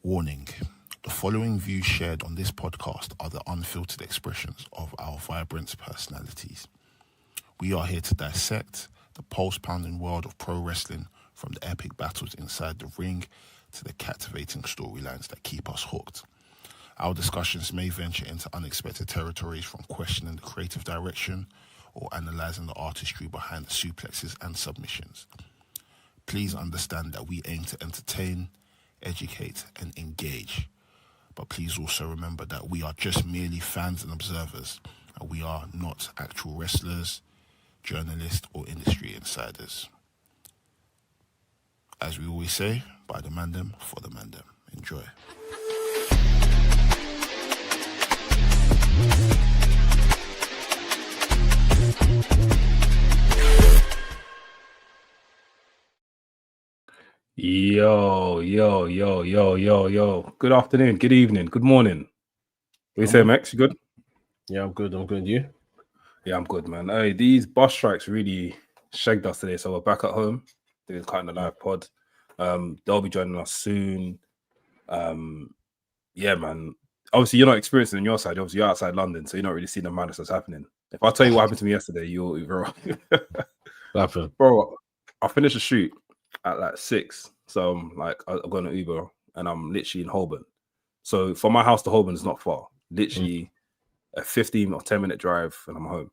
Warning: the following views shared on this podcast are the unfiltered expressions of our vibrant personalities. We are here to dissect the pulse-pounding world of pro wrestling, from the epic battles inside the ring to the captivating storylines that keep us hooked. Our discussions may venture into unexpected territories, from questioning the creative direction or analysing the artistry behind the suplexes and submissions. Please understand that we aim to entertain, educate and engage. But please also remember that we are just merely fans and observers, and we are not actual wrestlers, journalists or industry insiders. As we always say, by the Mandem, for the Mandem. Enjoy. Yo. Good afternoon, good evening, good morning. What you say, Max? You good? Yeah, I'm good. You? Yeah, I'm good, man. Hey, these bus strikes really shagged us today, so we're back at home doing kind of live pod. They'll be joining us soon. Yeah, man. Obviously, you're not experiencing it on your side. Obviously, you're outside London, so you're not really seeing the madness that's happening. If I tell you what happened to me yesterday, you'll What happened? Bro, I finished the shoot at like 6. So I'm like, I got an Uber and I'm literally in Holborn. So from my house to Holborn is not far. Literally a 15 or 10 minute drive and I'm home.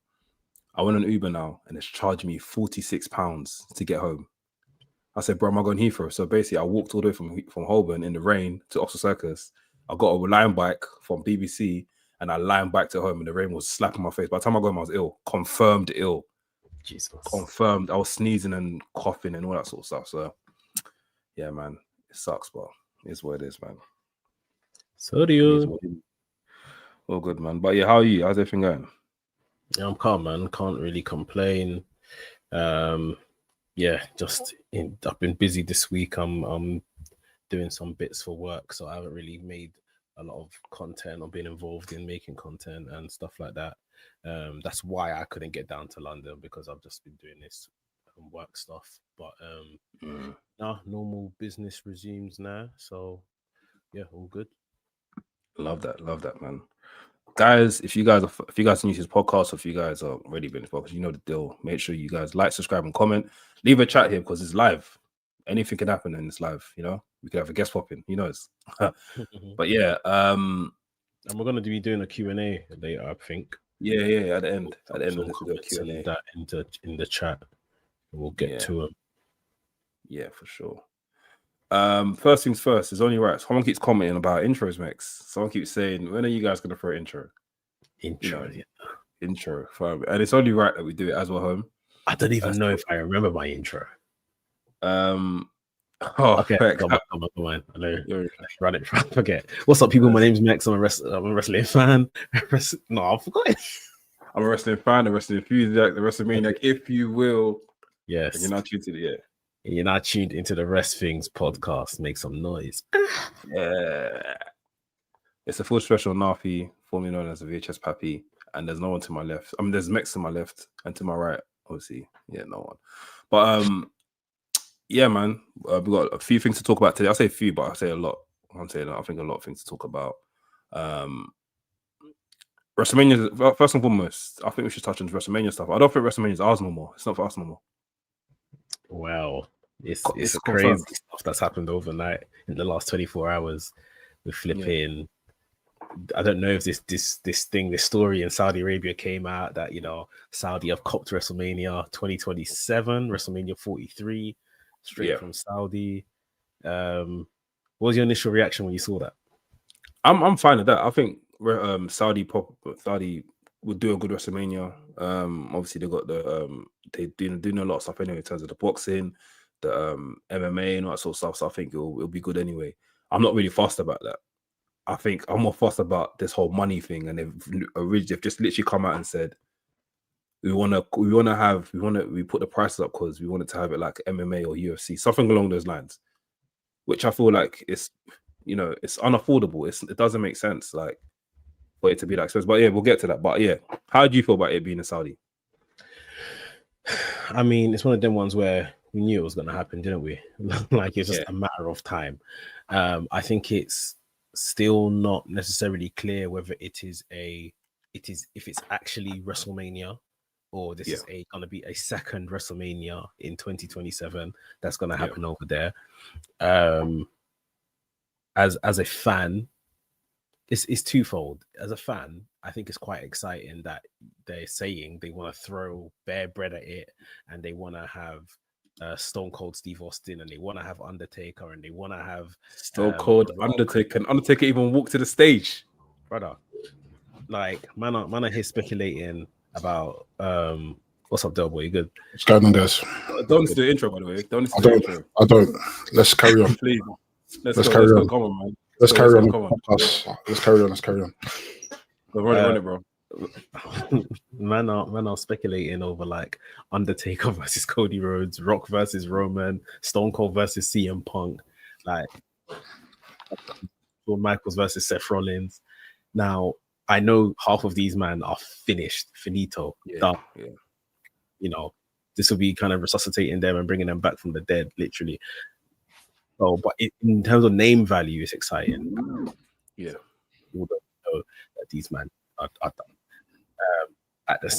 I went on Uber now and it's charging me £46 to get home. I said, bro, am I going Heathrow? So basically I walked all the way from Holborn in the rain to Oxford Circus. I got a line bike from BBC and I lined back to home and the rain was slapping my face. By the time I got home, I was ill. Confirmed ill. Jesus. Confirmed. I was sneezing and coughing and all that sort of stuff. So yeah, man, it sucks, but it's what it is, man. So do you. All good, man. But yeah, how are you? How's everything going? Yeah, I'm calm, man. Can't really complain. Yeah, I've been busy this week. I'm doing some bits for work, so I haven't really made a lot of content or been involved in making content and stuff like that. That's why I couldn't get down to London, because I've just been doing this work stuff. But now normal business resumes now, so yeah, all good. Love that, man. Guys, if you guys are new to this podcast, or if you guys are already been involved, you know the deal. Make sure you guys like, subscribe, and comment. Leave a chat here because it's live. Anything can happen and it's live. You know, we could have a guest popping. Who knows? But yeah, and we're gonna be doing a Q&A later, I think. Yeah. At the end of the Q&A, that in the chat, we'll get to them. Yeah, for sure. First things first, it's only right. Someone keeps commenting about intros, Max. Someone keeps saying, when are you guys gonna throw intro? Intro. And it's only right that we do it as we're home. I don't even know if I remember my intro. Okay, come on. I know. Run it. Forget. What's up, people? My name's Max. I'm a wrestling fan. No, I forgot it. I'm a wrestling fan, a wrestling enthusiast, a WrestleManiac, if you will. Yes. And you're not tuned to it yet. You're not tuned into the Wresthings podcast. Make some noise. Yeah. It's a full special Nafi, formerly known as a VHS Pappy, and there's no one to my left. I mean, there's Mex to my left, and to my right, obviously, no one. But yeah, man, we got a few things to talk about today. I say a few, but I say a lot. I'm saying I think a lot of things to talk about. WrestleMania, first and foremost, I think we should touch on WrestleMania stuff. I don't think WrestleMania is ours no more. It's not for us no more. Well, it's crazy stuff that's happened overnight in the last 24 hours with flipping. Yeah. I don't know if this story in Saudi Arabia came out that, Saudi have copped WrestleMania 2027, WrestleMania 43, straight from Saudi. What was your initial reaction when you saw that? I'm fine with that. I think Saudi would do a good WrestleMania. Obviously they got the they doing a lot of stuff anyway in terms of the boxing, the MMA and all that sort of stuff. So I think it'll be good anyway. I'm not really fussed about that. I think I'm more fussed about this whole money thing, and they've just literally come out and said we put the prices up because we wanted to have it like MMA or UFC, something along those lines, which I feel like it's unaffordable. It doesn't make sense like for it to be that expensive. But yeah, we'll get to that. But yeah, how do you feel about it being in Saudi? I mean, it's one of them ones where we knew it was going to happen, didn't we? Like it's just a matter of time. I think it's still not necessarily clear whether if it's actually WrestleMania, or this is going to be a second WrestleMania in 2027 that's going to happen over there. As a fan, it's twofold. As a fan, I think it's quite exciting that they're saying they want to throw bare bread at it, and they want to have Stone Cold Steve Austin, and they want to have Undertaker, and they want to have Stone Cold Undertaker. And Undertaker even walk to the stage, brother. Like man are here speculating about what's up, Delboy? You good? What's going on, guys? Don't listen to the intro, by the way. I don't. Let's carry on. Please. Let's carry on. Come on, man. Let's carry on. Let's carry on. Run it, bro. Man are speculating over like Undertaker versus Cody Rhodes, Rock versus Roman, Stone Cold versus CM Punk, like Shawn Michaels versus Seth Rollins. Now, I know half of these men are finito, done. Yeah. You know, this will be kind of resuscitating them and bringing them back from the dead, literally. So, but in terms of name value, it's exciting. Yeah. People don't know that these men are done.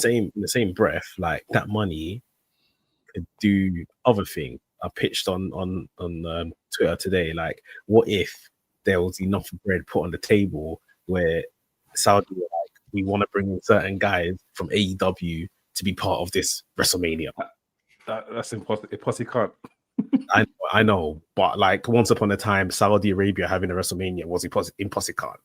In the same breath, like that money could do other things. I pitched on Twitter today, like, what if there was enough bread put on the table where Saudi were like, we want to bring in certain guys from AEW to be part of this WrestleMania. That's impossible. Posse can't. I know, but like once upon a time, Saudi Arabia having a WrestleMania was impossible.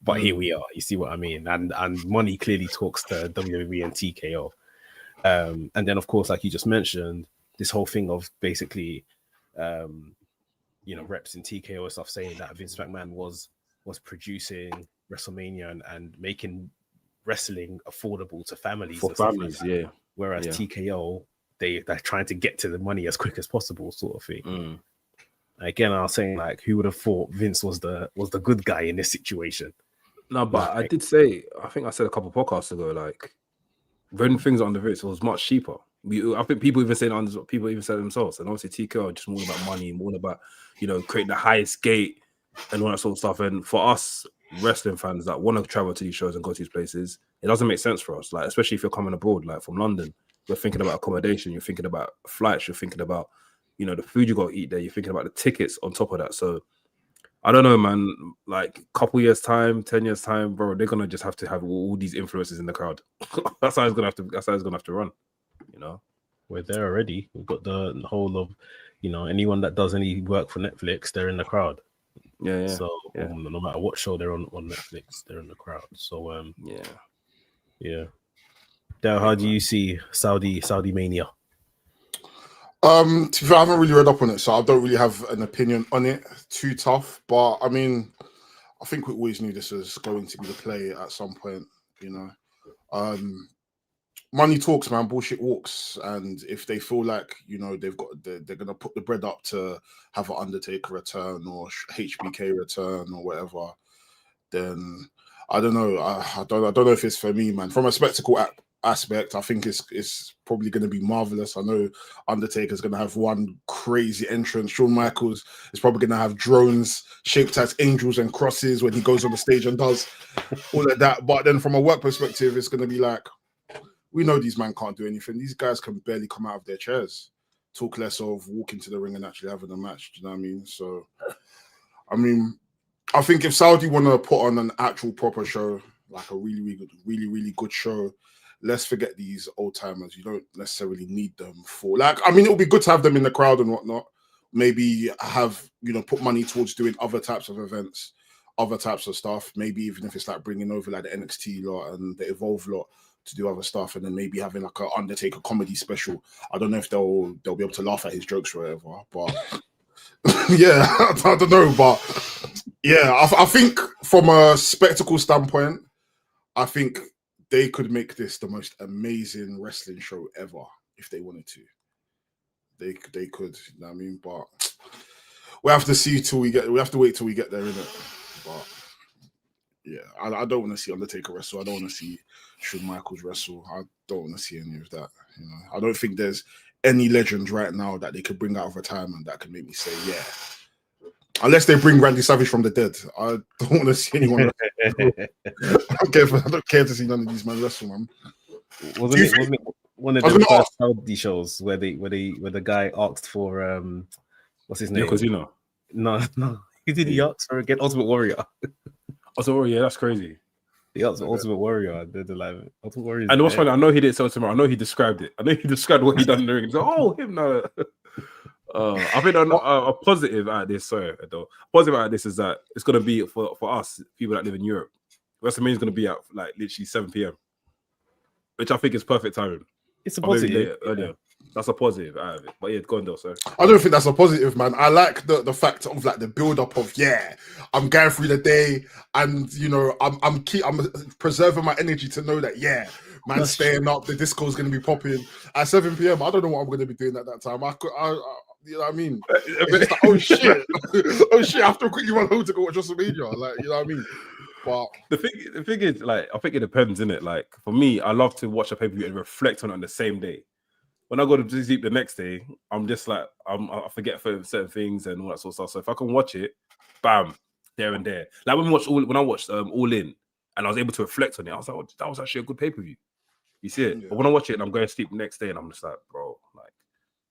But here we are. You see what I mean? And money clearly talks to WWE and TKO. And then, of course, like you just mentioned, this whole thing of basically, reps in TKO and stuff saying that Vince McMahon was producing WrestleMania and making wrestling affordable to families. For families, like Whereas TKO, they're trying to get to the money as quick as possible, sort of thing. Again, I was saying, like, who would have thought Vince was the good guy in this situation? No, but I did say, I think I said a couple of podcasts ago, like, when things are on the Vince, it was much cheaper. I think people even said themselves, and obviously TKO just more about money, more about creating the highest gate and all that sort of stuff. And for us wrestling fans that want to travel to these shows and go to these places, it doesn't make sense for us. Like, especially if you're coming abroad, like from London, you're thinking about accommodation, you're thinking about flights, you're thinking about the food you got to eat there, you're thinking about the tickets on top of that. So I don't know, man. Like, couple years time, 10 years time, bro, they're gonna just have to have all these influences in the crowd. That's how it's gonna have to run. We're there already. We've got the whole of, anyone that does any work for Netflix, they're in the crowd. Yeah. So no matter what show they're on Netflix, they're in the crowd. So yeah. Dale, how do you see Saudi Mania? To be fair, I haven't really read up on it, so I don't really have an opinion on it. Too tough, but I mean, I think we always knew this was going to be the play at some point. Money talks, man. Bullshit walks. And if they feel like they're gonna put the bread up to have an Undertaker return or HBK return or whatever, then I don't know. I don't know if it's for me, man. From a spectacle aspect, I think it's probably going to be marvelous. I know Undertaker's going to have one crazy entrance. Shawn Michaels is probably going to have drones shaped as angels and crosses when he goes on the stage and does all of that. But then from a work perspective, it's going to be like, we know these men can't do anything. These guys can barely come out of their chairs. Talk less of walking to the ring and actually having a match. Do you know what I mean? So, I mean, I think if Saudi want to put on an actual proper show, like a really good show, let's forget these old timers. You don't necessarily need them for, like, I mean, it would be good to have them in the crowd and whatnot. Maybe have, put money towards doing other types of events, other types of stuff. Maybe even if it's like bringing over like the NXT lot and the Evolve lot to do other stuff, and then maybe having like a Undertaker comedy special. I don't know if they'll be able to laugh at his jokes or whatever, but yeah, I don't know. But yeah, I think from a spectacle standpoint, I think they could make this the most amazing wrestling show ever if they wanted to. They could, you know what I mean? But we have to see we have to wait till we get there, innit? But yeah, I don't want to see Undertaker wrestle. I don't want to see Shawn Michaels wrestle. I don't want to see any of that. I don't think there's any legends right now that they could bring out of retirement that could make me say, yeah. Unless they bring Randy Savage from the dead, I don't want to see anyone. I don't care to see none of these men wrestle, man. Wasn't it one of the first Saudi shows where the guy asked for what's his name? Yokozuna. No, he did the ask for again Ultimate Warrior. Ultimate Warrior, that's crazy. The Ultimate Warrior, the live Ultimate Warrior. And what's funny, I know he didn't sell tomorrow. I know he described it. I know he described what he done in the ring. He's like, oh, him now. I think a positive out of this, sorry, though. Positive out of this is that it's gonna be for us people that live in Europe. WrestleMania is gonna be at like literally 7 p.m. which I think is perfect timing. It's a positive. Earlier. That's a positive out of it. But yeah, go on, though, sir. I don't think that's a positive, man. I like the fact of like the build up of I'm going through the day, and you know I'm preserving my energy to know that man's staying up. The disco's gonna be popping at 7 p.m. I don't know what I'm gonna be doing at that time. You know what I mean? It's just like, oh shit, I have to quickly run home to go watch WrestleMania. Like, you know what I mean? But the thing is, like, I think it depends, innit? Like, for me, I love to watch a pay-per-view and reflect on it on the same day. When I go to sleep the next day, I'm just like, I forget certain things and all that sort of stuff. So if I can watch it, bam, there and there. Like when I watched All In, and I was able to reflect on it, I was like, oh, that was actually a good pay-per-view. You see it? Yeah. But when I watch it and I'm going to sleep the next day, and I'm just like, bro, like,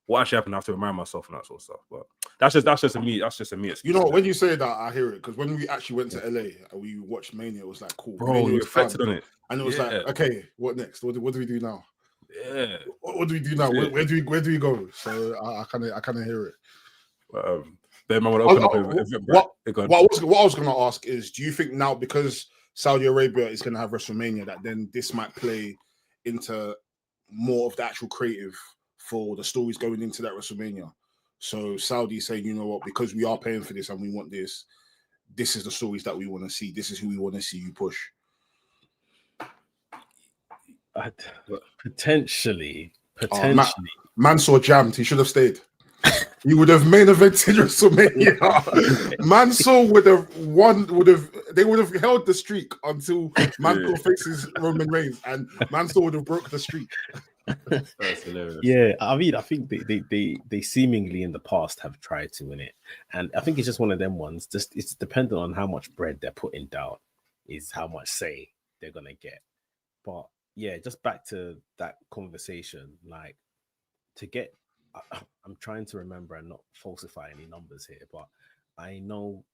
what actually happened? I have to remind myself and that sort of stuff. But that's just a me. That's just a me. You know, when you say that, I hear it, because when we actually went to LA and we watched Mania, it was like, cool, bro. We reflected on it, and it was like, okay, what next? What do we do now? Yeah. What do we do now? Where do we go? So I kind of hear it. Then I want to open up what I was going to ask is, do you think now, because Saudi Arabia is going to have WrestleMania, that then this might play into more of the actual creative for the stories going into that WrestleMania? So Saudi saying, you know what, because we are paying for this and we want this is the stories that we want to see. This is who we want to see you push. Potentially. Mansoor jammed. He should have stayed. He would have main evented WrestleMania. Mansoor would have won. They would have held the streak until Mansoor faces Roman Reigns, and Mansoor would have broke the streak. That's hilarious. Yeah, I mean, I think they seemingly in the past have tried to win it, and I think it's just one of them ones. Just it's dependent on how much bread they're putting down, is how much say they're gonna get. But yeah, just back to that conversation, like to get. I'm trying to remember and not falsify any numbers here, but I know,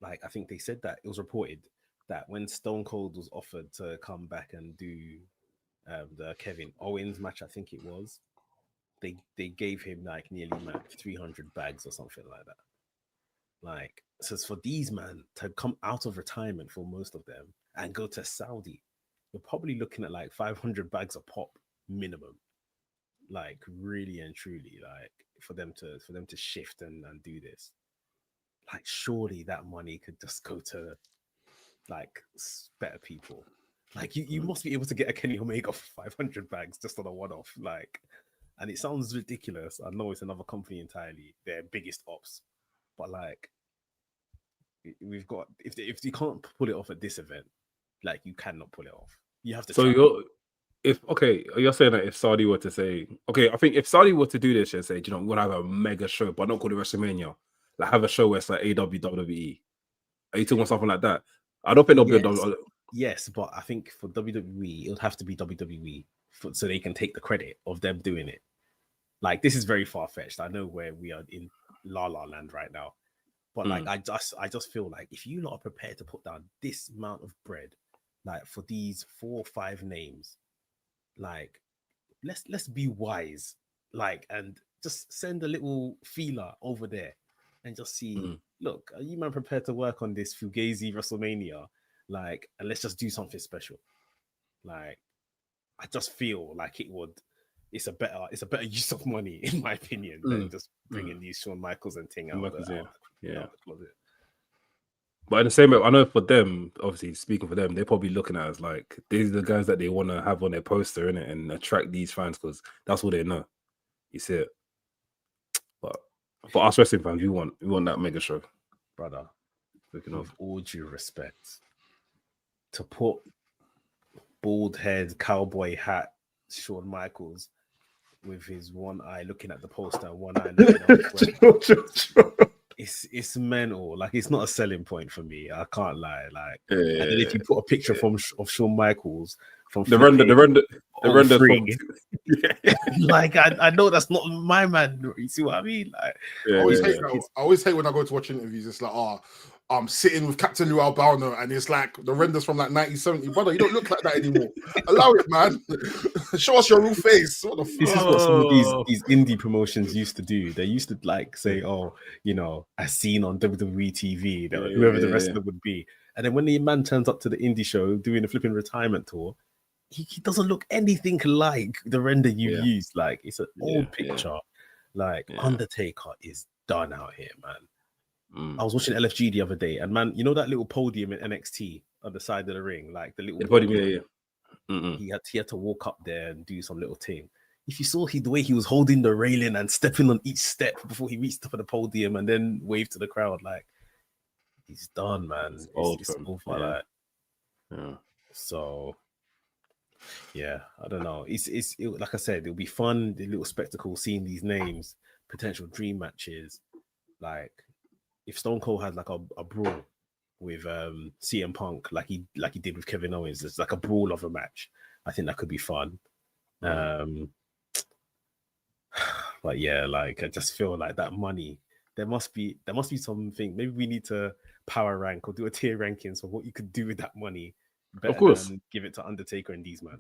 like, I think they said that it was reported that when Stone Cold was offered to come back and do the Kevin Owens match, I think it was, they gave him like nearly 300 bags or something like that. Like, so for these men to come out of retirement for most of them and go to Saudi, you're probably looking at like 500 bags a pop minimum. Like really and truly, like for them to shift and do this, like surely that money could just go to like better people. Like you must be able to get a Kenny Omega for 500 bags just on a one-off. Like, and it sounds ridiculous. I know it's another company entirely, their biggest ops, but like we've got if you can't pull it off at this event, like you cannot pull it off. You have to. So you're saying that if Saudi were to say, okay, I think if Saudi were to do this and say, you know, we're gonna have a mega show, but not call it WrestleMania, like have a show where it's like AW, WWE. Are you talking something like that? I don't think there'll be Yes, but I think for WWE, it would have to be WWE so they can take the credit of them doing it. Like, this is very far-fetched. I know where we are in La La Land right now. But like I just feel like if you lot are prepared to put down this amount of bread, like for these 4 or 5 names, like let's be wise, like, and just send a little feeler over there and just see, look, are you man prepared to work on this Fugazi WrestleMania? Like, and let's just do something special. Like, I just feel like it's a better use of money, in my opinion, than just bringing these Shawn Michaels and Ting out of the closet. But in the same way, I know for them, obviously speaking for them, they're probably looking at it as like, these are the guys that they want to have on their poster, innit, and attract these fans because that's all they know. You see it. But for us wrestling fans, we want that mega show. Brother, with all due respect, to put bald head, cowboy hat, Shawn Michaels with his one eye looking at the poster and one eye looking elsewhere. It's mental. Like, it's not a selling point for me. I can't lie. Like, and then if you put a picture of Shawn Michaels from the render from like, I know that's not my man. You see what I mean? Like, I always hate when I go to watch interviews. It's like, I'm sitting with Captain Lou Albano, and it's like the renders from like 1970. Brother, you don't look like that anymore. Allow it, man. Show us your real face. What the fuck? This is what some of these indie promotions used to do. They used to like say, "Oh, you know, as seen on WWE TV," whoever the wrestler would be. And then when the man turns up to the indie show doing a flipping retirement tour, he doesn't look anything like the render you used. Like, it's an old picture. Like, Undertaker is done out here, man. I was watching LFG the other day, and man, you know that little podium in NXT on the side of the ring, like the little podium. He had to walk up there and do some little thing. If you saw the way he was holding the railing and stepping on each step before he reached up at the podium and then waved to the crowd, like, he's done, man. It's over. So yeah, I don't know. It's like I said, it'll be fun, the little spectacle, seeing these names, potential dream matches, like. If Stone Cold had like a brawl with CM Punk, like he did with Kevin Owens, it's like a brawl of a match. I think that could be fun. But yeah, like, I just feel like that money. There must be something. Maybe we need to power rank or do a tier rankings of what you could do with that money. Of course, than give it to Undertaker and these man.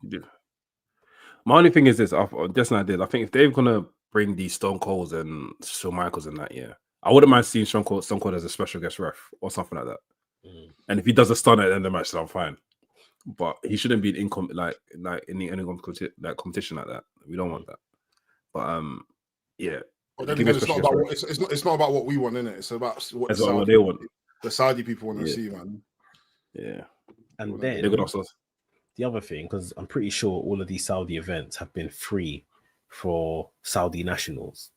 My only thing is this. Just an idea. I think if they're gonna bring these Stone Colds and Shawn Michaels in that year, I wouldn't mind seeing Stone Cold as a special guest ref or something like that. And if he does a stun at the end of the match, then I'm fine. But he shouldn't be in any competition like that. We don't want that. But yeah. But then again, it's not about what we want, innit? It's about what they want. The Saudi people want to see, man. Yeah. And then the other thing, because I'm pretty sure all of these Saudi events have been free for Saudi nationals.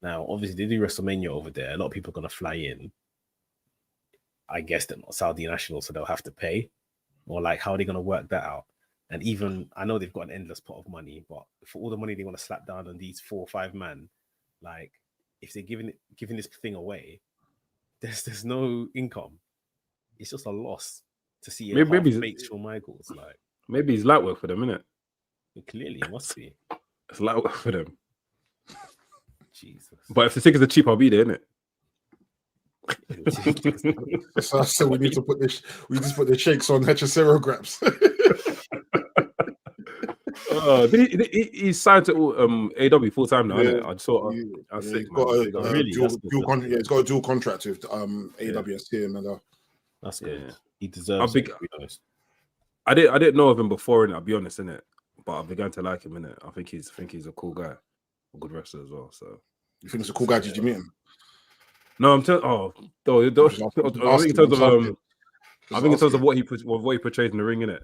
Now, obviously, they do WrestleMania over there. A lot of people are going to fly in. I guess they're not Saudi nationals, so they'll have to pay. Or, like, how are they going to work that out? And even, I know they've got an endless pot of money, but for all the money they want to slap down on these 4 or 5 men, like, if they're giving this thing away, there's no income. It's just a loss to see maybe fake Shawn Michaels. Like, maybe he's light work for them, innit? Clearly, it must be. It's light work for them. Jesus. But if the tickets are cheap, I'll be there, innit? So we need to put the shakes on Hechicero grabs. He signed to AW full time now. I saw. He's got a dual contract with AW and CM. That's good. He deserves it, to be honest. I didn't know of him before, and I'll be honest, innit? But I began to like him, innit? I think he's a cool guy, a good wrestler as well. So you think he's a cool guy? Did you meet him? No, I'm telling. I think in terms of what he portrays in the ring, innit?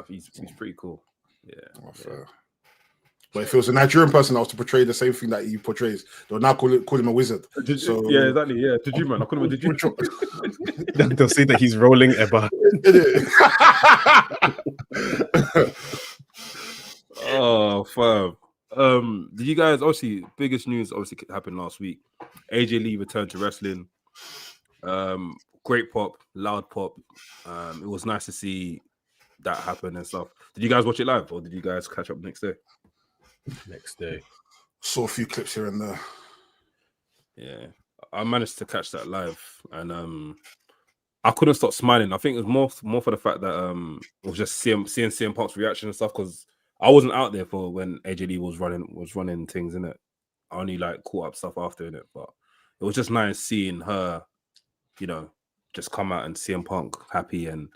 He's pretty cool. Yeah. Fair. But if it was a Nigerian person that was to portray the same thing that he portrays, they'll now call him a wizard. Yeah, exactly. Yeah, did you, man? I call him a did you. They'll say that he's rolling Eba. Oh, fam. Did you guys, obviously, biggest news happened last week. AJ Lee returned to wrestling. Great pop, loud pop. It was nice to see that happen and stuff. Did you guys watch it live, or did you guys catch up next day? Next day. Saw a few clips here and there. Yeah. I managed to catch that live, and I couldn't stop smiling. I think it was more for the fact that it was just seeing CM Punk's reaction and stuff, because I wasn't out there for when AJ Lee was running things, innit? I only like caught up stuff after, innit? But it was just nice seeing her, you know, just come out and CM Punk happy and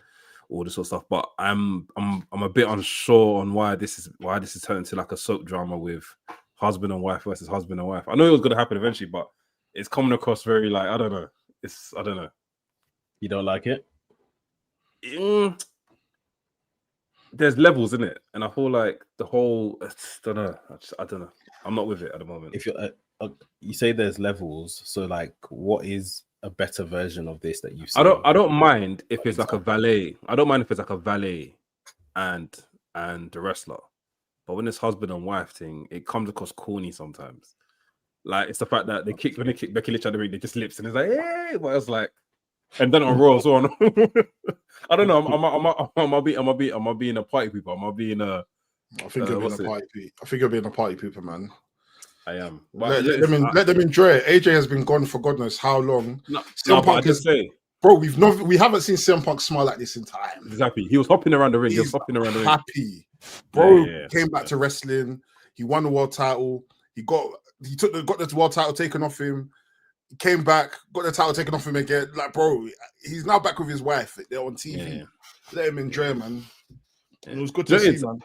all this sort of stuff. But I'm a bit unsure on why this is turned into like a soap drama with husband and wife versus husband and wife. I know it was going to happen eventually, but it's coming across very like, I don't know. You don't like it? There's levels in it, and I feel like the whole I don't know. I'm not with it at the moment. If you say there's levels, so like, what is a better version of this that you've seen? I don't mind if it's like a valet. I don't mind if it's like a valet and the wrestler. but when it's husband and wife thing, it comes across corny sometimes. Like it's the fact that when they kick Becky Lynch out of the ring, they just lips and it's like, hey, but it's like, and then on Raw as well. I don't know. Am I being a party people? Am I being a? I think you're being a party people. I think you're being a party people, man. I am. But let them enjoy it. AJ has been gone for God knows how long. Bro, we haven't seen CM Punk smile like this in time. Exactly. He was hopping around the ring. Happy. Bro, came back to wrestling. He won the world title. He got the world title taken off him. He came back, got the title taken off him again. Like, bro, he's now back with his wife. They're on TV. Yeah. Let him enjoy, man. It was good to see, man.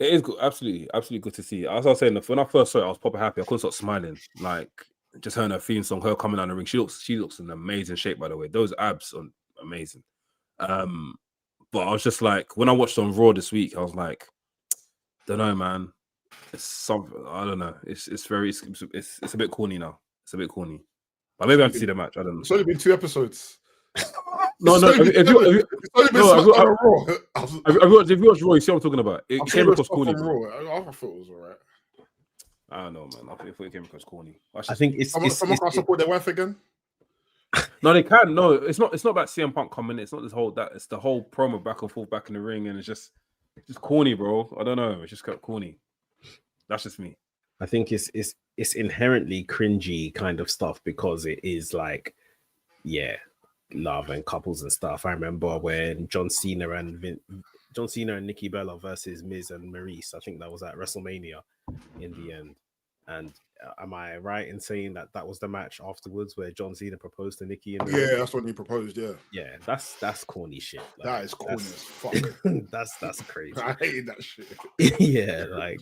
It is good, absolutely good to see. As I was saying, when I first saw it, I was proper happy. I couldn't stop smiling. Like just hearing her theme song, her coming down the ring. She looks in amazing shape, by the way. Those abs are amazing. But I was just like, when I watched on Raw this week, I was like, don't know, man. It's something, I don't know. It's a bit corny now. It's a bit corny. But maybe I have to see the match. I don't know. It's only been 2 episodes. If you watch Raw, you see what I'm talking about. It came across corny. I thought it was alright. I don't know, man. I think it came across corny. I think someone can't support their wife again. No, they can. No, it's not about CM Punk coming. It's not this whole that. It's the whole promo back and forth back in the ring, and it's just corny, bro. I don't know. It's just corny. That's just me. I think it's inherently cringy kind of stuff because it is like, love and couples and stuff. I remember when John Cena and Nikki Bella versus Miz and Maurice. I think that was at WrestleMania in the end. And am I right in saying that was the match afterwards where John Cena proposed to Nikki? That's when he proposed. Yeah, that's corny shit. Like, that is corny as fuck. that's crazy. I hate that shit. Yeah, like,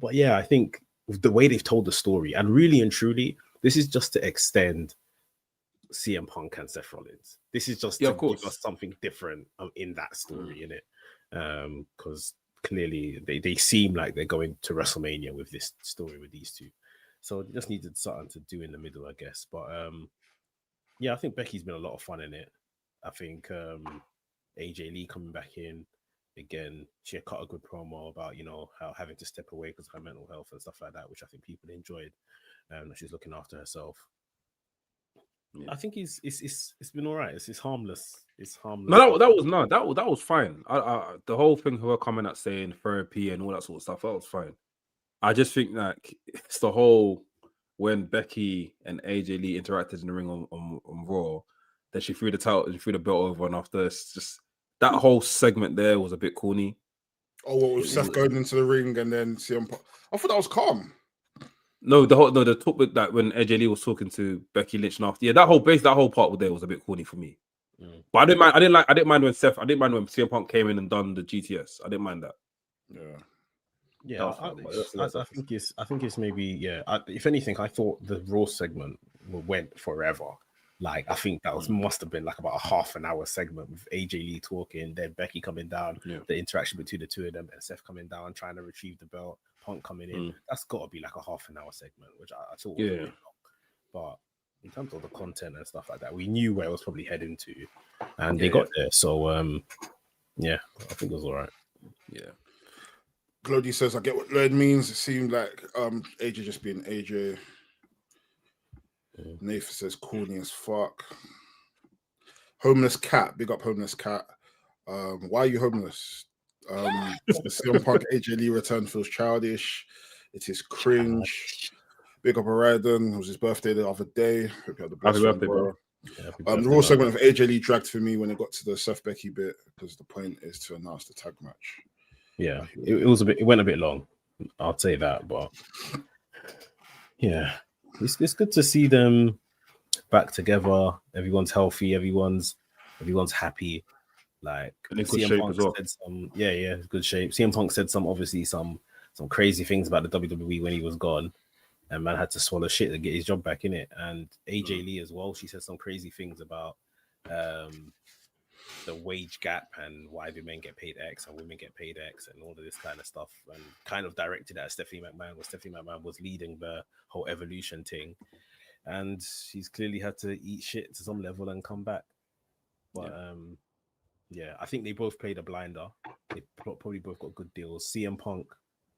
but yeah, I think the way they've told the story, and really and truly, this is just to extend CM Punk and Seth Rollins. This is just to give us something different in that story, in it, because clearly they seem like they're going to WrestleMania with this story with these two, so they just needed something to do in the middle, I guess. But I think Becky's been a lot of fun in it. I think AJ Lee coming back in again, she had cut a good promo about how having to step away because of her mental health and stuff like that, which I think people enjoyed. She's looking after herself. I think it's been all right. It's harmless. It's harmless. No, that was fine. The whole thing of her coming out saying therapy and all that sort of stuff, that was fine. I just think like it's the whole when Becky and AJ Lee interacted in the ring on Raw, then she threw the belt over, and after it's just that whole segment there was a bit corny. Oh, what was Seth going into the ring and then CM Punk? I thought that was calm. No, the talk with that when AJ Lee was talking to Becky Lynch and after, that whole part there was a bit corny for me. But I didn't mind when CM Punk came in and done the GTS. I didn't mind that. I think it's maybe if anything, I thought the Raw segment went forever. Like I think that must have been like about a half an hour segment with AJ Lee talking, then Becky coming down, the interaction between the two of them, and Seth coming down trying to retrieve the belt, Punk coming in. That's got to be like a half an hour segment, which I thought was really long. But in terms of the content and stuff like that, we knew where it was probably heading to, and they got there. So I think it was all right. Yeah. Glody says, I get what Lloyd means. It seemed like AJ just being AJ. Nathan says, corny as fuck. Homeless Cat, big up Homeless Cat. Why are you homeless? The CM Punk AJ Lee return feels childish. It is cringe. Big up O'Riordan. It was his birthday the other day. Hope you had the best birthday, bro. The Raw segment of AJ Lee dragged for me when it got to the Seth Becky bit because the point is to announce the tag match. Yeah, it went a bit long. I'll say that, but yeah, it's good to see them back together. Everyone's healthy. Everyone's happy. Like CM Punk said some, good shape. CM Punk said some crazy things about the WWE when he was gone, and man had to swallow shit to get his job back in it. And AJ Lee as well. She said some crazy things about the wage gap and why do men get paid X and women get paid X and all of this kind of stuff, and kind of directed at Stephanie McMahon, where Stephanie McMahon was leading the whole evolution thing, and she's clearly had to eat shit to some level and come back. But Yeah, I think they both played a blinder. They probably both got good deals. CM Punk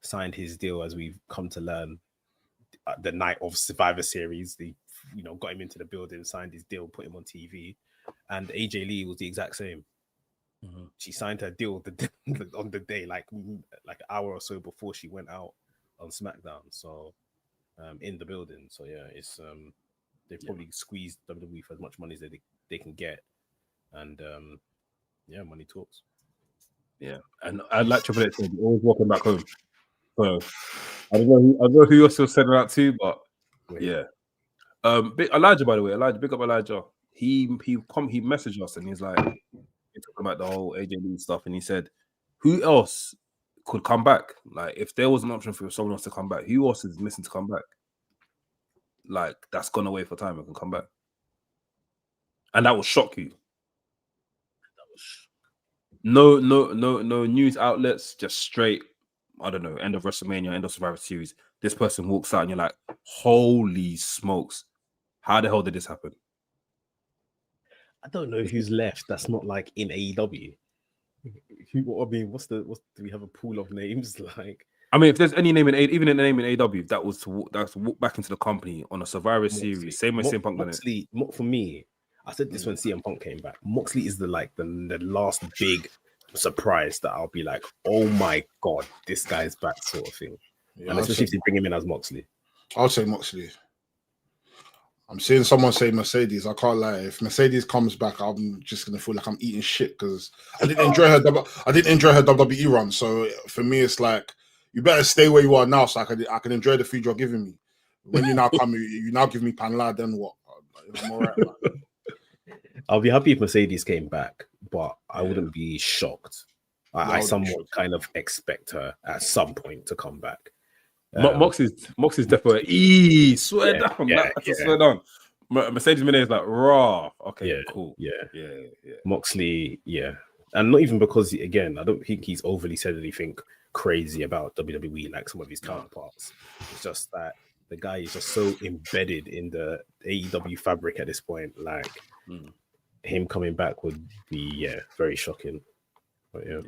signed his deal, as we've come to learn, the night of Survivor Series. They, got him into the building, signed his deal, put him on TV. And AJ Lee was the exact same. Mm-hmm. She signed her deal on the day, like an hour or so before she went out on SmackDown. So, in the building. So yeah, it's they've probably squeezed WWE for as much money as they can get, and money talks. Yeah, and I'd like Triple H to be always walking back home. So I don't know who you're still sending out to, but yeah. Elijah, by the way, big up Elijah. He messaged us and he's like, he's talking about the whole AJ Lee stuff, and he said, who else could come back? Like, if there was an option for someone else to come back, who else is missing to come back? Like, that's gone away for time and can come back. And that will shock you. No news outlets, just straight, I don't know, end of WrestleMania, end of Survivor Series. This person walks out and you're like, holy smokes. How the hell did this happen? I don't know who's left that's not like in AEW. Do we have a pool of names? Like, I mean, if there's any name even in the name in AEW, that's to walk back into the company on a Survivor Series, same way CM Punk done it. For me, I said this when CM Punk came back. Moxley is the last big surprise that I'll be like, oh my god, this guy's back, sort of thing. Yeah, and especially if they bring him in as Moxley. I'll say Moxley. I'm seeing someone say Mercedes. I can't lie. If Mercedes comes back, I'm just gonna feel like I'm eating shit because I didn't enjoy her WWE run. So for me, it's like you better stay where you are now, so I can enjoy the food you're giving me. When you now come, you now give me panla. Then what? I'm all right. I'll be happy if Mercedes came back, but I wouldn't be shocked. I somewhat kind of expect her at some point to come back. Moxie's definitely swear down. Mercedes Minute is like raw. Okay, cool. Yeah. Moxley, and not even because I don't think he's overly said anything crazy about WWE like some of his counterparts. It's just that the guy is just so embedded in the AEW fabric at this point. Like him coming back would be very shocking. But yeah,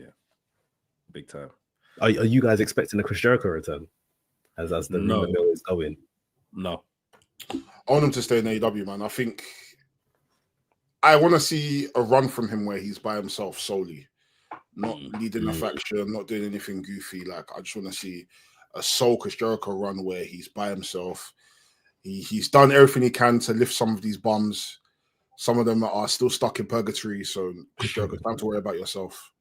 big time. Are you guys expecting a Chris Jericho return? As the rumor mill is going. No. I want him to stay in AEW, man. I think I want to see a run from him where he's by himself solely, not leading a faction, not doing anything goofy. Like, I just want to see a sole Chris Jericho run where he's by himself. He's done everything he can to lift some of these bums. Some of them are still stuck in purgatory. So, Chris Jericho, time to worry about yourself.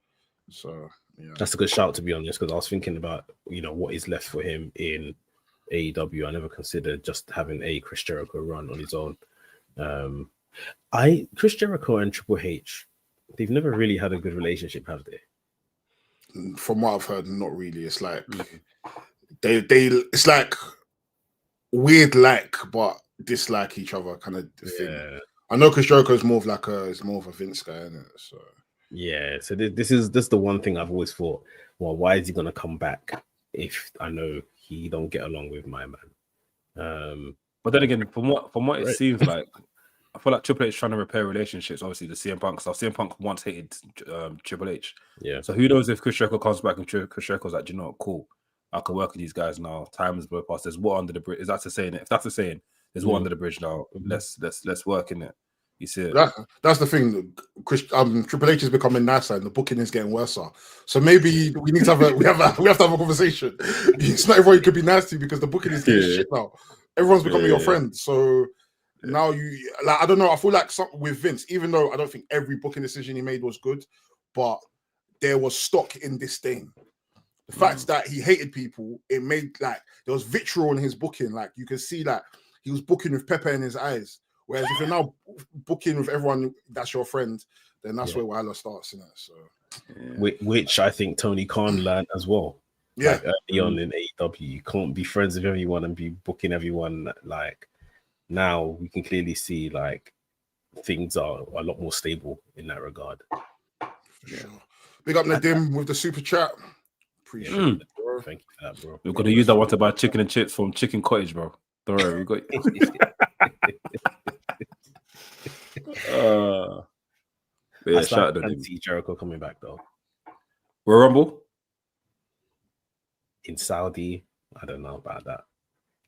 So, yeah. That's a good shout, to be honest, because I was thinking about, what is left for him in AEW. I never considered just having a Chris Jericho run on his own. Chris Jericho and Triple H, they've never really had a good relationship, have they? From what I've heard, not really. It's like it's like weird but dislike each other kind of thing. I know Chris Jericho is more of a Vince guy, isn't it? So yeah, so this is the one thing I've always thought. Well, why is he gonna come back if I know he don't get along with my man? But then again, from what it seems like, I feel like Triple H is trying to repair relationships. Obviously, the CM Punk stuff. CM Punk once hated Triple H. Yeah. So who knows if Chris Jericho comes back and Chris Jericho's like, you know, cool, I can work with these guys now. Time is blown past. There's water under the bridge. Is that the saying? If that's the saying, there's water under the bridge now. Let's work in it. You see it? That's the thing. Triple H is becoming nicer, and the booking is getting worse. So maybe we need to have a conversation. It's not everyone you could be nice to because the booking is getting shit now. Everyone's becoming your friend. So now I don't know. I feel like with Vince, even though I don't think every booking decision he made was good, but there was stock in this thing. The fact that he hated people, it made there was vitriol in his booking. Like you could see that he was booking with pepper in his eyes. Whereas if you're now booking with everyone that's your friend, then that's where Wahala starts, isn't it? So, which I think Tony Khan learned as well. Yeah, like early on in AEW, you can't be friends with everyone and be booking everyone. Like now, we can clearly see things are a lot more stable in that regard. For sure. Big up Nadim with the super chat. Appreciate it, bro. Thank you for that, bro. We're gonna use that one to buy chicken and chips from Chicken Cottage, bro. Don't worry, we got you. But yeah, I shout out to can him. see Jericho coming back though. Royal Rumble In Saudi, I don't know about that.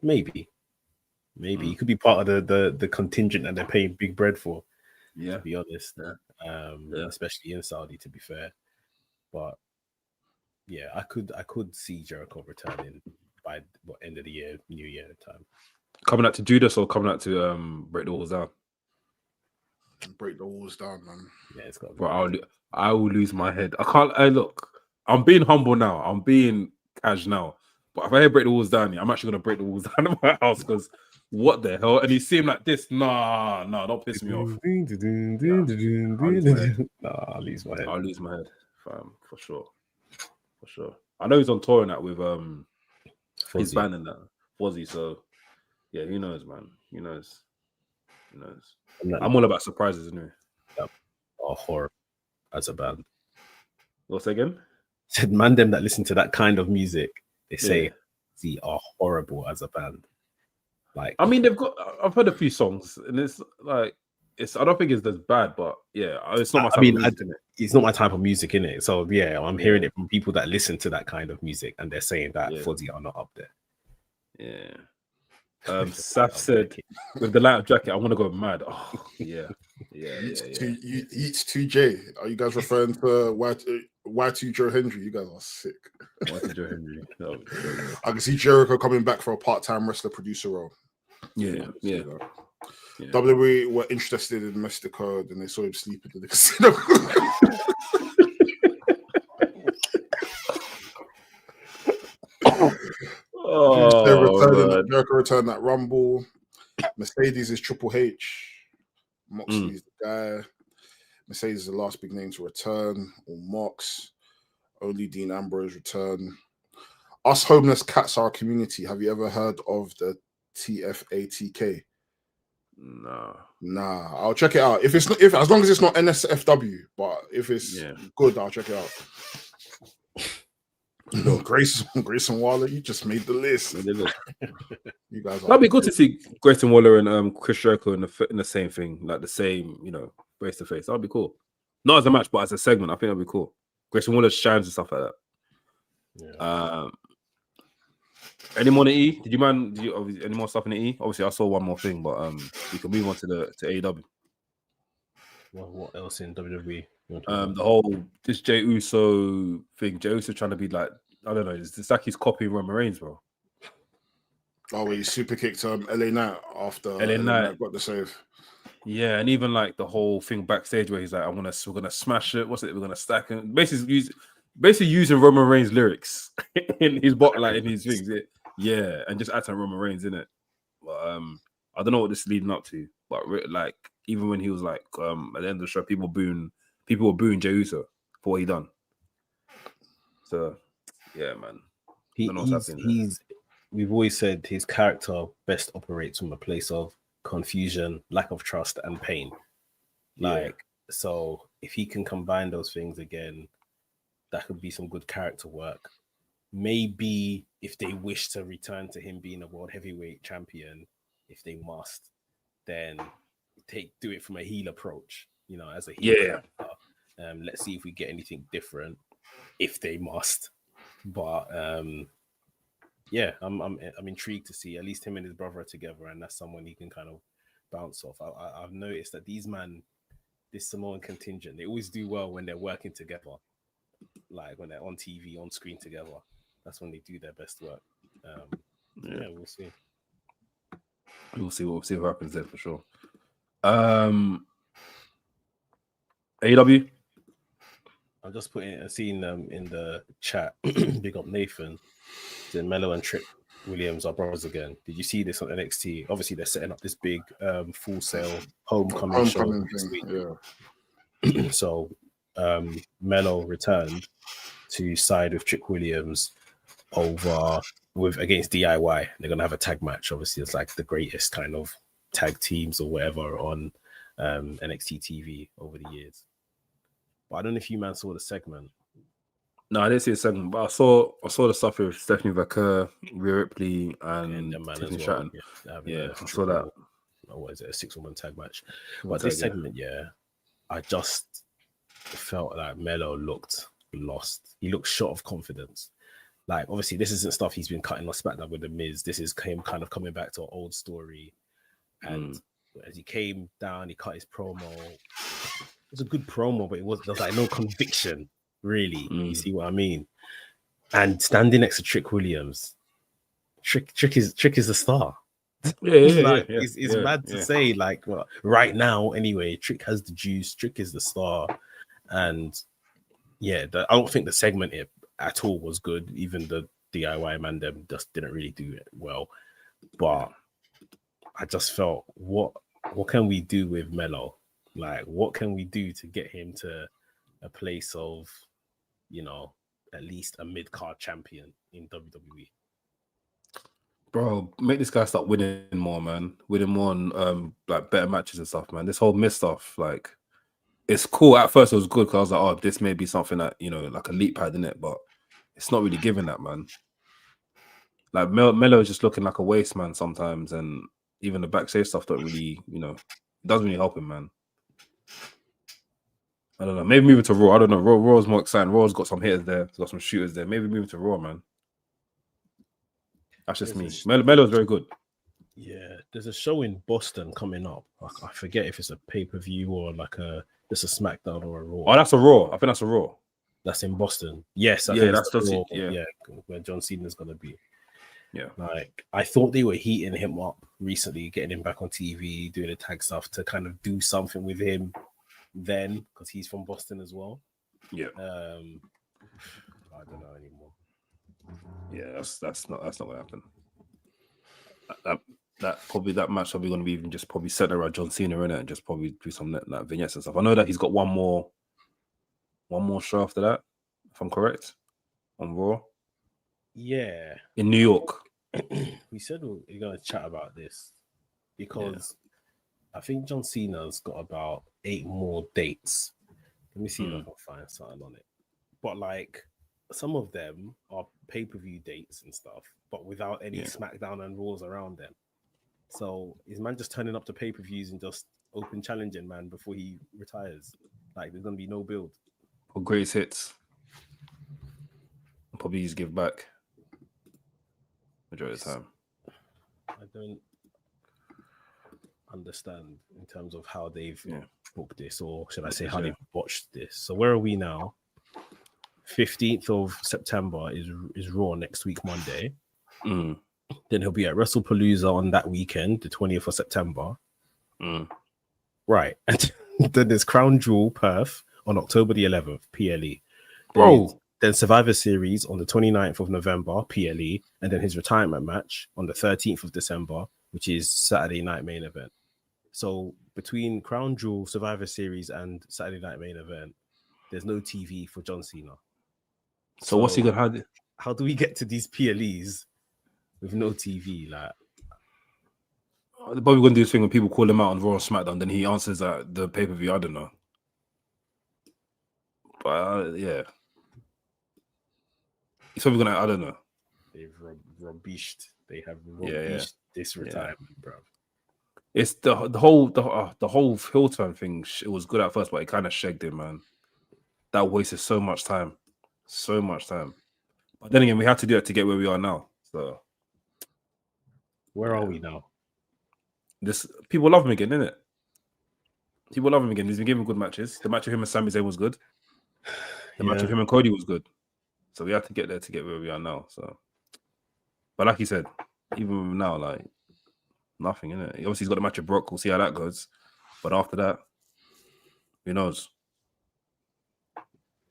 Maybe he could be part of the contingent that they're paying big bread for. Yeah, to be honest, yeah. Especially in Saudi, to be fair. But yeah, I could see Jericho returning by end of the year, New Year time. Coming out to Judas or coming out to break the walls down? Break the walls down, man. Yeah, it's got. Bro, I will lose my head. I can't. Look, I'm being humble now. I'm being cash now. But if I break the walls down, I'm actually gonna break the walls down in my house because what the hell? And he seemed like this. Nah, don't piss me off. I'll lose my head. I'll lose my head, fam, for sure. I know he's on tour and that with his band and that Fozzy. So yeah, who knows, man? Who knows? I'm all about surprises, isn't it? Horror as a band. What's that again? Said Mandem that listen to that kind of music, they say they are horrible as a band. Like, I mean, I've heard a few songs, and it's like I don't think it's as bad, but yeah, it's not my type of music, innit? It's not my type of music, innit? So yeah, I'm hearing it from people that listen to that kind of music, and they're saying that Fozzy are not up there. Yeah. Saf said, with the light jacket, I want to go mad. Oh, yeah. Eats2J. Are you guys referring to Y2 Joe Hendry? You guys are sick. Y2 Joe Hendry. No, I can see Jericho coming back for a part-time wrestler producer role. Yeah. WWE were interested in Mystico, and they saw him sleeping in the casino. Jericho returned that Rumble. Mercedes is Triple H. Moxley's the guy. Mercedes is the last big name to return. Or Mox. Only Dean Ambrose return. Us homeless cats are a community. Have you ever heard of the TFATK? Nah. I'll check it out. If as long as it's not NSFW, but if it's good, I'll check it out. No, Grayson Waller, you just made the list. You guys, that'd be good to see Grayson Waller and Chris Jericho in the same thing, like the same, face to face. That'd be cool. Not as a match, but as a segment, I think that'd be cool. Grayson Waller shines and stuff like that. Yeah. Any more in the E? Did you any more stuff in the E? Obviously, I saw one more thing, but we can move on to AEW. What else in WWE? The whole this JAE EAUX thing. JAE EAUX trying to be like, I don't know. It's like he's copying Roman Reigns, bro. Oh, he super kicked LA Knight after LA Knight got the save. Yeah, and even like the whole thing backstage where he's like, we're gonna smash it. What's it? We're gonna stack him. Basically using Roman Reigns lyrics in his in his things. Yeah, and just acting Roman Reigns in it. But I don't know what this is leading up to. But like, even when he was like at the end of the show, people were booing JAE EAUX for what he done. So yeah, man. We've always said his character best operates from a place of confusion, lack of trust, and pain. So if he can combine those things again, that could be some good character work. Maybe if they wish to return to him being a world heavyweight champion, if they must, then do it from a heel approach, as a heel. Let's see if we get anything different if they must. But I'm intrigued to see at least him and his brother are together, and that's someone he can kind of bounce off. I've noticed that this Samoan contingent, they always do well when they're working together, like when they're on TV, on screen together. That's when they do their best work. We'll see. We'll see what happens there for sure. AEW. I'm just seeing them in the chat. Big up Nathan. Then Melo and Trick Williams are brothers again. Did you see this on NXT? Obviously, they're setting up this big Full Sail homecoming show this week. Yeah. So Melo returned to side with Trick Williams against DIY. They're gonna have a tag match. Obviously, it's like the greatest kind of tag teams or whatever on NXT TV over the years. But I don't know if you man saw the segment. No, I didn't see the segment, but I saw the stuff with Stephanie Vaquer, Rhea Ripley, and Tiffany Stratton. Yeah, I saw that. What is it? A 6-woman tag match. But this segment, I just felt like Melo looked lost. He looked short of confidence. Like, obviously, this isn't stuff he's been cutting on SmackDown with The Miz. This is him kind of coming back to an old story. And as he came down, he cut his promo. It was a good promo, but there was like no conviction, really. You see what I mean? And standing next to Trick Williams, Trick is the star. It's mad to say, like, well, right now, anyway, Trick has the juice. Trick is the star. And I don't think the segment at all was good. Even the DIY Mandem just didn't really do it well. But I just felt, what can we do with Melo? Like, what can we do to get him to a place of, at least a mid-card champion in WWE? Bro, make this guy start winning more, man. Winning more on like better matches and stuff, man. This whole Miz stuff, like, it's cool. At first, it was good because I was like, oh, this may be something that, like a leap pad in it, but it's not really giving that, man. Like, Melo is just looking like a waste, man, sometimes, and even the backstage stuff don't really, it doesn't really help him, man. I don't know. Maybe move it to Raw. I don't know. Raw's more exciting. Raw's got some hitters there. It's got some shooters there. Maybe move it to Raw, man. That's just me. Melo's very good. Yeah, there's a show in Boston coming up. I forget if it's a pay-per-view or like just a SmackDown or a Raw. Oh, that's a Raw. I think that's a Raw. That's in Boston. Yes, I think that's Raw. Where John Cena's gonna be. Yeah, like, I thought they were heating him up recently, getting him back on TV, doing the tag stuff to kind of do something with him then, because he's from Boston as well. Yeah. I don't know anymore. Yeah, that's not gonna happen. That match probably gonna be even just probably centered around John Cena in it, and just probably do some like vignettes and stuff. I know that he's got one more show after that, if I'm correct, on Raw. Yeah, in New York. We said we're gonna chat about this because I think John Cena's got about 8 more dates. Let me see if I can find something on it. But like, some of them are pay-per-view dates and stuff, but without any SmackDown and Raws around them. So is man just turning up to pay-per-views and just open challenging, man, before he retires? Like, there's gonna be no build. Or greatest hits. Probably just give back majority of the time. I don't understand in terms of how they've booked this, or should I say how they've watched this. So where are we now? 15th of September is Raw next week, Monday. Then he'll be at WrestlePalooza on that weekend, the 20th of September. Right. And then there's Crown Jewel Perth on October the 11th, PLE. Then Survivor Series on the 29th of November, PLE. And then his retirement match on the 13th of December, which is Saturday Night Main Event. So between Crown Jewel, Survivor Series, and Saturday Night Main Event, there's no TV for John Cena. So what's he gonna? How do we get to these PLEs with no TV? Like, they're probably gonna do this thing when people call him out on Raw or SmackDown, then he answers at the pay-per-view. I don't know, but he's probably gonna. I don't know. They've rubbished. They have rubbished this retirement, bro. It's the whole heel turn thing. It was good at first, but it kind of shagged him, man. That wasted so much time. But then again, we had to do it to get where we are now. So where are we now? This people love him again, innit? People love him again. He's been giving good matches. The match of him and Sami Zayn was good. The match of him and Cody was good. So we had to get there to get where we are now. So, but like you said, even now, like, nothing, innit? Obviously, he's got the match of Brock. We'll see how that goes. But after that, who knows?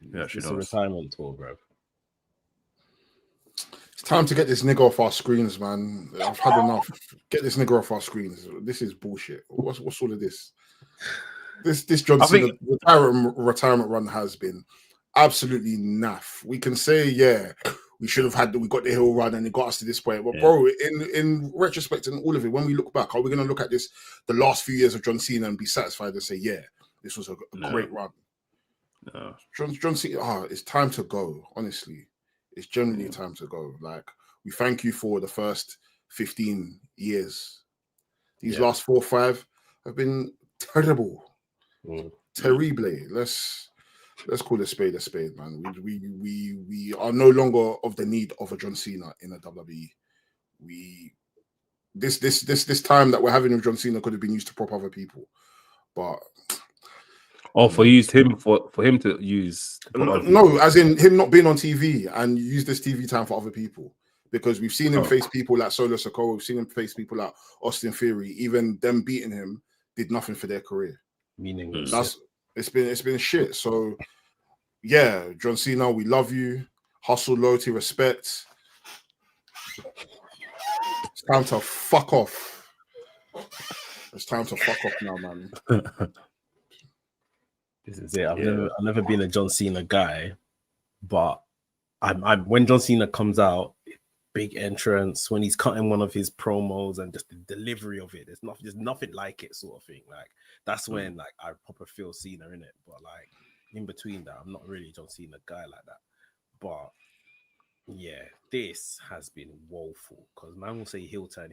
Yeah, it's a retirement tour, bro. It's time to get this nigga off our screens, man. I've had enough. Get this nigga off our screens. This is bullshit. What's all of this? This John Cena retirement run has been absolutely naff. We can say, we should have we got the hill run and it got us to this point. But bro, in retrospect and all of it, when we look back, are we gonna look at this the last few years of John Cena and be satisfied and say, this was a great run? No. John Cena, it's time to go. Honestly, it's generally time to go. Like, we thank you for the first 15 years. These last 4 or 5 have been terrible, terrible. let's call a spade, man. We are no longer of the need of a John Cena in a WWE. This time that we're having with John Cena could have been used to prop other people, but for him to use. No, as in him not being on TV and use this TV time for other people. Because we've seen him face people like Solo Sikoa, we've seen him face people like Austin Theory. Even them beating him did nothing for their career. Meaningless. It's been shit. So yeah, John Cena, we love you. Hustle, loyalty, respect. It's time to fuck off. It's time to fuck off now, man. This is it. I've never been a John Cena guy, but I'm when John Cena comes out, big entrance, when he's cutting one of his promos and just the delivery of it, there's nothing like it, sort of thing. Like that's when like I proper feel Cena in it. But like in between that, I'm not really a John Cena guy like that. But yeah, this has been woeful because man will say heel turn,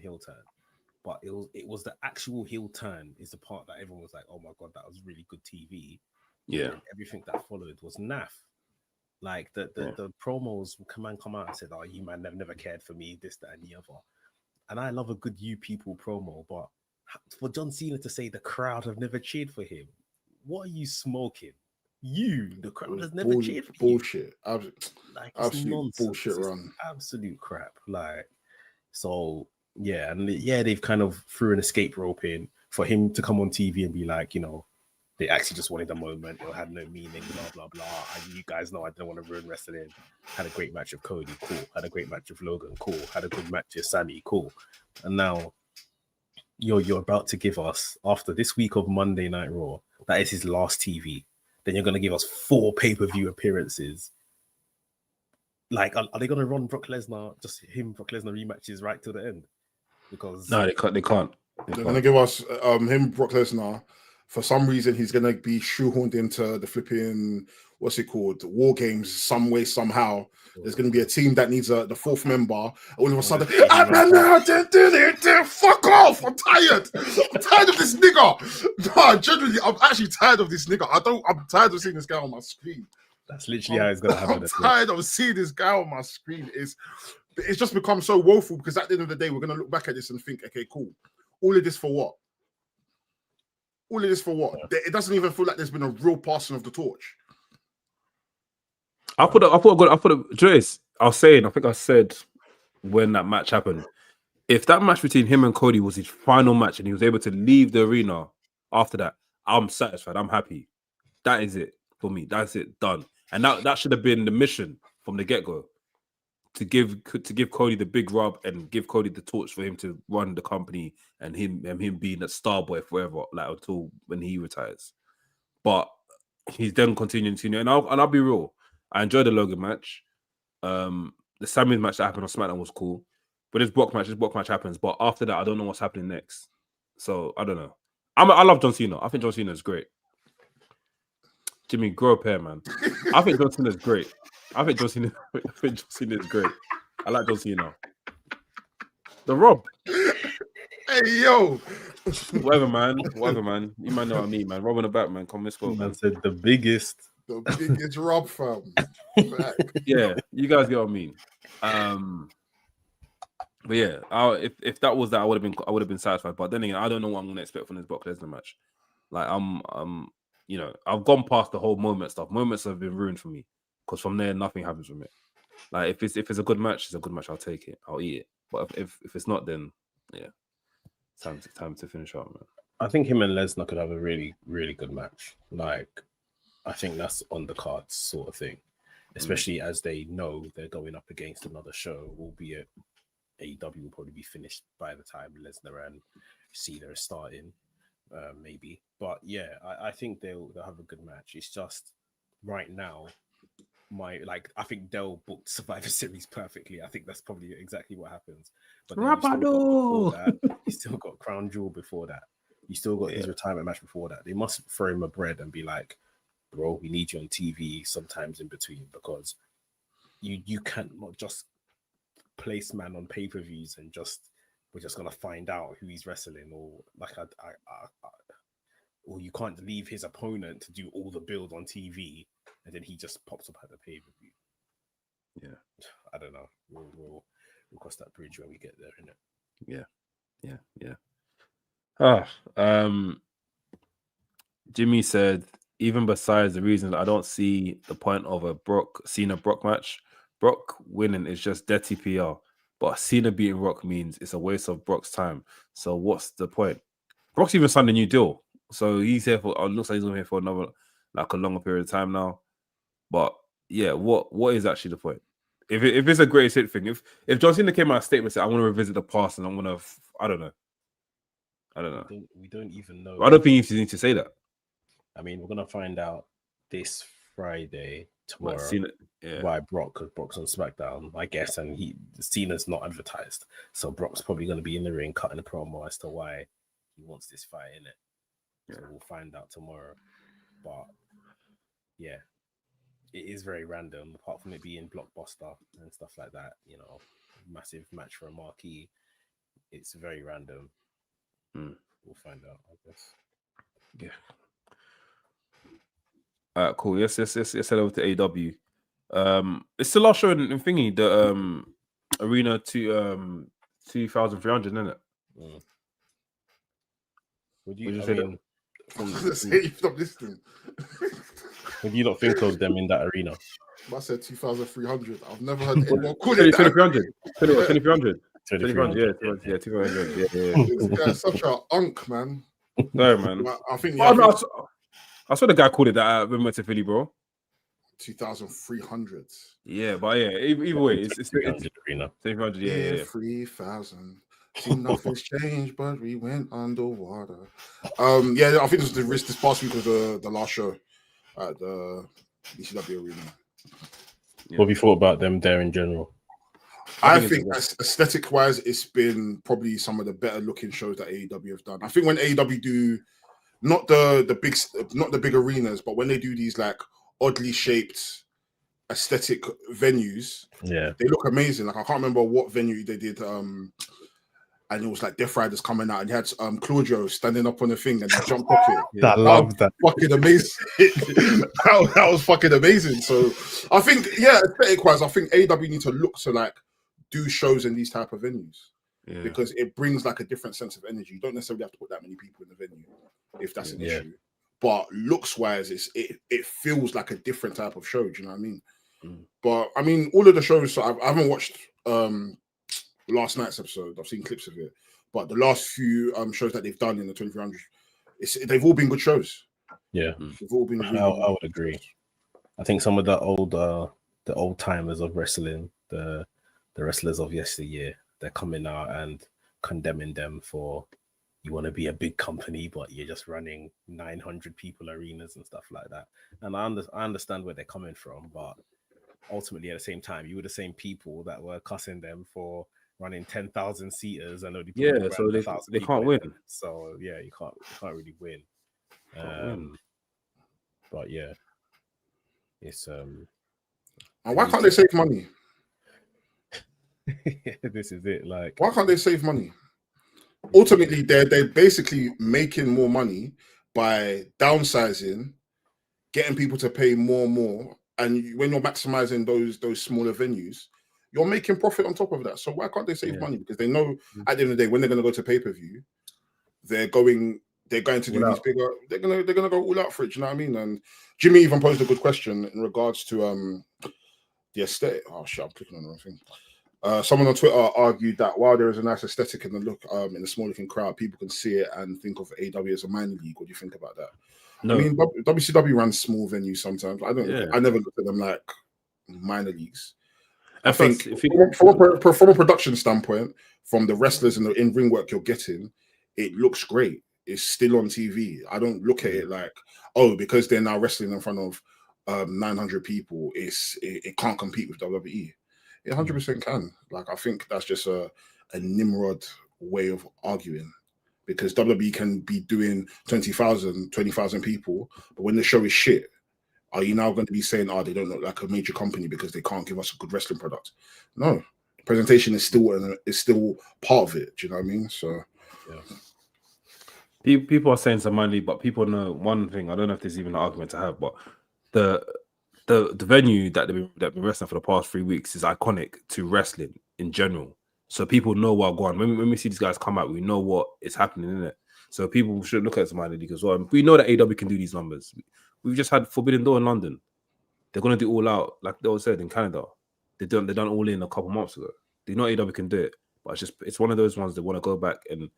but it was the actual heel turn is the part that everyone was like, oh my god, that was really good TV. Yeah, and everything that followed was naff. Like the promos come out and said, "Oh, you man never cared for me, this, that, and the other." And I love a good "you people" promo, but for John Cena to say the crowd have never cheered for him, what are you smoking? The crowd has never cheered for bullshit. you. Like absolute nonsense. bullshit run. Absolute crap. Like so, yeah, and they've kind of threw an escape rope in for him to come on TV and be like, they actually just wanted a moment. It had no meaning, blah, blah, blah. And you guys know I don't want to ruin wrestling. Had a great match with Cody, cool. Had a great match with Logan, cool. Had a good match with Sammy, cool. And now you're about to give us, after this week of Monday Night Raw, that is his last TV. Then you're going to give us 4 pay-per-view appearances. Like, are they going to run Brock Lesnar, just him, Brock Lesnar rematches right to the end? Because no, they can't. They're going to give us him, Brock Lesnar. For some reason, he's going to be shoehorned into the flipping, what's it called, War Games, some way, somehow. There's going to be a team that needs the 4th member. All of a sudden, fuck off! I'm tired. I'm tired of this nigga. No, genuinely, I'm actually tired of this nigga. I'm tired of seeing this guy on my screen. That's literally how it's going to happen. I'm tired of seeing this guy on my screen. It's just become so woeful because at the end of the day, we're going to look back at this and think, okay, cool. All of this for what? All of this for what? It doesn't even feel like there's been a real passing of the torch. I think I said when that match happened, if that match between him and Cody was his final match and he was able to leave the arena after that, I'm satisfied. I'm happy. That is it for me. That's it. Done. And that should have been the mission from the get-go. To give Cody the big rub and give Cody the torch for him to run the company and him being a star boy forever, like until when he retires. But he's then continuing to, and I'll be real. I enjoyed the Logan match. The Sami match that happened on SmackDown was cool. But this Brock match happens. But after that, I don't know what's happening next. So I don't know. I love John Cena. I think John Cena is great. Jimmy, grow up here, man. I think John Cena is great. I think John Cena is great. I like John Cena. The Rob. Hey, yo. Whatever, man. You might know what I mean, man. Rob on the back, man. Come, let's go. Man said the biggest Rob, fam. Yeah, you guys get what I mean. But yeah, if that was that, I would have been satisfied. But then again, I don't know what I'm gonna expect from this Brock Lesnar match. Like I've gone past the whole moment stuff. Moments have been ruined for me because from there nothing happens from it. Like if it's a good match, it's a good match. I'll take it. I'll eat it. But if it's not, then yeah, time to finish up, man. I think him and Lesnar could have a really, really good match. Like I think that's on the cards, sort of thing. Especially as they know they're going up against another show, albeit AEW will probably be finished by the time Lesnar and Cena are starting, maybe. But yeah, I think they'll have a good match. It's just right now, I think they'll book Survivor Series perfectly. I think that's probably exactly what happens. But then you still got Crown Jewel before that. You still got his retirement match before that. They must throw him a bread and be like, bro, we need you on TV sometimes in between because you can't not just place man on pay-per-views and we're just gonna find out who he's wrestling, or like or you can't leave his opponent to do all the build on TV and then he just pops up at the pay-per-view. Yeah, I don't know. We'll cross that bridge when we get there, innit? Yeah. Jimmy said, even besides the reason that I don't see the point of a Cena Brock match, Brock winning is just dirty PR. But Cena beating Rock means it's a waste of Brock's time. So what's the point? Brock's even signed a new deal, so he's here for. Looks like he's going to be here for another, like a longer period of time now. But yeah, what is actually the point? If it's a greatest hit thing, if John Cena came out a statement and said, "I want to revisit the past," and I'm gonna, I don't know. We don't even know. I don't think you need to say that. I mean, we're gonna find out this Friday tomorrow Cena, yeah. why Brock, because Brock's on SmackDown, I guess, and Cena's not advertised, so Brock's probably gonna be in the ring cutting a promo as to why he wants this fight in it. Yeah. So we'll find out tomorrow. But yeah, it is very random. Apart from it being blockbuster and stuff like that, you know, massive match for a marquee. It's very random. We'll find out, I guess. Yeah. All right, cool. Yes, head over to AEW. It's the last show in thingy, the Arena to 2,300, isn't it? Would you say stop listening. Would you not think of them in that arena? I said 2,300. I've never heard anyone call it 2,300. 2,300. 2,300. Yeah, 2,300. Yeah. This guy's such a unk, man. No, man. I think. I saw the guy called it that when we went to Philly, bro. 2,300. Yeah, but yeah, either way, it's 300 arena. 300. Yeah. 3,000. See, nothing's changed, but we went underwater. Yeah, I think this past week was the last show at the ECW arena. Yeah. What have you thought about them there in general? I think aesthetic-wise, it's been probably some of the better looking shows that AEW have done. I think when AEW do not the big arenas, but when they do these like oddly shaped aesthetic venues, yeah, they look amazing. Like I can't remember what venue they did, and it was like Death Riders coming out, and you had Claudio standing up on the thing and he jumped off it. Yeah. I love that. Fucking amazing. that was fucking amazing. So I think, yeah, aesthetic-wise, I think AEW need to look to like do shows in these type of venues. Yeah. Because it brings like a different sense of energy. You don't necessarily have to put that many people in the venue if that's an issue. But looks wise, it feels like a different type of show. Do you know what I mean? But I mean, all of the shows. So I haven't watched last night's episode. I've seen clips of it, but the last few shows that they've done in the 2300, they've all been good shows. Yeah, they've all been. Really I would agree. I think some of the old timers of wrestling, the wrestlers of yesteryear, they're coming out and condemning them for, you want to be a big company, but you're just running 900 people arenas and stuff like that. And I understand where they're coming from, but ultimately at the same time, you were the same people that were cussing them for running 10,000 seaters and only so they can't win. So yeah, you can't really win. But yeah, it's and why can't they save money? This is it. Like, why can't they save money? Ultimately, they're basically making more money by downsizing, getting people to pay more. And when you're maximizing those smaller venues, you're making profit on top of that. So why can't they save money? Because they know at the end of the day, when they're going to go to pay-per-view, they're going to do these bigger. They're going to go all out for it. Do you know what I mean? And Jimmy even posed a good question in regards to the aesthetic. Oh shit! I'm clicking on the wrong thing. Someone on Twitter argued that while there is a nice aesthetic in the look, in the small looking crowd, people can see it and think of AEW as a minor league. What do you think about that? No. I mean, WCW runs small venues sometimes. I never look at them like minor leagues. I think from a production standpoint, from the wrestlers and the in-ring work you're getting, it looks great. It's still on TV. I don't look at it like, oh, because they're now wrestling in front of 900 people, it can't compete with WWE. It 100% can. Like, I think that's just a Nimrod way of arguing, because WWE can be doing 20,000 people, but when the show is shit, are you now going to be saying, they don't look like a major company because they can't give us a good wrestling product? No, presentation is still part of it. Do you know what I mean? So, yeah. People are saying some money, but people know one thing. I don't know if there's even an argument to have, but the venue that they've been wrestling for the past 3 weeks is iconic to wrestling in general. So people know what going on. When we see these guys come out, we know what is happening in it. So people should look at Somalia League as well. We know that AW can do these numbers. We've just had Forbidden Door in London. They're gonna do all out, like they all said in Canada. They done all in a couple months ago. They know AW can do it, but it's one of those ones that want to go back and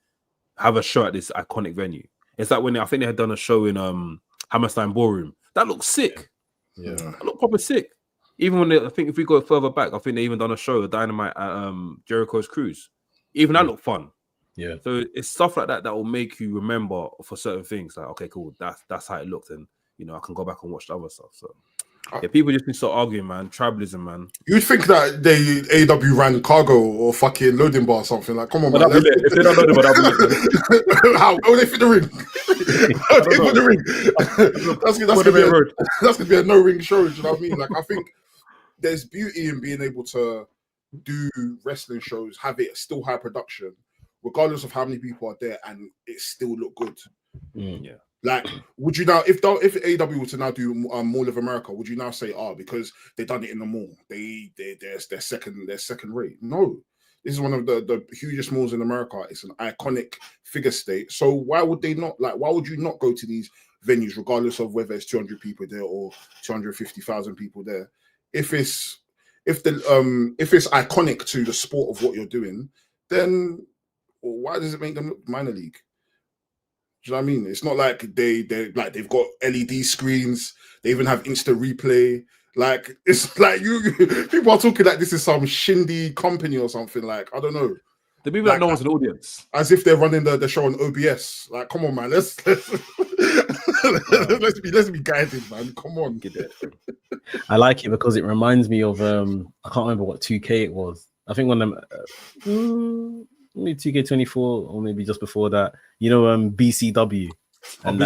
have a show at this iconic venue. It's like when I think they had done a show in Hammerstein Ballroom. That looked sick. Yeah. That looked proper sick. Even when I think if we go further back, I think they even done a show, Dynamite at Jericho's Cruise. Even that looked fun. Yeah. So it's stuff like that will make you remember for certain things. Like, okay, cool, that's how it looked, and I can go back and watch the other stuff. So yeah, people just need to start arguing, man. Tribalism, man. You'd think that AW ran cargo or fucking loading bar or something. Like, come on, man. If they don't load bar, how will they fit the ring? How they fit the ring? That's gonna be a no ring show. Do you know what I mean? Like, I think there's beauty in being able to do wrestling shows, have it still high production, regardless of how many people are there, and it still look good. Yeah. Like, would you now, if AEW were to now do Mall of America, would you now say, because they done it in the mall, they're second rate? No, this is one of the hugest malls in America. It's an iconic figure state. So why would they not? Like, why would you not go to these venues, regardless of whether it's 200 people there or 250,000 people there? If it's iconic to the sport of what you're doing, then why does it make them look minor league? Do you know what I mean? It's not like they've got LED screens. They even have Insta replay. Like, it's like people are talking like this is some shindy company or something. Like, I don't know. The people that no one's an audience, as if they're running the show on OBS. Like, come on, man. Let's be guided, man. Come on. Get that. I like it because it reminds me of I can't remember what 2K it was. I think one of them. Maybe 2K24 or maybe just before that, BCW and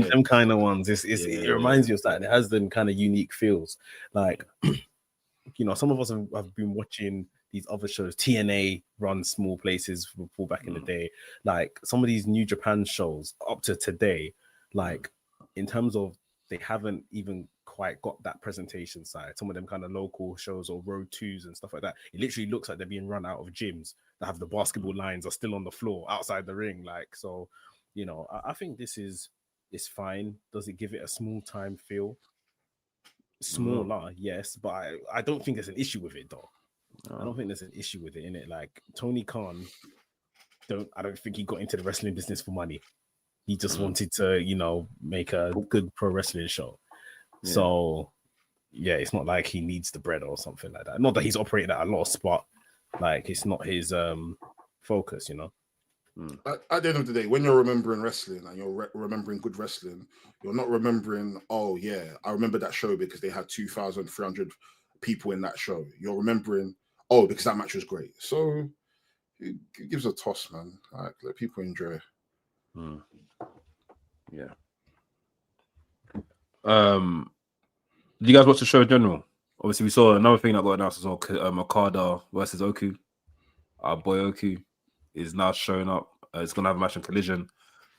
them kind of ones. It reminds you of that. It has them kind of unique feels. Like, some of us have been watching these other shows. TNA run small places before back in the day. Like some of these New Japan shows up to today, like in terms of they haven't even quite got that presentation side. Some of them kind of local shows or road twos and stuff like that, it literally looks like they're being run out of gyms that have the basketball lines are still on the floor outside the ring. Like, so, I think this is fine. Does it give it a small time feel? Smaller, yes, but I don't think there's an issue with it though. I don't think there's an issue with it in it. Like Tony Khan, I don't think he got into the wrestling business for money. He just wanted to, make a good pro wrestling show. Yeah. So, yeah, it's not like he needs the bread or something like that. Not that he's operating at a loss, but like it's not his focus, At the end of the day, when you're remembering wrestling and you're remembering good wrestling, you're not remembering, I remember that show because they had 2,300 people in that show. You're remembering, because that match was great. So it gives a toss, man. Like, let people enjoy. Yeah. Did you guys watch the show in general? Obviously, we saw another thing that got announced as well. Okada versus Oku. Our boy Oku is now showing up. It's gonna have a match on Collision.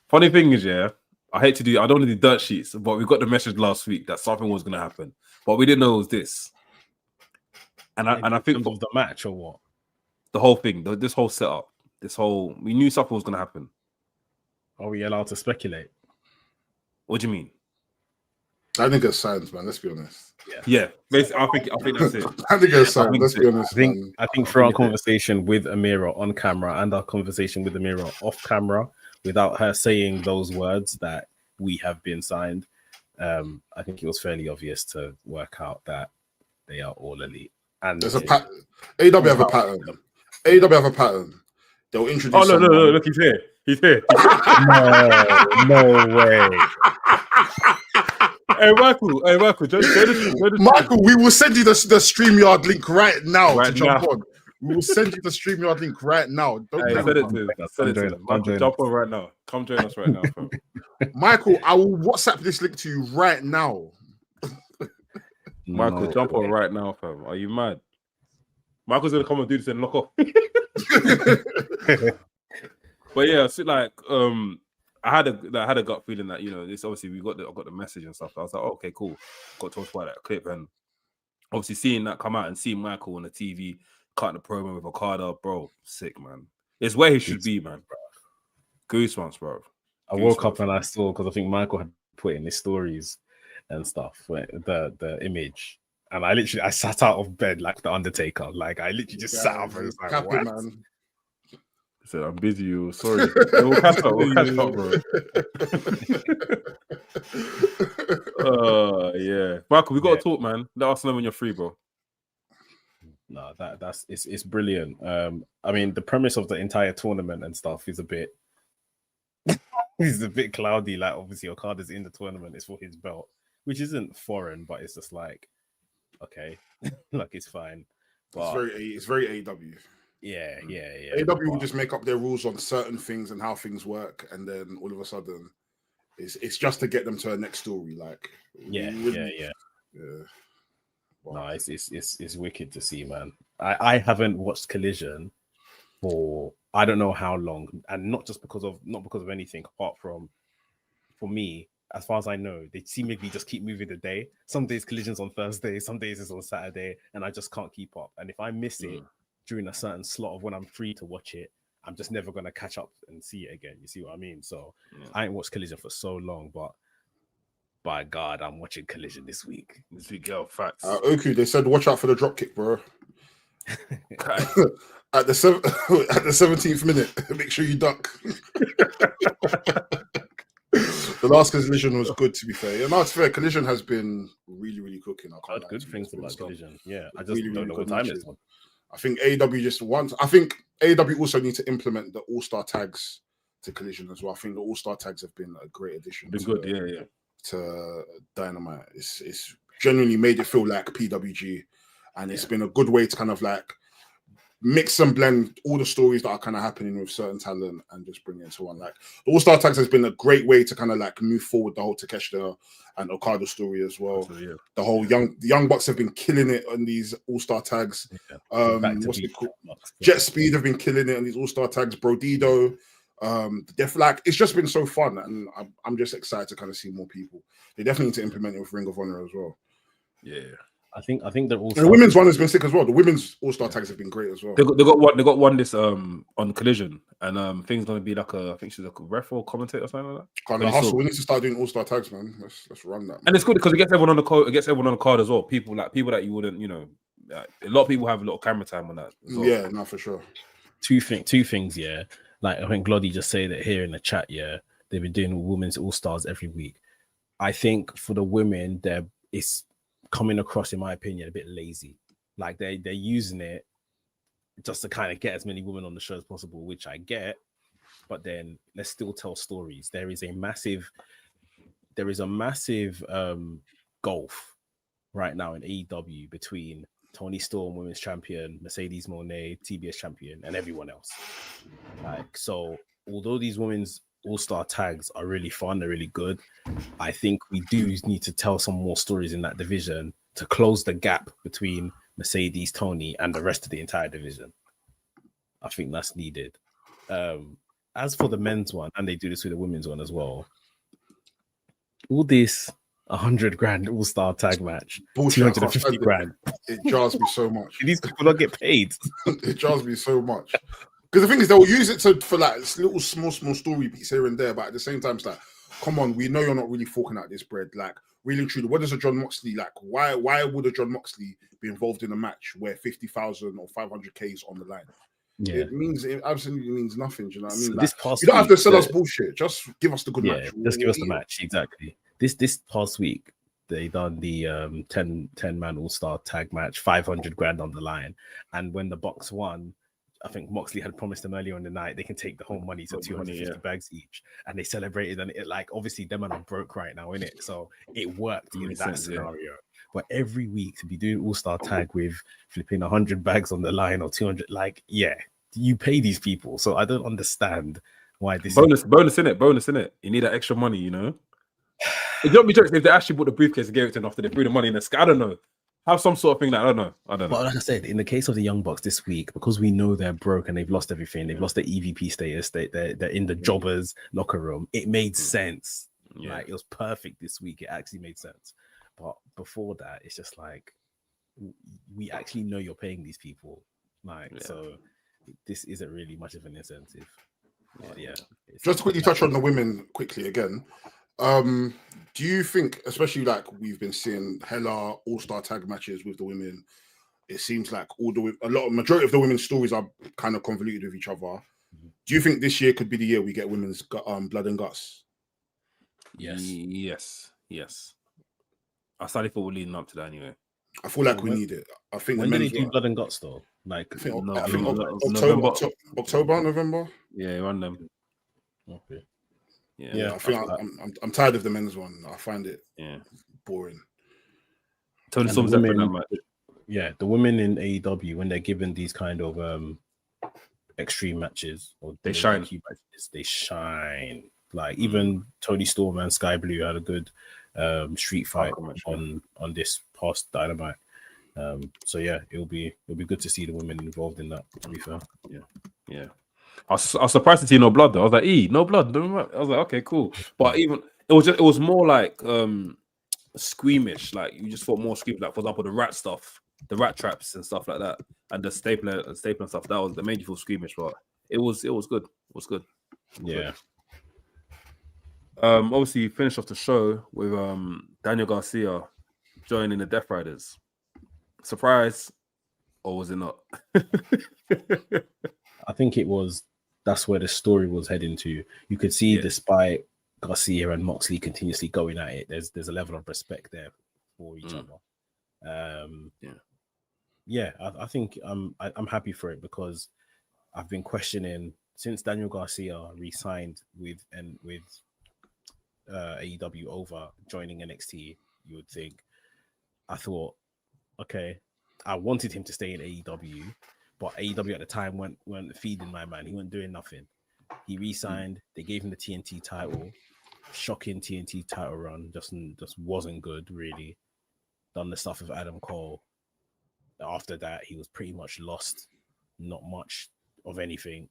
Funny thing is, I don't want to do dirt sheets, but we got the message last week that something was gonna happen, but we didn't know it was this. And I think of the match or what? The whole thing, this whole setup, we knew something was gonna happen. Are we allowed to speculate? What do you mean? I think it's signs, man. Let's be honest. Yeah. Basically, I think that's it. I think it's signs. Let's be honest. I think through our conversation with Amira on camera and our conversation with Amira off camera, without her saying those words that we have been signed, I think it was fairly obvious to work out that they are all elite. And there's a pattern. AEW have a pattern. AEW have a pattern. They'll introduce. Oh no! Look, he's here. No way. Hey Michael, Michael, we will send you the StreamYard link right now to jump on. We will send you the StreamYard link right now. Send it to him. Michael, jump on right now. Come join us right now, fam. Michael, I will WhatsApp this link to you right now. Michael, jump on right now, fam. Are you mad? Michael's gonna come and do this and lock off. But yeah, so like I had a gut feeling that, you know, this obviously I got the message and stuff. I was like, oh, okay, cool. Got to watch about that clip, and obviously seeing that come out and seeing Michael on the TV cutting the promo with Okada, bro, sick, man. It's where he should be, man. Goosebumps, bro. I woke up and I saw, because I think Michael had put in his stories and stuff, the image, and I sat out of bed like the Undertaker, like I literally just sat up and was like, what? Man. I said, I'm busy, you. Sorry. We'll catch up, bro. Yeah. Michael, we got to talk, man. Let us know when you're free, bro. No, it's brilliant. I mean, the premise of the entire tournament and stuff is a bit cloudy. Like, obviously, Okada's in the tournament, it's for his belt, which isn't foreign, but it's just like, okay, like it's fine. But It's very AEW. Yeah. AEW will just make up their rules on certain things and how things work, and then all of a sudden, it's just to get them to a next story. Like, yeah. Wow. No, it's wicked to see, man. I haven't watched Collision for I don't know how long, and not because of anything apart from, for me, as far as I know, they seemingly just keep moving the day. Some days Collision's on Thursday, some days it's on Saturday, and I just can't keep up. And if I miss it during a certain slot of when I'm free to watch it, I'm just never gonna catch up and see it again. You see what I mean? So I ain't watched Collision for so long, but by God, I'm watching Collision this week. Girl, facts. Oku, they said watch out for the drop kick, bro. At the 17th minute, make sure you duck. The last Collision was good, to be fair. No, it's fair. Collision has been really, really cooking. I heard good things about Collision. Yeah, I just don't know what time it is. I think AEW just wants. I think AEW also need to implement the All-Star tags to Collision as well. I think the All-Star tags have been a great addition. To Dynamite. It's genuinely made it feel like PWG, and it's been a good way to kind of like mix and blend all the stories that are kind of happening with certain talent and just bring it into one. Like the All-Star tags has been a great way to kind of like move forward the whole Takeshita and Okada story as well. The whole the Young Bucks have been killing it on these All-Star tags. What's it called? Jet Speed have been killing it on these All-Star tags. Brodido. It's just been so fun, and I'm just excited to kind of see more people. They definitely need to implement it with Ring of Honor as well. Yeah, I think they're all. The women's one has been sick as well. The women's All-Star tags have been great as well. They got one this on Collision, and thing's gonna be like I think she's like a ref or commentator or something like that. Kind of hustle. We need to start doing All-Star tags, man. Let's run that. Man. And it's good because it gets everyone on the card. It gets everyone on the card as well. People that you wouldn't, you know, a lot of people have a lot of camera time on that. Well. Yeah, no, for sure. Two things, yeah. Like I think Gloddy just said it here in the chat. Yeah, they've been doing women's All-Stars every week. I think for the women, it's coming across, in my opinion, a bit lazy. Like they're using it just to kind of get as many women on the show as possible, which I get. But then let's still tell stories. There is a massive gulf right now in AEW between Toni Storm, women's champion, Mercedes Moné, TBS champion, and everyone else. Like, so although these women's All-Star tags are really fun, they're really good, I think we do need to tell some more stories in that division to close the gap between Mercedes, Toni, and the rest of the entire division. I think that's needed. As for the men's one, and they do this with the women's one as well, all this 100 grand All-Star tag match, 250 grand. It jars me so much. These people don't get paid. It jars me so much. Because the thing is, they'll use it for like little small story beats here and there, but at the same time, it's like, come on, we know you're not really forking out this bread. Like, really and truly, what does a John Moxley like? Why would a John Moxley be involved in a match where 50,000 or 500k is on the line? Yeah. It absolutely means nothing. Do you know what I mean? So you don't have to sell us bullshit. Just give us the good match. Just give us the match. Exactly. This past week, they done the 10-man All-Star tag match, 500 grand on the line. And when the Bucks won, I think Moxley had promised them earlier in the night they can take the whole money, so 250 bags each. And they celebrated, and it, like, obviously them and are broke right now, innit? So it worked in that scenario. But every week to be doing All-Star tag with flipping 100 bags on the line or 200, like, yeah, you pay these people. So I don't understand why this bonus in it. You need that extra money, you know. It don't be jokes if they actually bought the briefcase and gave it to them after they threw the money in the sky. I don't know. have some sort of thing that I don't know. But like I said, in the case of the Young Bucks this week, because we know they're broke and they've lost everything, they've lost their EVP status, they're in the jobbers locker room. It made sense. Yeah. Like, it was perfect this week. It actually made sense. But before that, it's just like, we actually know you're paying these people. Like, so this isn't really much of an incentive. But yeah. Just to quickly touch on the women quickly again. Do you think, especially like we've been seeing hella all-star tag matches with the women, it seems like majority of the women's stories are kind of convoluted with each other. Do you think this year could be the year we get women's blood and guts? Yes. I started for leading up to that anyway. I feel like we need it. I think when did they do blood and guts though? Like, I think November. November. Yeah, run them. Okay. Yeah, I think I'm tired of the men's one. I find it boring. Tony Storm's that match. Yeah, the women in AEW, when they're given these kind of extreme matches or they shine. Matches, they shine. Like even Tony Storm and Sky Blue had a good street fight on this past Dynamite. So yeah, it'll be good to see the women involved in that. To be fair, yeah. I was surprised to see no blood though. I was like, no blood. I was like, okay, cool. But even it was more like squeamish. Like you just thought more squeamish. Like for example, the rat stuff, the rat traps and stuff like that, and the stapler and stuff. That made you feel squeamish. But it was good. It was good. Yeah. Obviously, you finished off the show with Daniel Garcia joining the Death Riders. Surprise, or was it not? I think it was. That's where the story was heading to. You could see, despite Garcia and Moxley continuously going at it, there's a level of respect there for each other. I think I'm happy for it because I've been questioning since Daniel Garcia re-signed with AEW over joining NXT. You would think. I thought, okay, I wanted him to stay in AEW, but AEW at the time weren't feeding my man. He wasn't doing nothing. He re-signed. They gave him the TNT title. Shocking TNT title run. Just wasn't good, really. Done the stuff with Adam Cole. After that, he was pretty much lost. Not much of anything.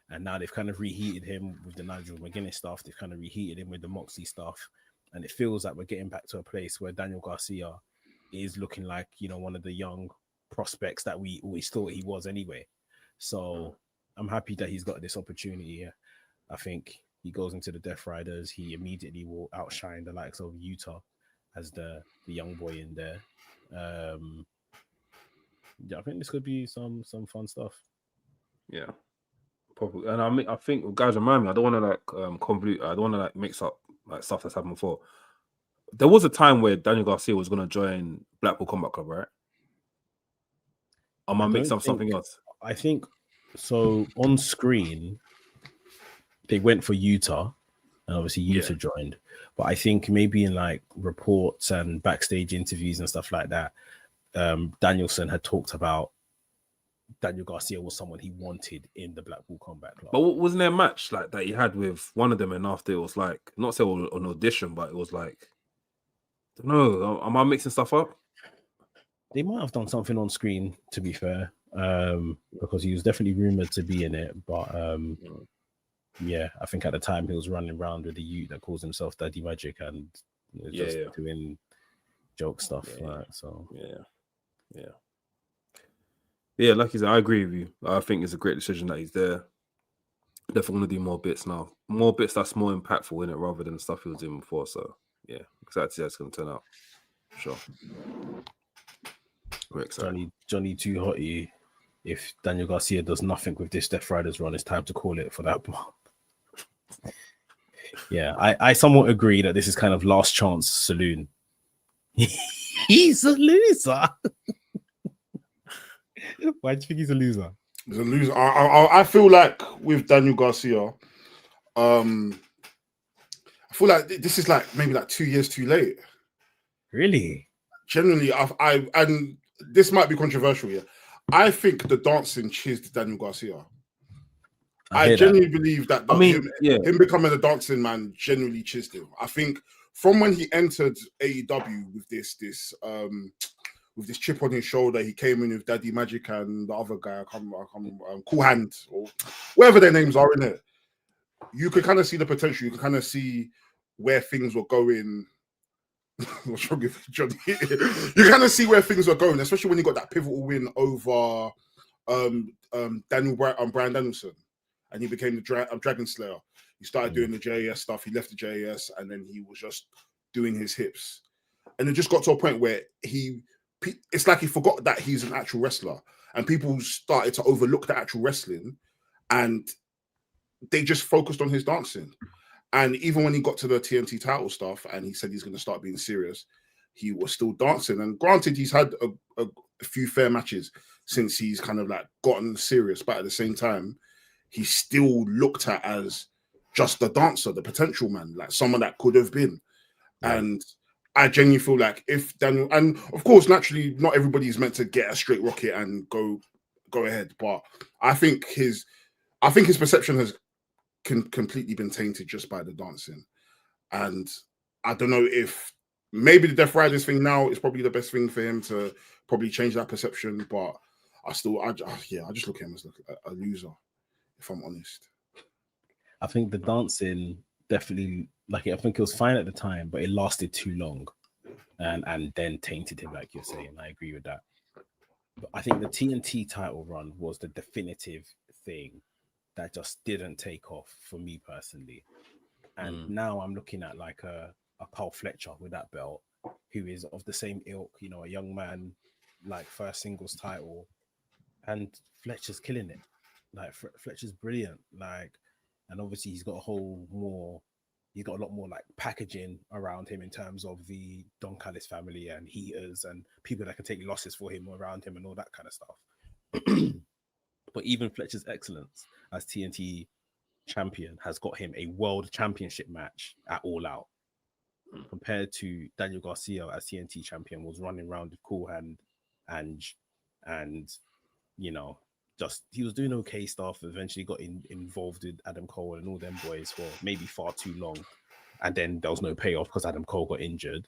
And now they've kind of reheated him with the Nigel McGuinness stuff. They've kind of reheated him with the Moxley stuff. And it feels like we're getting back to a place where Daniel Garcia is looking like, one of the young prospects that we always thought he was anyway. So I'm happy that he's got this opportunity. I think he goes into the Death Riders. He immediately will outshine the likes of Utah as the young boy in there. I think this could be some fun stuff. Yeah. Probably. And I think, guys, remind me, I don't want to convolute. I don't want to mix up like stuff that's happened before. There was a time where Daniel Garcia was going to join Blackpool Combat Club, right? Am I mixing up something else? I think so. On screen, they went for Utah, and obviously Utah joined. But I think maybe in like reports and backstage interviews and stuff like that, Danielson had talked about Daniel Garcia was someone he wanted in the Blackpool Combat Club. But wasn't there a match like that he had with one of them, and after it was like not say an audition, but it was like, I don't know, am I mixing stuff up? They might have done something on screen, to be fair, because he was definitely rumored to be in it. But I think at the time he was running around with a youth that calls himself Daddy Magic and just doing joke stuff. Yeah, like you said, I agree with you. I think it's a great decision that he's there. Definitely going to do more bits now. More bits that's more impactful in it rather than the stuff he was doing before. So, yeah, excited to see how it's going to turn out. Sure. We're excited. Johnny Too Hotty, if Daniel Garcia does nothing with this Death Riders run, it's time to call it for that. Yeah, I somewhat agree that this is kind of last chance saloon. He's a loser. Why do you think he's a loser? He's a loser. I feel like with Daniel Garcia, I feel like this is like maybe like 2 years too late. Really? Generally, and this might be controversial here. I think the dancing chizzed Daniel Garcia. I genuinely believe that. Him becoming a dancing man genuinely chizzed him. I think from when he entered AEW with this with this chip on his shoulder. He came in with Daddy Magic and the other guy, Cool Hand, or whatever their names are in it. You could kind of see the potential. You could kind of see where things were going. What's wrong with Johnny? You kind of see where things were going, especially when you got that pivotal win over Bryan Danielson, and he became the Dragon Slayer. He started doing the JAS stuff. He left the JAS, and then he was just doing his hips. And it just got to a point where it's like he forgot that he's an actual wrestler, and people started to overlook the actual wrestling, and they just focused on his dancing. And even when he got to the TNT title stuff and he said he's going to start being serious, he was still dancing. And granted, he's had a few fair matches since he's kind of like gotten serious, but at the same time, he's still looked at as just the dancer, the potential man, like someone that could have been. Yeah. And I genuinely feel like if Daniel, and of course, naturally, not everybody is meant to get a straight rocket and go ahead, but I think his perception has completely been tainted just by the dancing. And I don't know if maybe the Death Riders thing now is probably the best thing for him to probably change that perception, but I just look at him as a loser, if I'm honest. I think the dancing definitely, like, I think it was fine at the time, but it lasted too long and then tainted him, like you're saying. I agree with that. But I think the TNT title run was the definitive thing that just didn't take off for me personally. And now I'm looking at like a Carl Fletcher with that belt, who is of the same ilk, you know, a young man, like first singles title, and Fletcher's killing it. Like Fletcher's brilliant. Like, and obviously he's got a lot more like packaging around him in terms of the Don Callis family and heaters and people that can take losses for him around him and all that kind of stuff. But even Fletcher's excellence as TNT champion has got him a world championship match at All Out, compared to Daniel Garcia as TNT champion was running around with Cool Hand and you know, just he was doing okay stuff. Eventually got involved with Adam Cole and all them boys for maybe far too long, and then there was no payoff because Adam Cole got injured.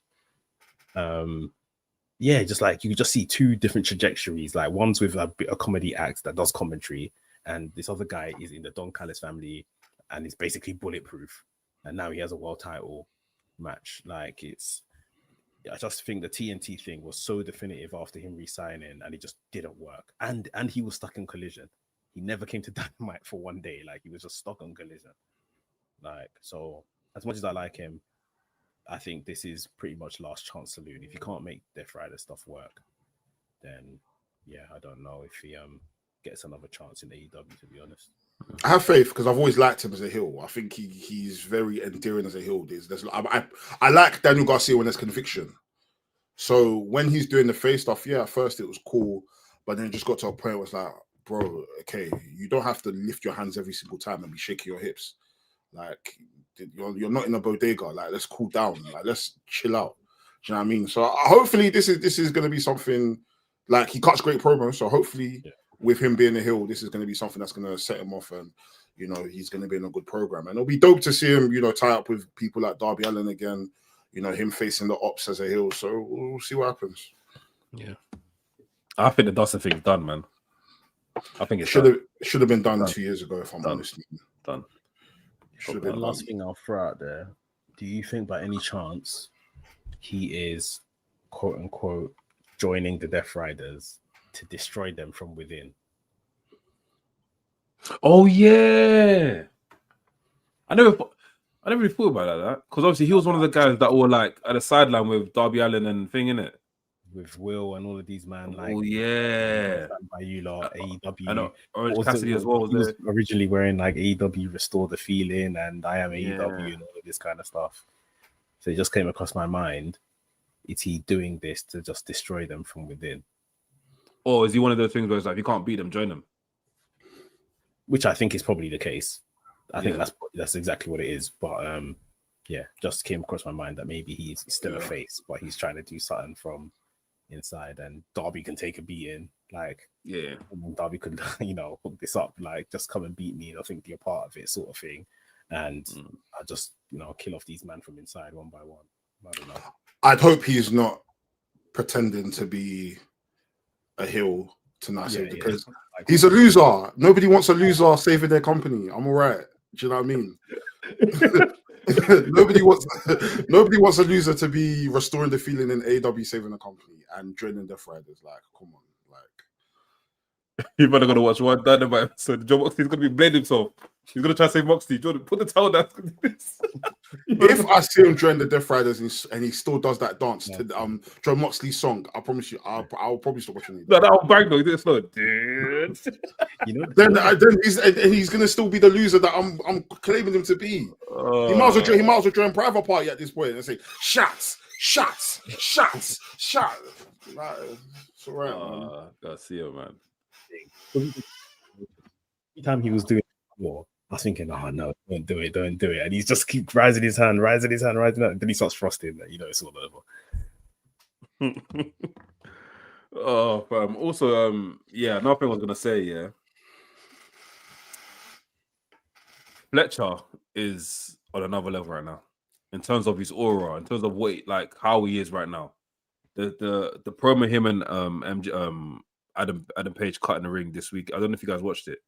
Yeah, just like you could just see two different trajectories. Like one's with a comedy act that does commentary, and this other guy is in the Don Callis family and is basically bulletproof. And now he has a world title match. Like I just think the TNT thing was so definitive after him resigning, and it just didn't work. And he was stuck in Collision. He never came to Dynamite for one day. Like he was just stuck on Collision. Like, so as much as I like him, I think this is pretty much last chance saloon. If you can't make Death Rider stuff work, then yeah, I don't know if he gets another chance in AEW, to be honest. I have faith because I've always liked him as a heel. I think he's very endearing as a heel. I like Daniel Garcia when there's conviction. So when he's doing the face stuff, yeah, at first it was cool, but then it just got to a point where it's like, bro, okay, you don't have to lift your hands every single time and be shaking your hips. Like, you're not in a bodega. Like, let's cool down. Like, let's chill out. Do you know what I mean? So hopefully this is going to be something, like, he cuts great promos. So hopefully with him being a heel, this is going to be something that's going to set him off, and you know, he's going to be in a good program. And it'll be dope to see him, you know, tie up with people like Darby Allin again. You know, him facing the Ops as a heel. So we'll see what happens. Yeah, I think the Dustin thing's done, man. I think it should have been done 2 years ago, if I'm honest. Done. One last thing I'll throw out there. Do you think by any chance he is, quote unquote, joining the Death Riders to destroy them from within? Oh yeah, I never really thought about that, because obviously he was one of the guys that were like at the sideline with Darby Allin and thing, innit? With Will and all of these man, like, oh yeah, by you lot, AEW. I know Orange Cassidy as well. He was originally wearing like AEW Restore the Feeling and I Am AEW and all of this kind of stuff. So it just came across my mind. Is he doing this to just destroy them from within? Or is he one of those things where it's like, if you can't beat them, join them? Which I think is probably the case. I think that's exactly what it is. But yeah, just came across my mind that maybe he's still a face, but he's trying to do something from inside, and Darby can take a beating. Like, Darby could, you know, hook this up, like, just come and beat me, and I think be a part of it, sort of thing. And I just, you know, kill off these men from inside one by one. I don't know. I'd hope he's not pretending to be a heel to Nice because he's a loser. Nobody wants a loser saving their company. I'm all right. Do you know what I mean? nobody wants a loser to be restoring the feeling in AEW saving the company and joining Death Riders. Like, come on, like you're better gonna watch one Dynamite episode. John Moxley's gonna be blaming himself. He's gonna try to save Moxley. Jordan, put the towel down. If I see him join the Death Riders and he still does that dance to John Moxley's song, I promise you, I'll probably stop watching it. No, that'll bang though. It's not, dude. You know, then he's gonna still be the loser that I'm claiming him to be. He might as well join Private Party at this point and say shots. Like, it's all right, man. Gotta see it, man. Every time he was doing more, I was thinking, oh no, don't do it. And he just keeps rising his hand, and then he starts frosting. You know, it's all over. Oh, fam. Also, another thing I was gonna say, Fletcher is on another level right now in terms of his aura, in terms of how he is right now. The promo him and Adam Page cut in the ring this week. I don't know if you guys watched it.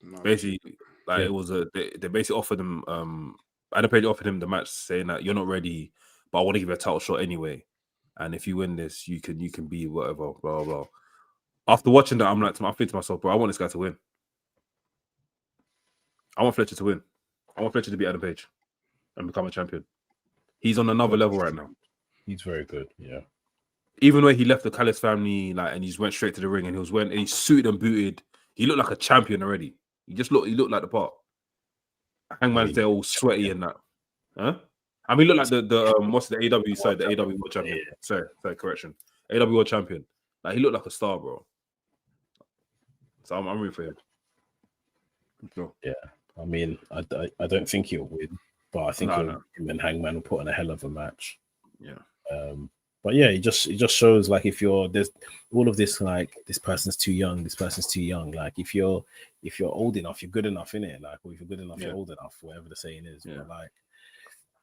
No. Basically, it was they basically offered him Adam Page offered him the match, saying that you're not ready, but I want to give you a title shot anyway. And if you win this, you can be whatever, blah blah blah. After watching that, I'm thinking to myself, bro, I want this guy to win. I want Fletcher to win. I want Fletcher to beat Adam Page and become a champion. He's on another level right now. He's very good, yeah. Even when he left the Callis family, and he just went straight to the ring, and he suited and booted. He looked like a champion already. He looked like the part. Hangman's there all sweaty and that. Huh? I mean, look like the what's the AW side, the AW World Champion. Yeah. Sorry, correction. AW World Champion. Like, he looked like a star, bro. So I'm rooting for him. Sure. Yeah, I mean, I don't think he'll win, but I think him and Hangman will put on a hell of a match. Yeah. But yeah, it just shows, like, if there's all of this, like, this person's too young. Like, if you're old enough, you're good enough, innit? Like, or if you're good enough, you're old enough, whatever the saying is. Yeah. But like,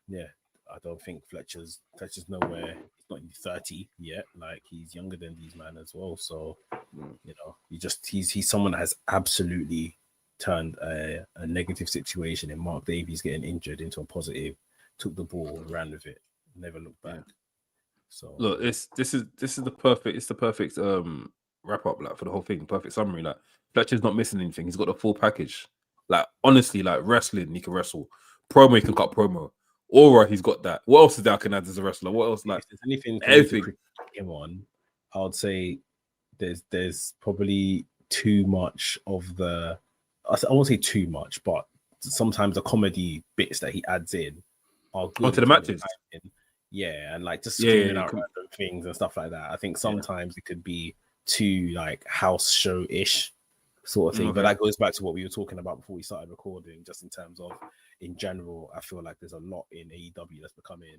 yeah, I don't think Fletcher's nowhere. He's not 30 yet. Like, he's younger than these men as well. So, you know, he's someone that has absolutely turned a negative situation in Mark Davies getting injured into a positive, took the ball, ran with it, never looked back. So look, this is the perfect wrap up, like, for the whole thing, perfect summary. Like, Fletcher's not missing anything. He's got the full package. Like, honestly, like, wrestling, he can wrestle. Promo, he can cut promo. Aura, he's got that. What else is there I can add as a wrestler? What else? Like, if there's anything everything him on, I would say there's probably too much of the. I won't say too much, but sometimes the comedy bits that he adds in are good onto the matches. Yeah, and like just screaming out random things and stuff like that. I think sometimes it could be too, like, house show-ish sort of thing. But that goes back to what we were talking about before we started recording, just in terms of, in general, I feel like there's a lot in AEW that's becoming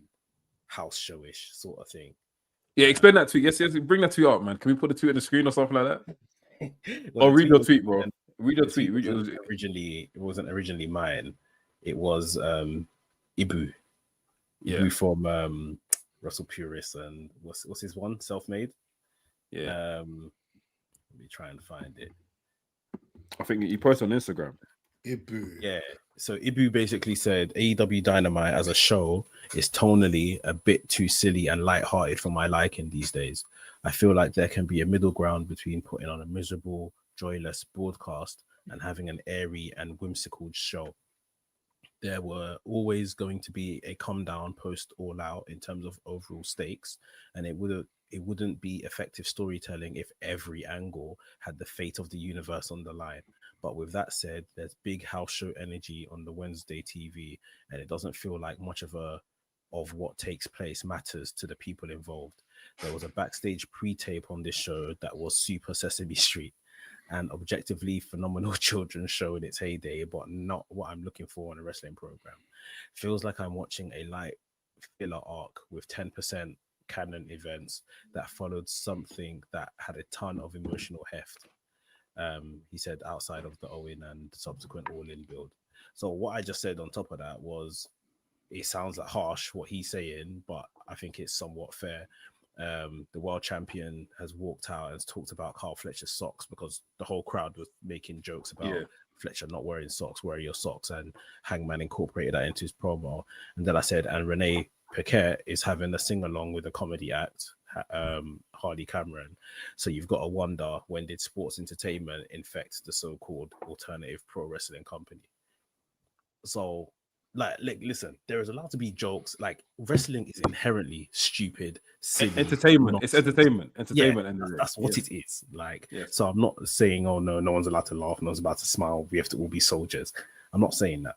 house show-ish sort of thing. Yeah, explain that tweet. Yes, bring that tweet up, man. Can we put the tweet on the screen or something like that? Well, read your tweet, bro. Read your tweet. It wasn't originally mine. It was Ibu. Yeah, Ibu from Russell Puris and what's his one? Self-Made. Yeah. Let me try and find it. I think you posted on Instagram. Ibu. Yeah. So Ibu basically said AEW Dynamite as a show is tonally a bit too silly and lighthearted for my liking these days. I feel like there can be a middle ground between putting on a miserable, joyless broadcast and having an airy and whimsical show. There were always going to be a come down post all out in terms of overall stakes, and it wouldn't be effective storytelling if every angle had the fate of the universe on the line. But with that said, there's big house show energy on the Wednesday TV, and it doesn't feel like much of what takes place matters to the people involved. There was a backstage pre-tape on this show that was super Sesame Street, and objectively phenomenal children's show in its heyday, but not what I'm looking for in a wrestling program. Feels like I'm watching a light filler arc with 10% canon events that followed something that had a ton of emotional heft. He said, outside of the Owen and subsequent all-in build. So what I just said on top of that was, it sounds like harsh what he's saying, but I think it's somewhat fair. The world champion has walked out and has talked about Carl Fletcher's socks because the whole crowd was making jokes about Fletcher not wearing socks, wear your socks, and Hangman incorporated that into his promo. And then I said, and Renee Paquette is having a sing-along with a comedy act, Harley Cameron. So you've got to wonder, when did sports entertainment infect the so-called alternative pro wrestling company? So, like, listen, there is allowed to be jokes. Like, wrestling is inherently stupid, silly. Entertainment. It's entertainment. Entertainment. Yeah, that's what it is. Like, so I'm not saying, oh, no one's allowed to laugh, no one's allowed to smile. We have to all be soldiers. I'm not saying that.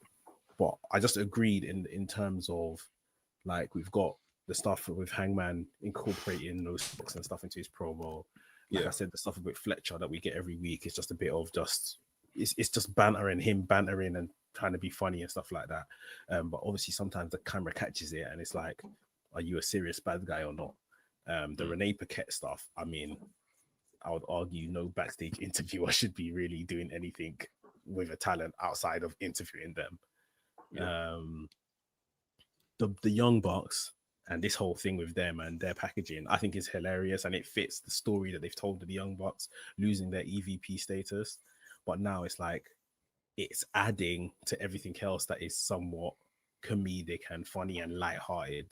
But I just agreed in terms of, like, we've got the stuff with Hangman incorporating those books and stuff into his promo. Like I said, the stuff with Fletcher that we get every week is just a bit of it's just bantering and trying to be funny and stuff like that. But obviously sometimes the camera catches it and it's like, are you a serious bad guy or not? The Renee Paquette stuff, I mean, I would argue no backstage interviewer should be really doing anything with a talent outside of interviewing them. The Young Bucks and this whole thing with them and their packaging, I think is hilarious, and it fits the story that they've told of the Young Bucks losing their EVP status. But now it's like, it's adding to everything else that is somewhat comedic and funny and lighthearted.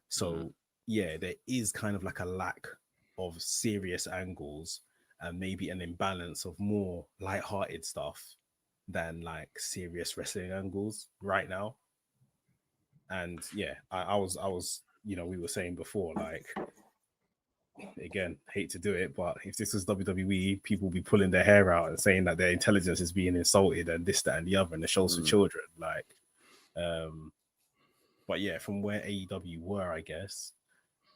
So there is kind of like a lack of serious angles and maybe an imbalance of more lighthearted stuff than like serious wrestling angles right now. And I was, we were saying before, like, again, hate to do it, but if this was WWE, people would be pulling their hair out and saying that their intelligence is being insulted and this, that, and the other, and the show's for children. Like, but yeah, from where AEW were, I guess,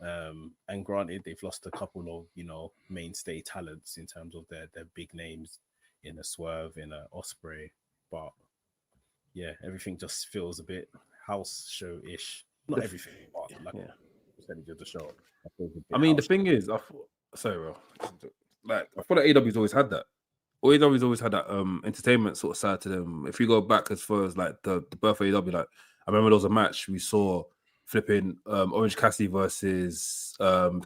and granted, they've lost a couple of, mainstay talents in terms of their big names in a Swerve, in a Osprey, but yeah, everything just feels a bit house show-ish. Not everything, but like percentage of the show. I mean, the thing is, I thought that AEW's always had that. AEW's always had that entertainment sort of side to them. If you go back as far as like the birth of AEW, like I remember there was a match we saw flipping Orange Cassidy versus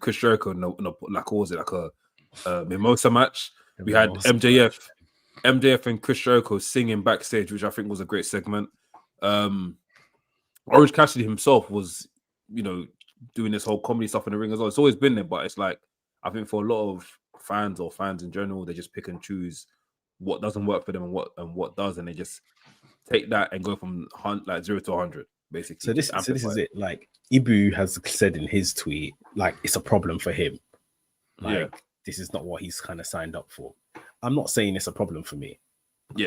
Chris Jericho in like, what was it, like a Mimosa match? We had MJF and Chris Jericho singing backstage, which I think was a great segment. Orange Cassidy himself was, doing this whole comedy stuff in the ring as well. It's always been there, but it's like, I think for a lot of fans or fans in general, they just pick and choose what doesn't work for them and what does, and they just take that and go from 0 to 100, basically. So this is it. Like, Ibu has said in his tweet, like, it's a problem for him. Like, this is not what he's kind of signed up for. I'm not saying it's a problem for me.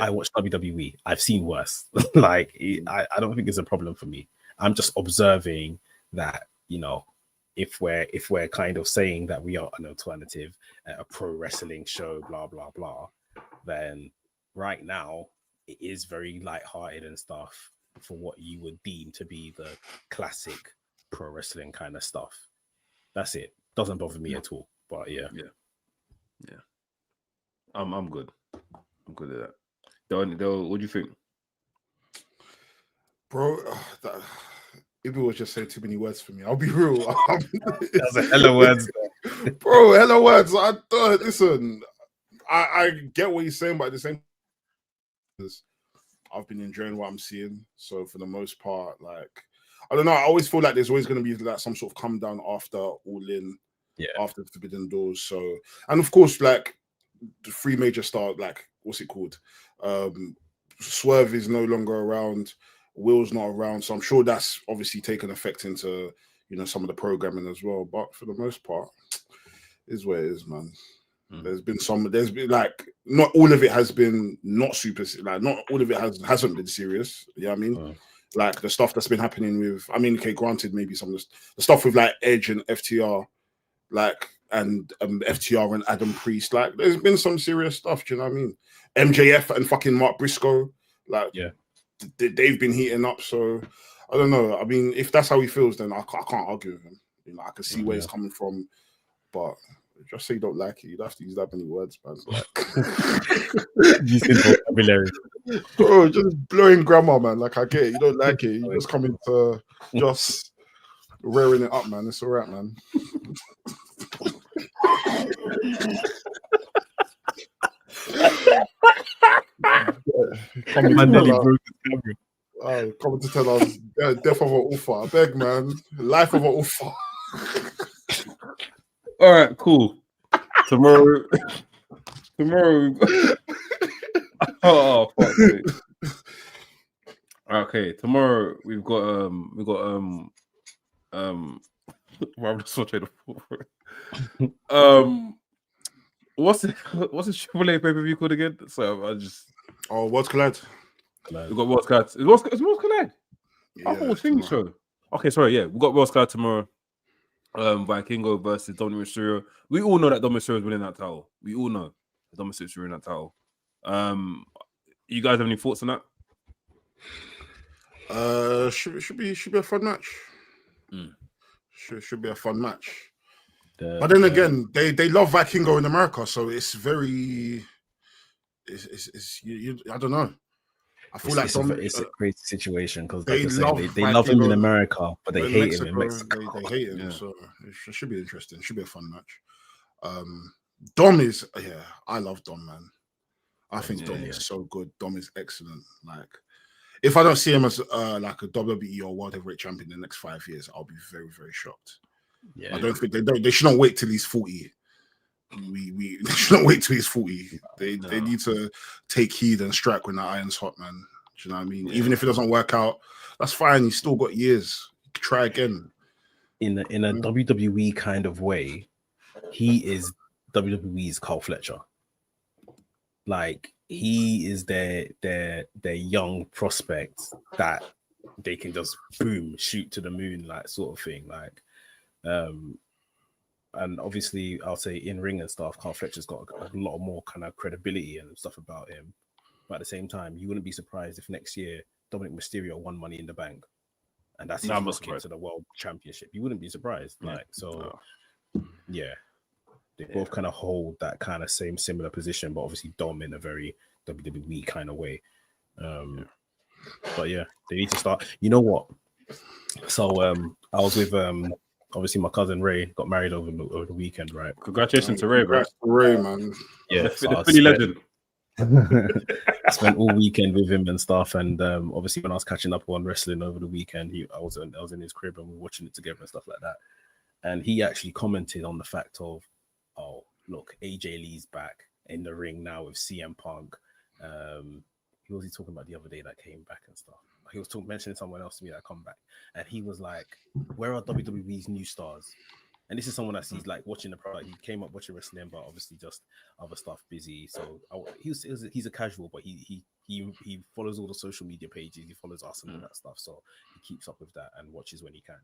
I watch WWE. I've seen worse. Like, I don't think it's a problem for me. I'm just observing that, if we're kind of saying that we are an alternative, a pro wrestling show, blah, blah, blah, then right now it is very lighthearted and stuff for what you would deem to be the classic pro wrestling kind of stuff. That's it. Doesn't bother me at all. But yeah. I'm good. I'm good at that. What do you think? Bro, Ibu was just saying too many words for me. I'll be real. That's a hella words. Bro, hella words. Listen, I get what you're saying, but at the same time, I've been enjoying what I'm seeing. So for the most part, like, I don't know. I always feel like there's always going to be like some sort of come down after All In, after Forbidden Doors. So, and of course, like the three major stars, like, what's it called? Swerve is no longer around. Will's not around, so I'm sure that's obviously taken effect into some of the programming as well. But for the most part, is where it is, man. There's been like, not all of it has been not super, like not all of it hasn't been serious. You know what I mean? Like the stuff that's been happening with, I mean, okay, granted, maybe some of the stuff with like Edge and FTR, like, and FTR and Adam Priest, like there's been some serious stuff. Do you know what I mean? MJF and fucking Mark Briscoe, like, they've been heating up. So I don't know. I mean, if that's how he feels, then I can't argue with him. I can see where it's coming from, but just say you don't like it. You don't have to use that many words, man. Like, using vocabulary, bro, just blowing grammar, man. Like, I get it. You don't like it. You just come into just rearing it up, man. It's all right, man. Man nearly broke his camera. Coming to tell us death of an author. I beg, man. Life of an author. All right, cool. Tomorrow. Oh, fuck it. Okay, tomorrow we've got well, I'm just watching what's this Triple A pay-per-view called again? So I just Worlds Collide. We've got Worlds Collide. Is Worlds Collide? I thought it was Thing Show. Okay, sorry, yeah. We've got Worlds Collide tomorrow. Vikingo versus Dominic Mysterio. We all know that Dominic Mysterio is winning that title. We all know that Dominic Mysterio is winning that title. You guys have any thoughts on that? Should be a fun match. Should be a fun match. But then again, they love Vikingo in America, so it's very. I don't know. I feel it's a crazy situation because they love him in America, but they hate him in Mexico. They hate him, so it should be interesting. It should be a fun match. Dom is, I love Dom, man. I think Dom is so good. Dom is excellent. Like, if I don't see him as like a WWE or World Heavyweight Champion in the next 5 years, I'll be very, very shocked. Yeah, I don't think they shouldn't wait till he's 40. They shouldn't wait till he's 40. They need to take heed and strike when the iron's hot, man. Do you know what I mean? Even if it doesn't work out, that's fine. He's still got years. Try again. In a WWE kind of way, he is WWE's Carl Fletcher. Like, he is their young prospect that they can just boom shoot to the moon, like sort of thing. Like, and obviously, I'll say in ring and stuff, Carl Fletcher's got a lot more kind of credibility and stuff about him. But at the same time, you wouldn't be surprised if next year Dominic Mysterio won Money in the Bank, and that's his ticket to the World Championship. You wouldn't be surprised. Yeah, they both kind of hold that kind of similar position, but obviously Dom in a very WWE kind of way. But yeah, they need to start. You know what? So I was with obviously my cousin Ray got married over the weekend, right? Congratulations to Ray, bro. Ray, man. Yeah, the Philly legend. I spent all weekend with him and stuff, and obviously when I was catching up on wrestling over the weekend, I was in his crib and we were watching it together and stuff like that. And he actually commented on the fact of, oh, look, AJ Lee's back in the ring now with CM Punk. Who was he talking about the other day that came back and stuff? He was mentioning someone else to me that come back, and he was like, "Where are WWE's new stars?" And this is someone that sees like watching the product. He came up watching wrestling, but obviously just other stuff busy. So he's a casual, but he follows all the social media pages. He follows us and all that stuff. So he keeps up with that and watches when he can.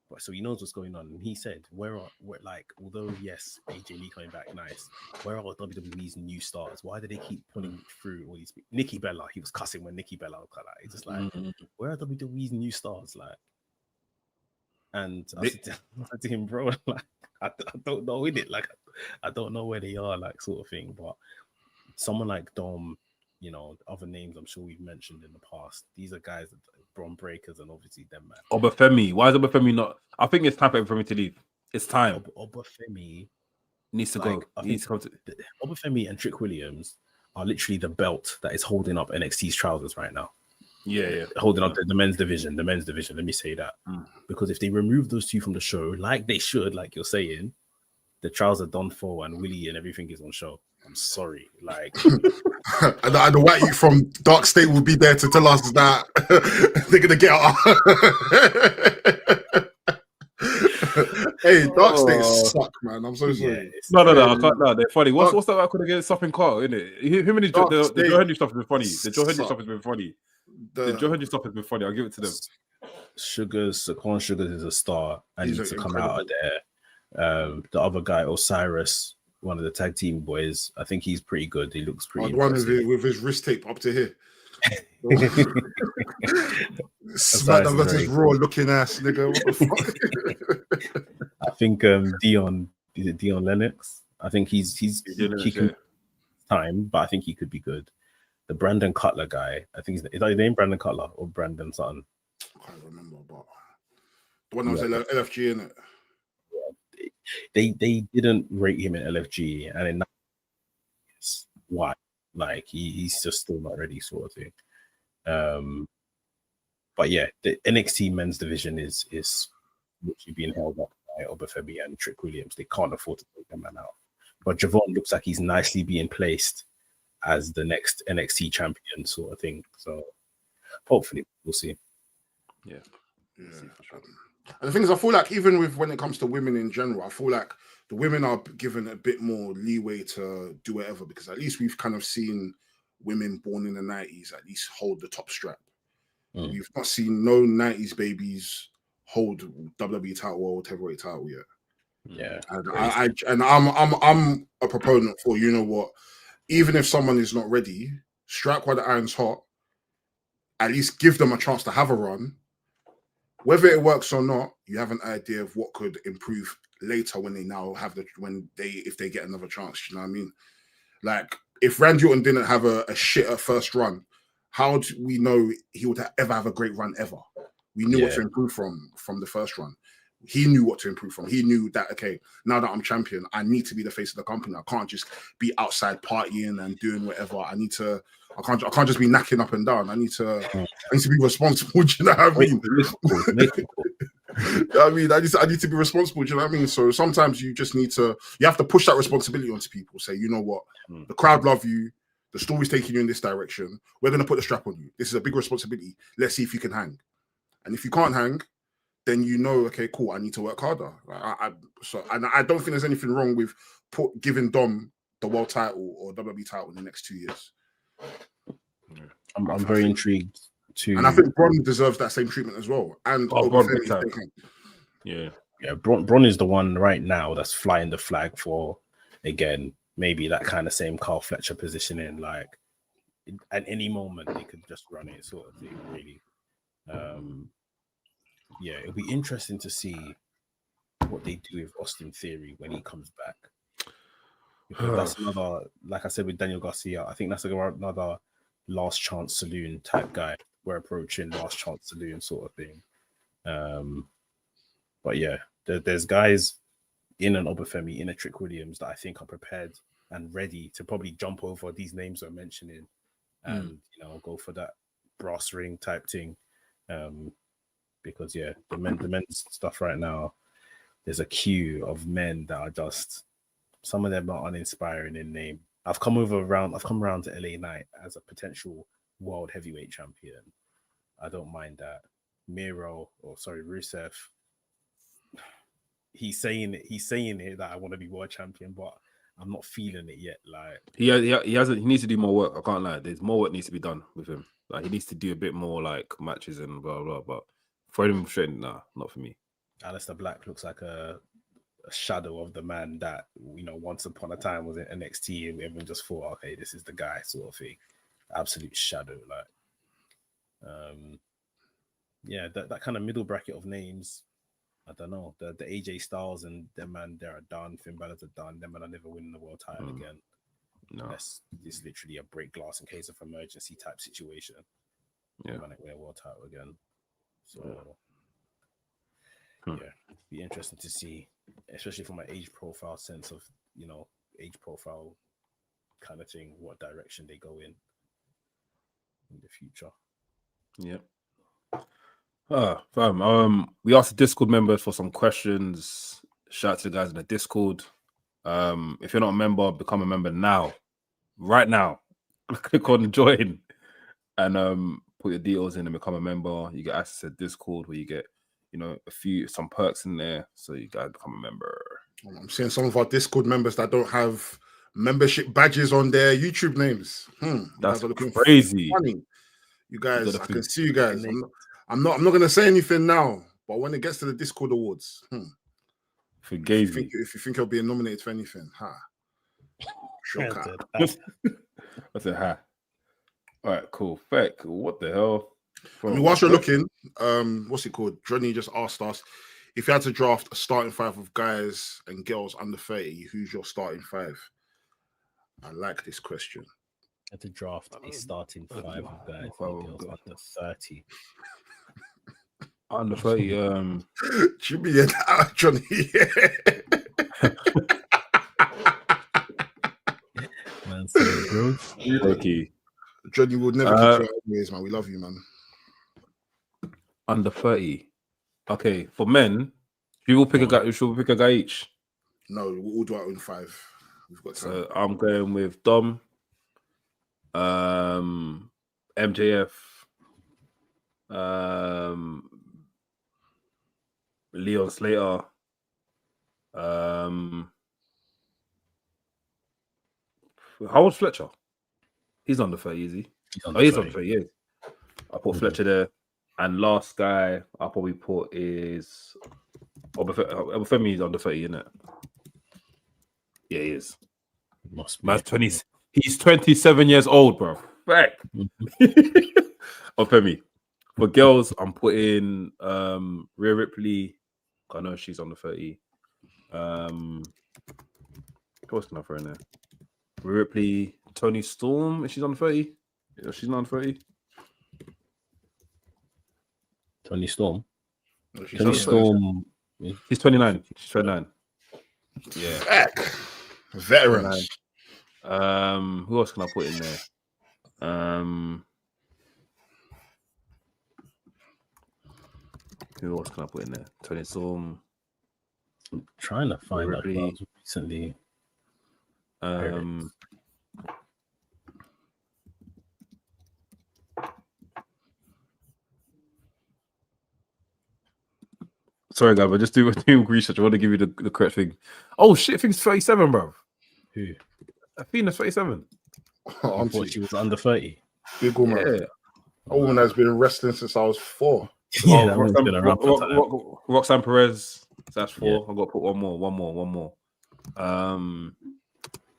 But so he knows what's going on. And he said, although yes, AJ Lee coming back, nice. Where are WWE's new stars? Why do they keep pulling through all these? Nikki Bella, he was cussing when Nikki Bella was like, he's just like, where are WWE's new stars? Like, and I said to him, bro, like, I don't know in it. Like, I don't know where they are, like, sort of thing. But someone like Dom, you know, other names I'm sure we've mentioned in the past. These are guys that Braun Breakers and obviously them, man. Obafemi. Why is Obafemi not? I think it's time for Obafemi to leave. It's time. Obafemi needs to go. He needs to come to. Obafemi and Trick Williams are literally the belt that is holding up NXT's trousers right now. Yeah. Holding up the men's division. Let me say that. Because if they remove those two from the show, like they should, like you're saying, the trials are done for and Willie and everything is on show. I'm sorry. Like, and the white youth from Dark State will be there to tell us that they're gonna get out. Hey, Dark State suck, man. I'm so sorry. No, I can't. No, they're funny. What's that record against something Carl, isn't it? How many the Joe Henry stuff has been funny. The Joe Henry stuff has been funny. The Joe Henry stuff has been funny. I'll give it to them. Saquon Sugars is a star and needs to come out of there. The other guy, Osiris, one of the tag team boys, I think he's pretty good. He looks pretty. The one with his wrist tape up to here. Smackdown versus Raw looking ass nigga. What the fuck? I think Dion Lennox. I think he can time, but I think he could be good. The Brandon Cutler guy, I think is that his name Brandon Cutler or Brandon something? I can't remember, but the one that was LFG in it. they didn't rate him in LFG, and in why? Like he's just still not ready, sort of thing. But yeah, the NXT men's division is literally being held up by Obafemi and Trick Williams. They can't afford to take the man out. But Javon looks like he's nicely being placed as the next NXT champion, sort of thing. So hopefully we'll see. Yeah. And the thing is, I feel like even with when it comes to women in general, I feel like the women are given a bit more leeway to do whatever, because at least we've kind of seen women born in the 90s at least hold the top strap. We've not seen no 90s babies hold WWE title or heavyweight title yet. Yeah. And I'm a proponent for, you know what, even if someone is not ready, strike while the iron's hot, at least give them a chance to have a run. Whether it works or not, you have an idea of what could improve later when they now have if they get another chance. You know what I mean? Like if Randy Orton didn't have a shitter first run, how do we know he would ever have a great run ever? We knew what to improve from the first run. He knew what to improve from. He knew that, okay, now that I'm champion, I need to be the face of the company. I can't just be outside partying and doing whatever. I can't just be knacking up and down. I need to be responsible. Do you know what I mean? I mean, I need to be responsible. Do you know what I mean? So sometimes you just you have to push that responsibility onto people. Say, you know what, the crowd love you. The story's taking you in this direction. We're going to put the strap on you. This is a big responsibility. Let's see if you can hang. And if you can't hang, then you know, okay, cool, I need to work harder. I don't think there's anything wrong with giving Dom the world title or WWE title in the next 2 years. I'm very intrigued to... And I think Bron deserves that same treatment as well. And Bron, yeah. Bron is the one right now that's flying the flag for, again, maybe that kind of same Carl Fletcher positioning, like at any moment they could just run it, sort of thing, really. Yeah, it'll be interesting to see what they do with Austin Theory when he comes back. Because that's another, like I said with Daniel Garcia, I think that's another last chance saloon type guy. We're approaching last chance saloon sort of thing. But yeah, there's guys in an Obafemi, in a Trick Williams that I think are prepared and ready to probably jump over these names we're mentioning and go for that brass ring type thing. Because the men's stuff right now, there's a queue of men that are just, some of them are uninspiring in name. I've come around to LA Knight as a potential world heavyweight champion. I don't mind that. Rusev, he's saying it that I want to be world champion, but I'm not feeling it yet. Like he needs to do more work. I can't lie. There's more work needs to be done with him. Like he needs to do a bit more like matches and blah blah. But for him straight, nah, not for me. Aleister Black looks like a shadow of the man that once upon a time was in NXT, and everyone just thought, okay, this is the guy, sort of thing. Absolute shadow, like. That kind of middle bracket of names. I don't know. The AJ Styles and them man, they're done. Finn Balor's are done. Them man are never winning the world title again. No, it's literally a break glass in case of emergency type situation. Yeah, man, win a world title again. So be interesting to see, especially from an age profile sense of age profile kind of thing, what direction they go in the future. Yeah. We asked the Discord members for some questions. Shout out to the guys in the Discord. If you're not a member, become a member now. Right now. Click on join and put your details in and become a member. You get access to Discord where you get, some perks in there. So you guys become a member. I'm seeing some of our Discord members that don't have membership badges on their YouTube names. That's crazy. Funny. You guys, I can see you guys. I'm not gonna say anything now, but when it gets to the Discord awards, if you think you're being nominated for anything, shocker. I said ha. All right, cool. Feck, what the hell? Whilst you're looking, what's it called? Johnny just asked us if you had to draft a starting five of guys and girls under 30, who's your starting five? I like this question. I had to draft a starting five of guys and girls under 30. Under 30, Jimmy and Johnny. Loki. Johnny would never kick you out anyways, man. We love you, man. Under 30. Okay, for men, we will pick a guy. Should we pick a guy each? No, we'll do our own 5. We've got time. So I'm going with Dom, MJF, Leon Slater, how old's Fletcher? He's under 30, is he? He's under 30, yeah. I put Fletcher there. And last guy I'll probably put is Obafemi is under 30, isn't it? Yeah, he is. Man's 20. He's 27 years old, bro. Back. Obafemi. For girls, I'm putting Rhea Ripley. I know she's under 30. What's can I throw in there? Rhea Ripley, Tony Storm. Is she under 30? Yeah, she's not under 30. Tony Storm. Tony Storm. She's 29. She's 29. Yeah. Back. Veterans. Who else can I put in there? Who else can I put in there? Tony Storm. I'm trying to find out who else recently. Sorry, guys, but just do research. I want to give you the correct thing. Oh shit, I think it's 37, bro. Who? Athena's 37. I thought she was under 30. Big woman. Yeah. A woman that's been wrestling since I was 4. Yeah, that one's been around for time. Roxanne Perez. That's 4. Yeah. I've got to put one more.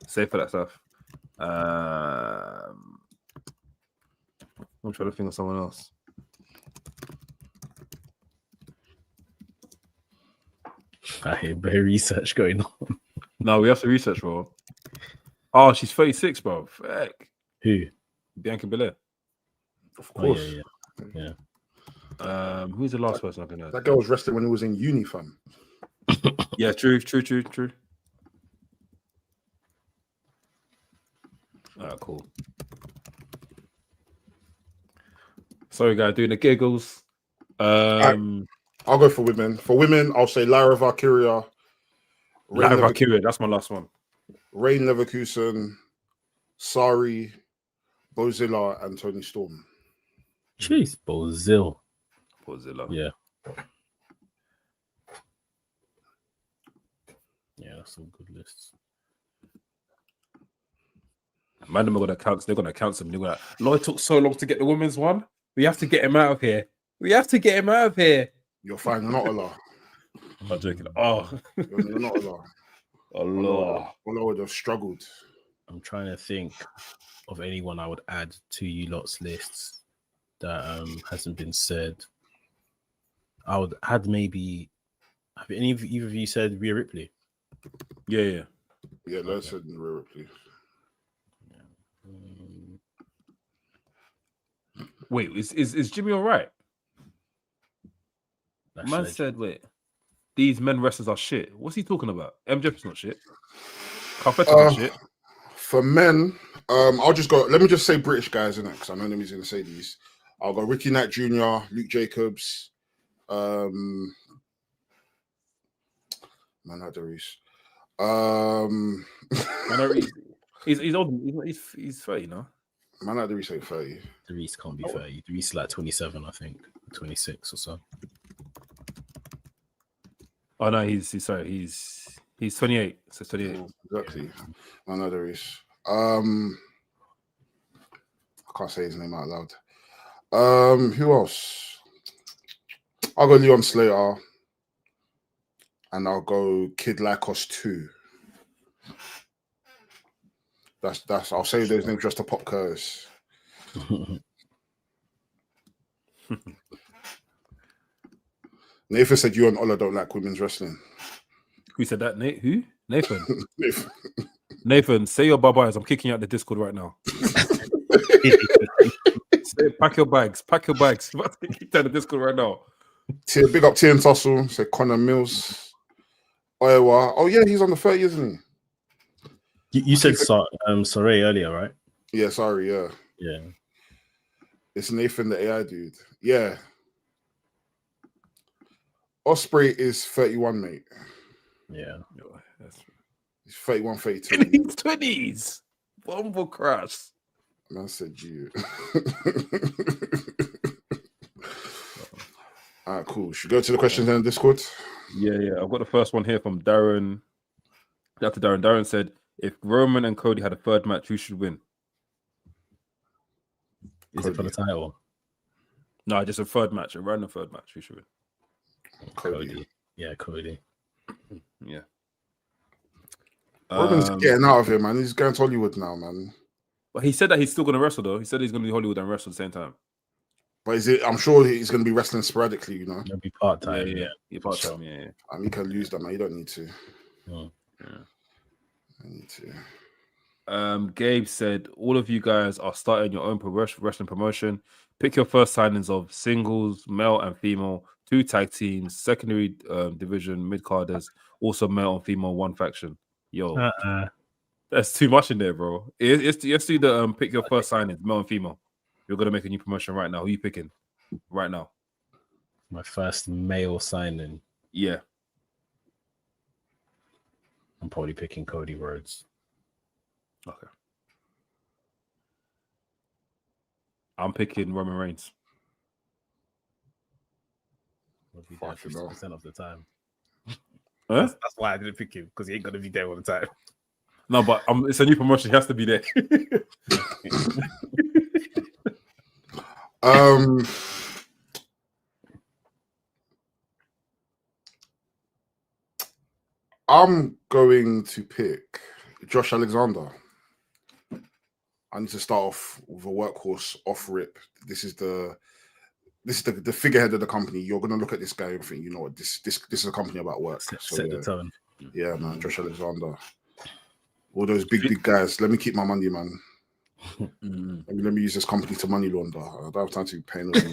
Save for that stuff. I'm trying to think of someone else. I hear very research going on. No, we have to research, bro. Oh, she's 36, bro. Heck. Who? Bianca Belair. Of course. Yeah. Who's the last person I can know? That girl was wrestling when he was in uni, fam. Yeah, true. Alright, cool. Sorry, guys, doing the giggles. I'll go for women. For women, I'll say Lara Valkyria. That's my last one. Rain Leverkusen, Sari, Bozilla, and Tony Storm. Jeez, Bozilla. Yeah. Yeah, that's some good lists. Mandem are gonna count. They're gonna count some. They're gonna. Lloyd took so long to get the women's one. We have to get him out of here. You're fine. You're not Allah. I'm joking. Oh, you're not Allah. Allah would have struggled. I'm trying to think of anyone I would add to you lot's lists that hasn't been said. I would add maybe. Have any of either of you said Rhea Ripley? Yeah. Yeah, let's said Rhea Ripley. Wait, is Jimmy all right? Man said, wait, these men wrestlers are shit. What's he talking about? MJF's not shit. Carfetti's not shit. For men, I'll just go. Let me just say British guys, innit? Because I know he's going to say these. I'll go Ricky Knight Jr., Luke Jacobs, Man Reese. He's old. He's 30, no? Man Reese ain't 30. Reese can't be 30. Reese is like 27, I think, 26 or so. Oh no, he's 28. So 28. Exactly. Man Reese. I can't say his name out loud. Who else? I'll go Leon Slater. And I'll go Kid Lycos 2. That's I'll say those names just to pop curse. Nathan said you and Ola don't like women's wrestling. Who said that? Who? Nathan. Nathan, say your bye-byes. I'm kicking you out the Discord right now. Pack your bags. I'm about to get kicked out of the Discord right now. Big up T and Tussle. Say Connor Mills. Iowa. Oh yeah, he's on the 30, isn't he? You said Saray earlier, right? Yeah, sorry, yeah. Yeah. It's Nathan, the AI dude. Yeah. Osprey is 31, mate. Yeah. He's 31, 32. In his 20s. Bumble crash. Man said you. All right, cool. Should we go to the questions in the Discord? Yeah. I've got the first one here from Darren. After Darren. Darren said, if Roman and Cody had a third match, who should win? Is it for the title? No, just a third match, a random third match. Who should win? Cody. Yeah, Cody. Yeah. Roman's getting out of here, man. He's going to Hollywood now, man. But he said that he's still going to wrestle, though. He said he's going to be Hollywood and wrestle at the same time. But is it? I'm sure he's going to be wrestling sporadically, you know. He'll be part time. Yeah, part time. Yeah. I mean, you can lose that, man. You don't need to. Oh. Yeah. I need to. Gabe said, all of you guys are starting your own wrestling promotion. Pick your first signings of singles, male and female, 2 tag teams, secondary division, mid-carders, also male and female, 1 faction. Yo, that's too much in there, bro. Let's do the pick your first signings, male and female. You're going to make a new promotion right now. Who are you picking right now? My first male signing. Yeah. I'm probably picking Cody Rhodes. Okay. I'm picking Roman Reigns. Will be there 50% of the time. Huh? That's why I didn't pick him, because he ain't gonna be there all the time. No, but it's a new promotion. He has to be there. I'm going to pick Josh Alexander. I need to start off with a workhorse off rip. This is the figurehead of the company. You're gonna look at this guy and think, you know what, this is a company about work. Set the tone. Yeah, man, Josh Alexander. All those big guys. Let me keep my money, man. Let me use this company to money launder. I don't have time to be paying them.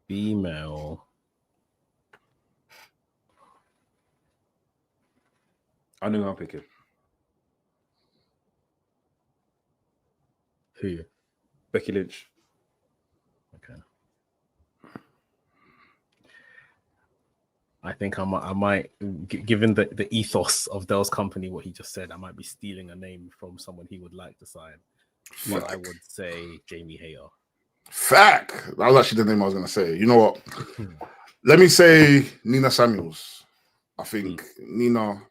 Female. I know who I'm picking. Who? Becky Lynch. Okay. I think I might, given the ethos of Dell's company, what he just said, I might be stealing a name from someone he would like to sign. But I would say Jamie Hayter. Fact. That was actually the name I was going to say. You know what? Let me say Nina Samuels. I think Nina,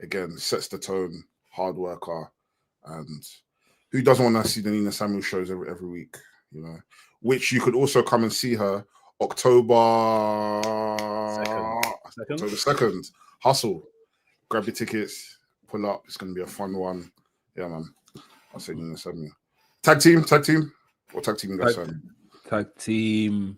again, sets the tone, hard worker, and who doesn't want to see the Nina Samuels shows every week, you know? Which you could also come and see her October 2nd. Hustle. Grab your tickets, pull up. It's going to be a fun one. Yeah, man. I'll say Nina Samuels. Tag team? What tag team you guys sign? Tag team.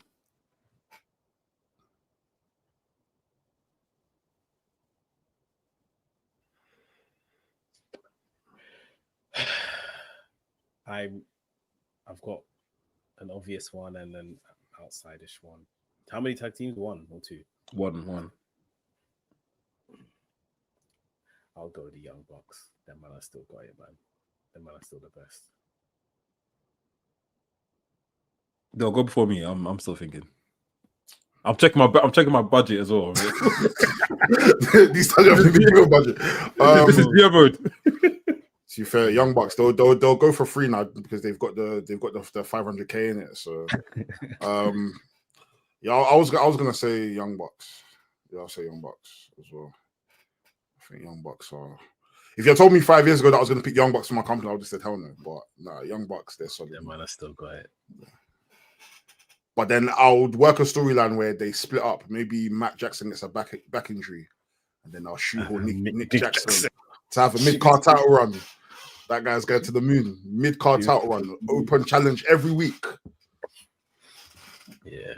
I've got an obvious one and an outside-ish one. How many tag teams? 1 or 2? One. I'll go with the Young Bucks. Them man I still got it, man. Them man are still the best. They'll go before me. I'm still thinking. I'm checking my budget as well. These times have to be your budget. This is beer mode. To be fair, Young Bucks they'll go for free now because they've got the 500k in it. So, yeah, I was gonna say Young Bucks. Yeah, I'll say Young Bucks as well. I think Young Bucks are. If you had told me 5 years ago that I was gonna pick Young Bucks for my company, I would have said hell no. But nah, Young Bucks, they're solid. Yeah, man, I still got it. Yeah. But then I would work a storyline where they split up. Maybe Matt Jackson gets a back injury, and then I'll shoehorn Nick Jackson to have a mid-card title run. That guy's going to the moon. Mid-card title run. Open challenge every week. Yeah.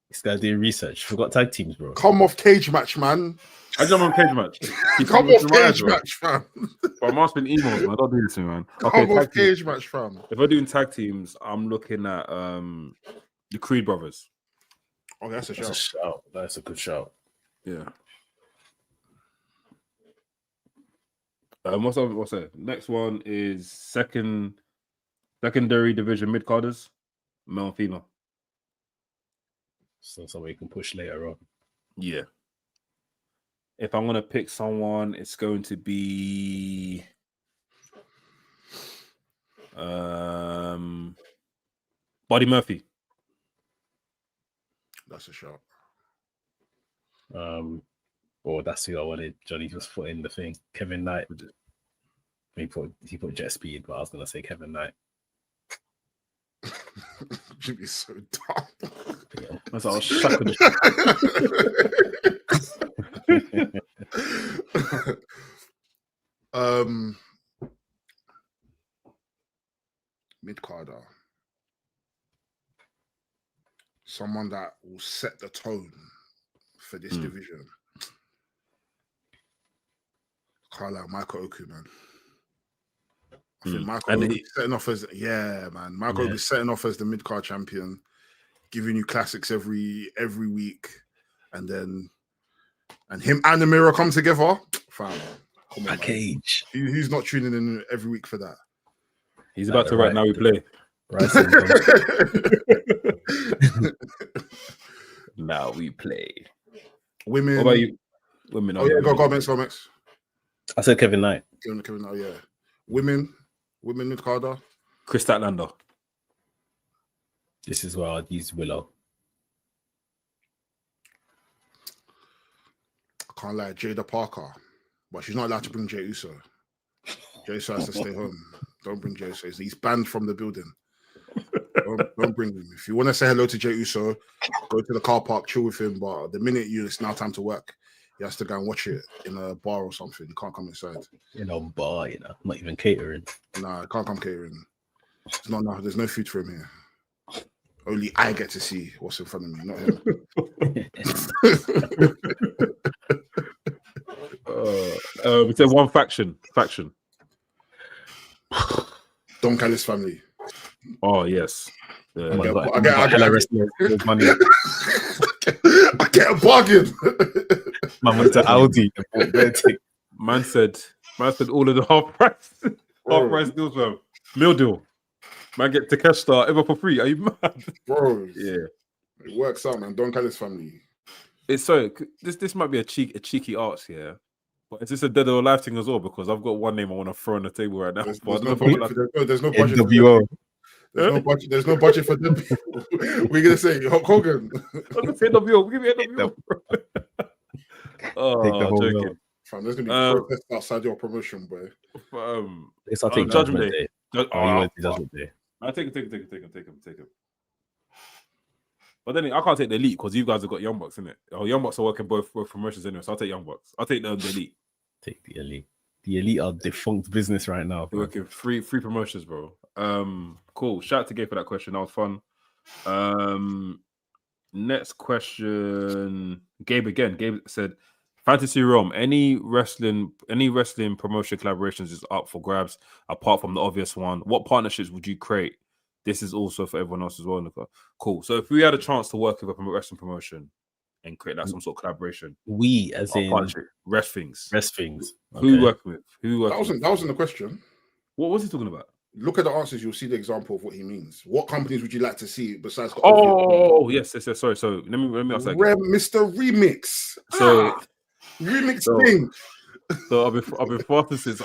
This guy's doing research. Forgot tag teams, bro. Come off cage match, man. I jump on cage match. Come off cage match, fam. But I'm asking emails, man. Don't do this to me, man. Come off cage match, fam. If we're doing tag teams, I'm looking at the Creed brothers. Oh, that's a shout. That's a good shout. Yeah. What's that? Next one is secondary division mid carders, male and female. So somebody you can push later on. Yeah. If I'm gonna pick someone, it's going to be Buddy Murphy. That's a shout. That's who I wanted. Johnny just put in the thing. Kevin Knight. He put Jet Speed, but I was gonna say Kevin Knight. Jimmy's so dumb. Yeah, that's what I was shocking. Mid-carder. Someone that will set the tone for this division. Can't like Michael Oku, man. I think Michael Oku setting off as Michael Oku setting off as the mid-card champion, giving you classics every week, and him and the Mirror come together. Fam, come on, Cage. Who's not tuning in every week for that? He's about to write Now We Play. Now We Play. Women. What about you? Women. Oh yeah, go Max. I said Kevin Knight. Kevin Knight, yeah. Women mid-carder. Chris Statlander. This is where I'd use Willow. I can't lie, Jada Parker. But she's not allowed to bring Jey Uso. Jey Uso has to stay home. Don't bring Jey Uso. He's banned from the building. Don't bring him. If you want to say hello to Jey Uso, go to the car park, chill with him. But the minute it's now time to work, he has to go and watch it in a bar or something. He can't come inside. In a bar, not even catering. Nah, he can't come catering. There's no food for him here. Only I get to see what's in front of me, not him. We said one faction. Don Callis family. Oh yes. I get a bargain. Man went to Aldi. Man said all of the half price deals, bro. Meal deal. Man get Takeshita ever for free. Are you mad? Bro. Yeah. It works out, man. Don Callis family. It's so this might be a cheeky arts here. But is this a dead or alive thing as well? Because I've got one name I want to throw on the table right now. There's no budget. There's no budget. There's no budget for dead people. We're gonna say Hulk Hogan. I'm gonna say NWO. Give me NWO. Oh, joking. Fam, there's gonna be protests outside your promotion, boy. It's I think Judgment Day. Judgment Day. I take him. But then I can't take the Elite because you guys have got Young Bucks, innit? Young Bucks are working both promotions anyway, so I'll take Young Bucks. I'll take the Elite. Take the Elite. The Elite are defunct business right now. They're working free promotions, bro. Cool. Shout out to Gabe for that question. That was fun. Next question. Gabe again. Gabe said, Fantasy Realm, any wrestling promotion collaborations is up for grabs apart from the obvious one. What partnerships would you create? This is also for everyone else as well, Nicola. Cool. So if we had a chance to work with a wrestling promotion and create some sort of collaboration, we as in Wresthings. Okay. Who working with? That wasn't the question. What was he talking about? Look at the answers. You'll see the example of what he means. What companies would you like to see besides? Yes. Sorry. So let me ask that. Mr. Remix. So Remix thing. So I've been fasting since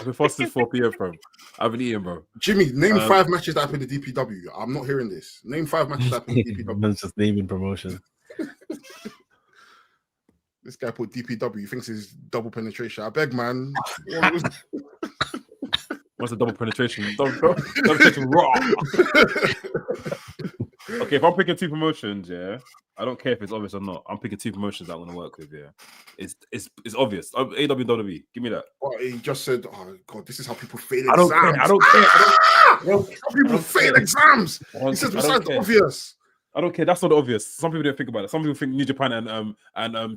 4 p.m. bro. I haven't eaten, bro. Jimmy, name 5 matches that happened to DPW. I'm not hearing this. Name 5 matches that happened to DPW. Man's just naming promotion. This guy put DPW. He thinks it's double penetration. I beg, man. What's the double penetration? Double penetration raw. Okay, if I'm picking 2 promotions, yeah, I don't care if it's obvious or not. I'm picking 2 promotions that I want to work with. Yeah, it's obvious. AWW, give me that. Well, he just said, "Oh God, this is how people fail exams." I don't care. People fail exams. He says, "Besides the obvious." I don't care. That's not obvious. Some people don't think about it. Some people think New Japan and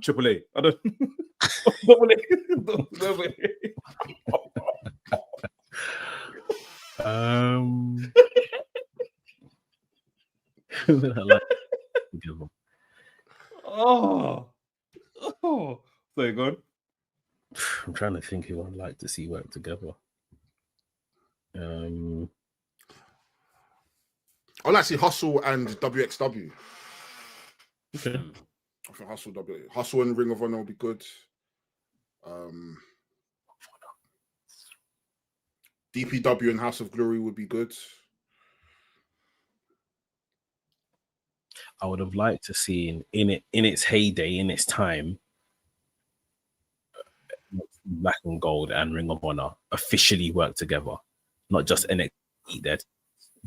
AAA. I don't. Oh. There you go. I'm trying to think who I'd like to see work together. I'd like to see Hustle and WXW. Okay. I think Hustle and Ring of Honor will be good. DPW and House of Glory would be good. I would have liked to see in its heyday, in its time, Black and Gold and Ring of Honor officially work together, not just NXT dead,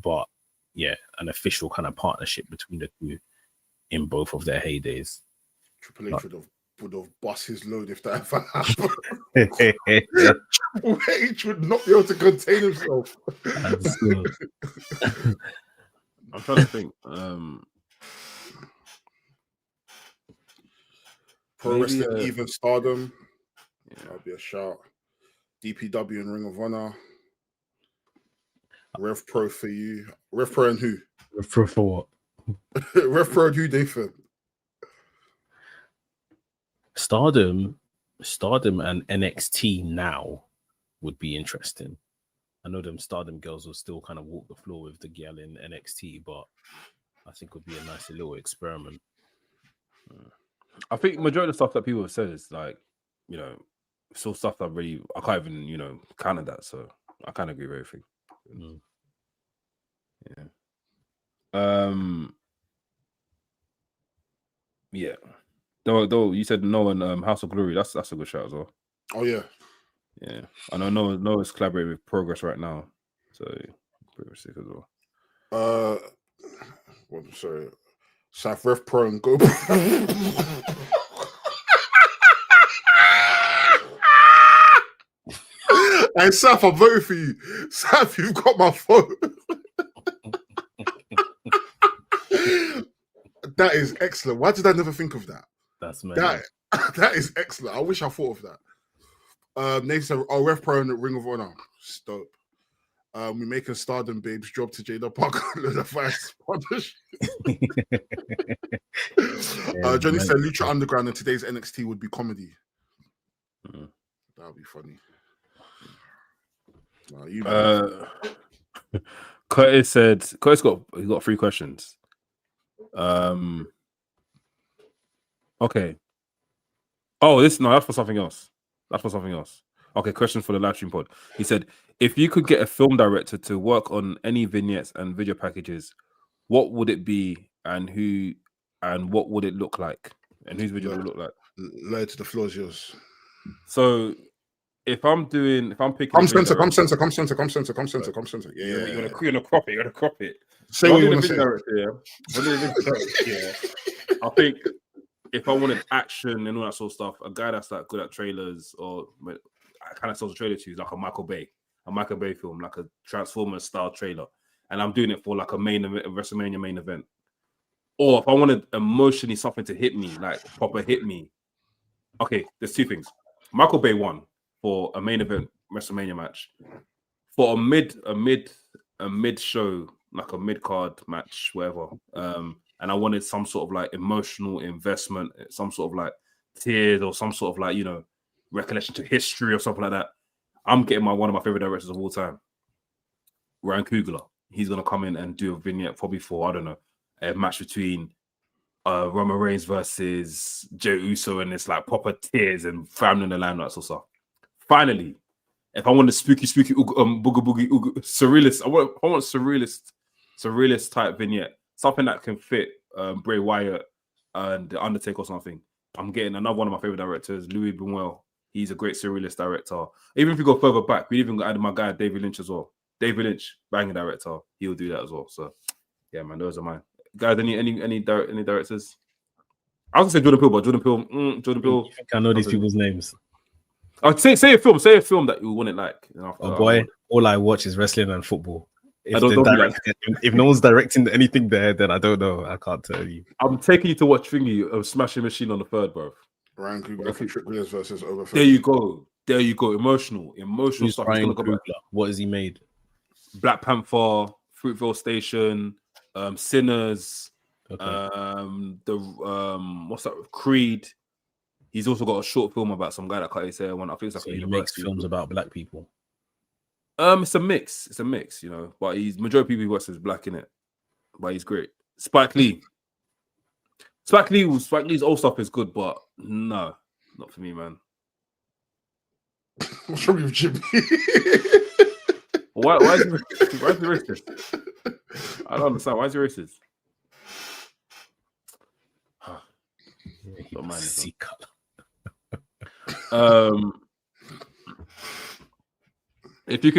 but yeah, an official kind of partnership between the two in both of their heydays. Triple H would have bust his load if that ever happened. Triple H would not be able to contain himself. I'm trying to think. Pro Wrestling, Even Stardom. Yeah, that'll be a shout. DPW and Ring of Honor. Rev Pro for you. Rev Pro and who? Rev Pro for what? Rev Pro and who, Nathan? Stardom and NXT now would be interesting. I know them Stardom girls will still kind of walk the floor with the gal in NXT, but I think it would be a nice little experiment. I think majority of the stuff that people have said is like, you know, still stuff that really I can't even, you know, counter that. So I kind of agree with everything. Yeah. Though you said no and House of Glory. That's a good shout as well. Oh yeah. Yeah. I know Noah's collaborating with Progress right now. So pretty sick as well. Well, sorry. South Rev Pro and Go. Hey, Saf, I'm voting for you. Saf, you've got my vote. That is excellent. Why did I never think of that? That's me. That is excellent. I wish I thought of that. Nathan said, Rev Pro and Ring of Honor. Stop. We're making Stardom Babes job to Jada Parker the vice sponsorship. Johnny said Lucha Underground and today's NXT would be comedy. That would be funny. Curtis got 3 questions. Okay. Oh, that's for something else. Okay, question for the live stream pod. He said, if you could get a film director to work on any vignettes and video packages, what would it be and who and what would it look like? And whose video would it look like? Later, the floor is yours. So if I'm picking come center. Yeah. You're gonna crop it. Say what you want to say. I think if I wanted action and all that sort of stuff, a guy that's like good at trailers or kind of sells a trailer to like a Michael Bay film, like a Transformers style trailer, and I'm doing it for like a WrestleMania main event. Or if I wanted emotionally something to hit me, like proper hit me. Okay, there's 2 things. Michael Bay won for a main event WrestleMania match. For a mid show, like a mid card match, whatever. And I wanted some sort of like emotional investment, some sort of like tears or some sort of like, you know, recollection to history or something like that. I'm getting one of my favorite directors of all time, Ryan Coogler. He's gonna come in and do a vignette probably for, I don't know, a match between Roman Reigns versus JAE EAUX, and it's like proper tears and family in the line, that sort of stuff. Finally, if I want a spooky boogie surrealist, I want surrealist type vignette, something that can fit Bray Wyatt and The Undertaker or something. I'm getting another one of my favorite directors, Louis Buñuel. He's a great surrealist director. Even if you go further back, we even got added my guy David Lynch as well. David Lynch, banging director, he'll do that as well. So yeah, man, those are mine. Guys, any directors? I was gonna say Jordan Peele, but Jordan Peele. You think I know these people's names? I'd say a film that you wouldn't like. Oh boy, all I watch is wrestling and football. If no one's directing anything there, then I don't know. I can't tell you. I'm taking you to watch Thingy of Smashing Machine on the 3rd, bro. Ryan Coogler for Trick Williams versus Over. There you go. Emotional Who's stuff. Ryan Coogler? What has he made? Black Panther, Fruitvale Station, Sinners. What's that? Creed. He's also got a short film about some guy that cut his hair. I think it's like So a he university. makes films about black people. It's a mix. It's a mix, you know. But he's majority of people he works with is black in it. But he's great. Spike Lee's old stuff is good, but no, not for me, man. What's wrong with Jimmy? Why is he racist? I don't understand. Why is he racist? Don't mind this one. If you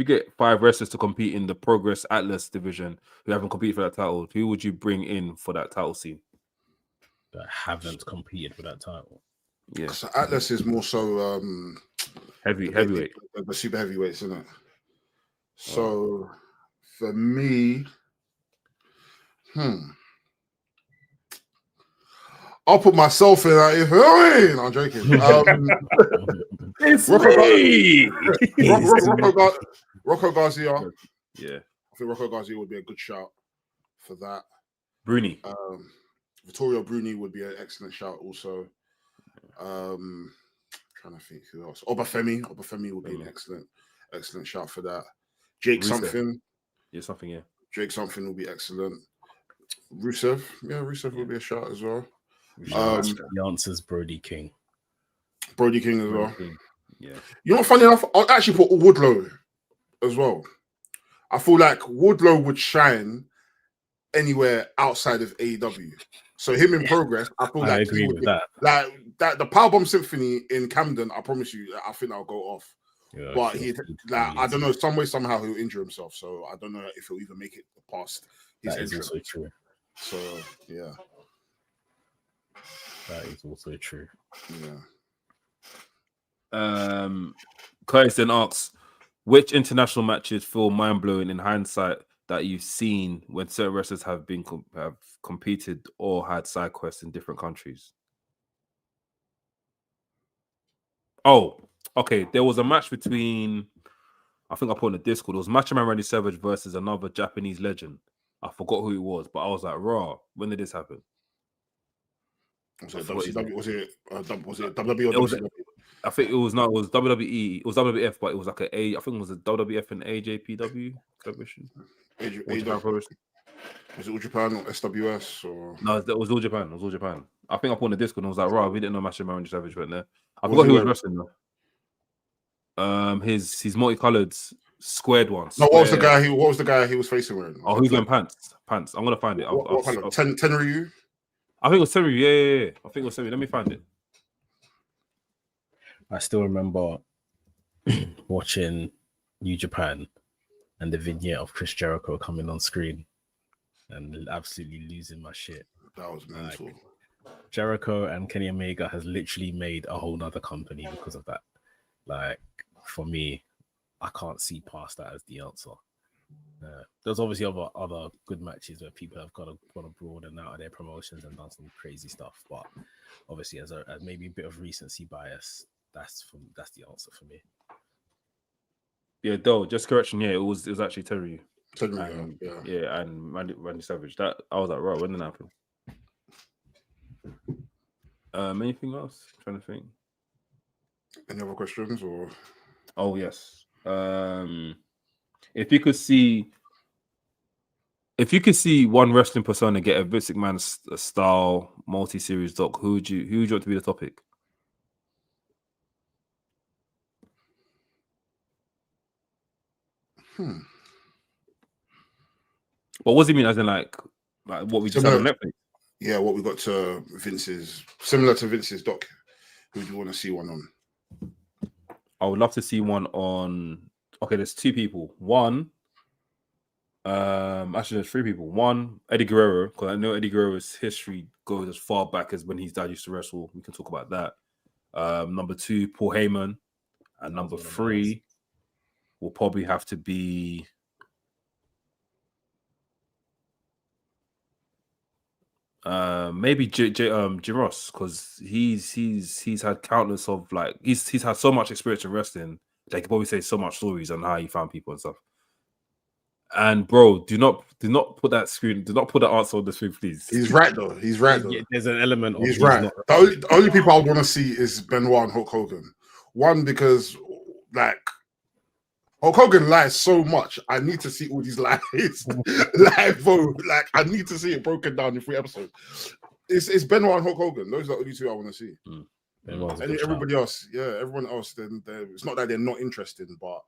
get five wrestlers to compete in the Progress Atlas division who haven't competed for that title, who would you bring in for that title scene? That haven't competed for that title. Yeah. So Atlas is more so heavyweight. The super heavyweights, isn't it? So for me, I'll put myself in that. If I'm joking. It's me. Rocco Garcia. Yeah, I think Rocco Garcia would be a good shout for that. Bruni. Vittorio Bruni would be an excellent shout also. Trying to think who else. Obafemi would be an excellent shout for that. Jake Rusev. something. Yeah, something, yeah. Jake something would be excellent. Rusev would be a shout as well. The answer's Brody King. Brody King as well. Yeah. You know what, funny enough, I'll actually put Woodlow as well. I feel like Woodlow would shine anywhere outside of AEW. So him in Progress, I feel like I agree with that. Like that the Powerbomb Symphony in Camden, I promise you, I think I'll go off. Yeah, but I don't know, some way, somehow he'll injure himself. So I don't know if he'll even make it past his That is entrance. also true. So yeah. That is also true. Yeah. Curtis then asks, which international matches feel mind blowing in hindsight that you've seen when certain wrestlers have competed or had side quests in different countries? Oh, okay. There was a match between, I think I put in the Discord. It was Macho Man Randy Savage versus another Japanese legend. I forgot who it was, but I was like, raw. When did this happen? Was it WWE or WCW? I think it was WWE. It was WWF, but it was like I think it was a WWF and AJPW collaboration. Was it All Japan or SWS or? No, it was All Japan. It was All Japan. I think I put on the Discord and I was like, "Right, we didn't know Macho Man Randy Savage went there." I forgot who was wrestling though. His multicolored squared ones. No, what was the guy he was facing wearing? Oh, who's wearing pants? Pants. I'm gonna find it. Tenryu? I think it was Tenryu. Yeah. I think it was Tenryu. Let me find it. I still remember watching New Japan and the vignette of Chris Jericho coming on screen and absolutely losing my shit. That was mental. Jericho and Kenny Omega has literally made a whole nother company because of that. Like, for me, I can't see past that as the answer. There's obviously other good matches where people have gone abroad and out of their promotions and done some crazy stuff, but obviously as maybe a bit of recency bias, that's the answer for me. Yeah, though, just correction. Yeah, it was actually Tenryu. Yeah, and Randy Savage. That I was like, right, when did that happen? Anything else? I'm trying to think. Any other questions or? Oh yes. If you could see one wrestling persona get a Vince McMahon style multi-series doc, who would you want to be the topic? But what does he mean? As in like what we just had on Netflix? Yeah, what we got to Vince's, similar to Vince's doc. Who do you want to see one on? I would love to see one on. Okay, there's two people. One, actually, there's three people. One, Eddie Guerrero, because I know Eddie Guerrero's history goes as far back as when his dad used to wrestle. We can talk about that. Number two, Paul Heyman, and number three will probably have to be. Maybe Jim Ross, because he's had countless of like he's had so much experience in wrestling. They could probably say so much stories on how he found people and stuff. And bro, do not put that screen. Do not put that answer on the screen, please. He's right though. He's right though. Yeah, there's an element of he's right. Not... The only people I want to see is Benoit and Hulk Hogan. One, because like Hulk Hogan lies so much. I need to see all these lies live, bro. Like I need to see it broken down in 3 episodes. It's Benoit and Hulk Hogan. Those are the only 2 I want to see. And everybody else, everyone else. Then it's not that they're not interested, but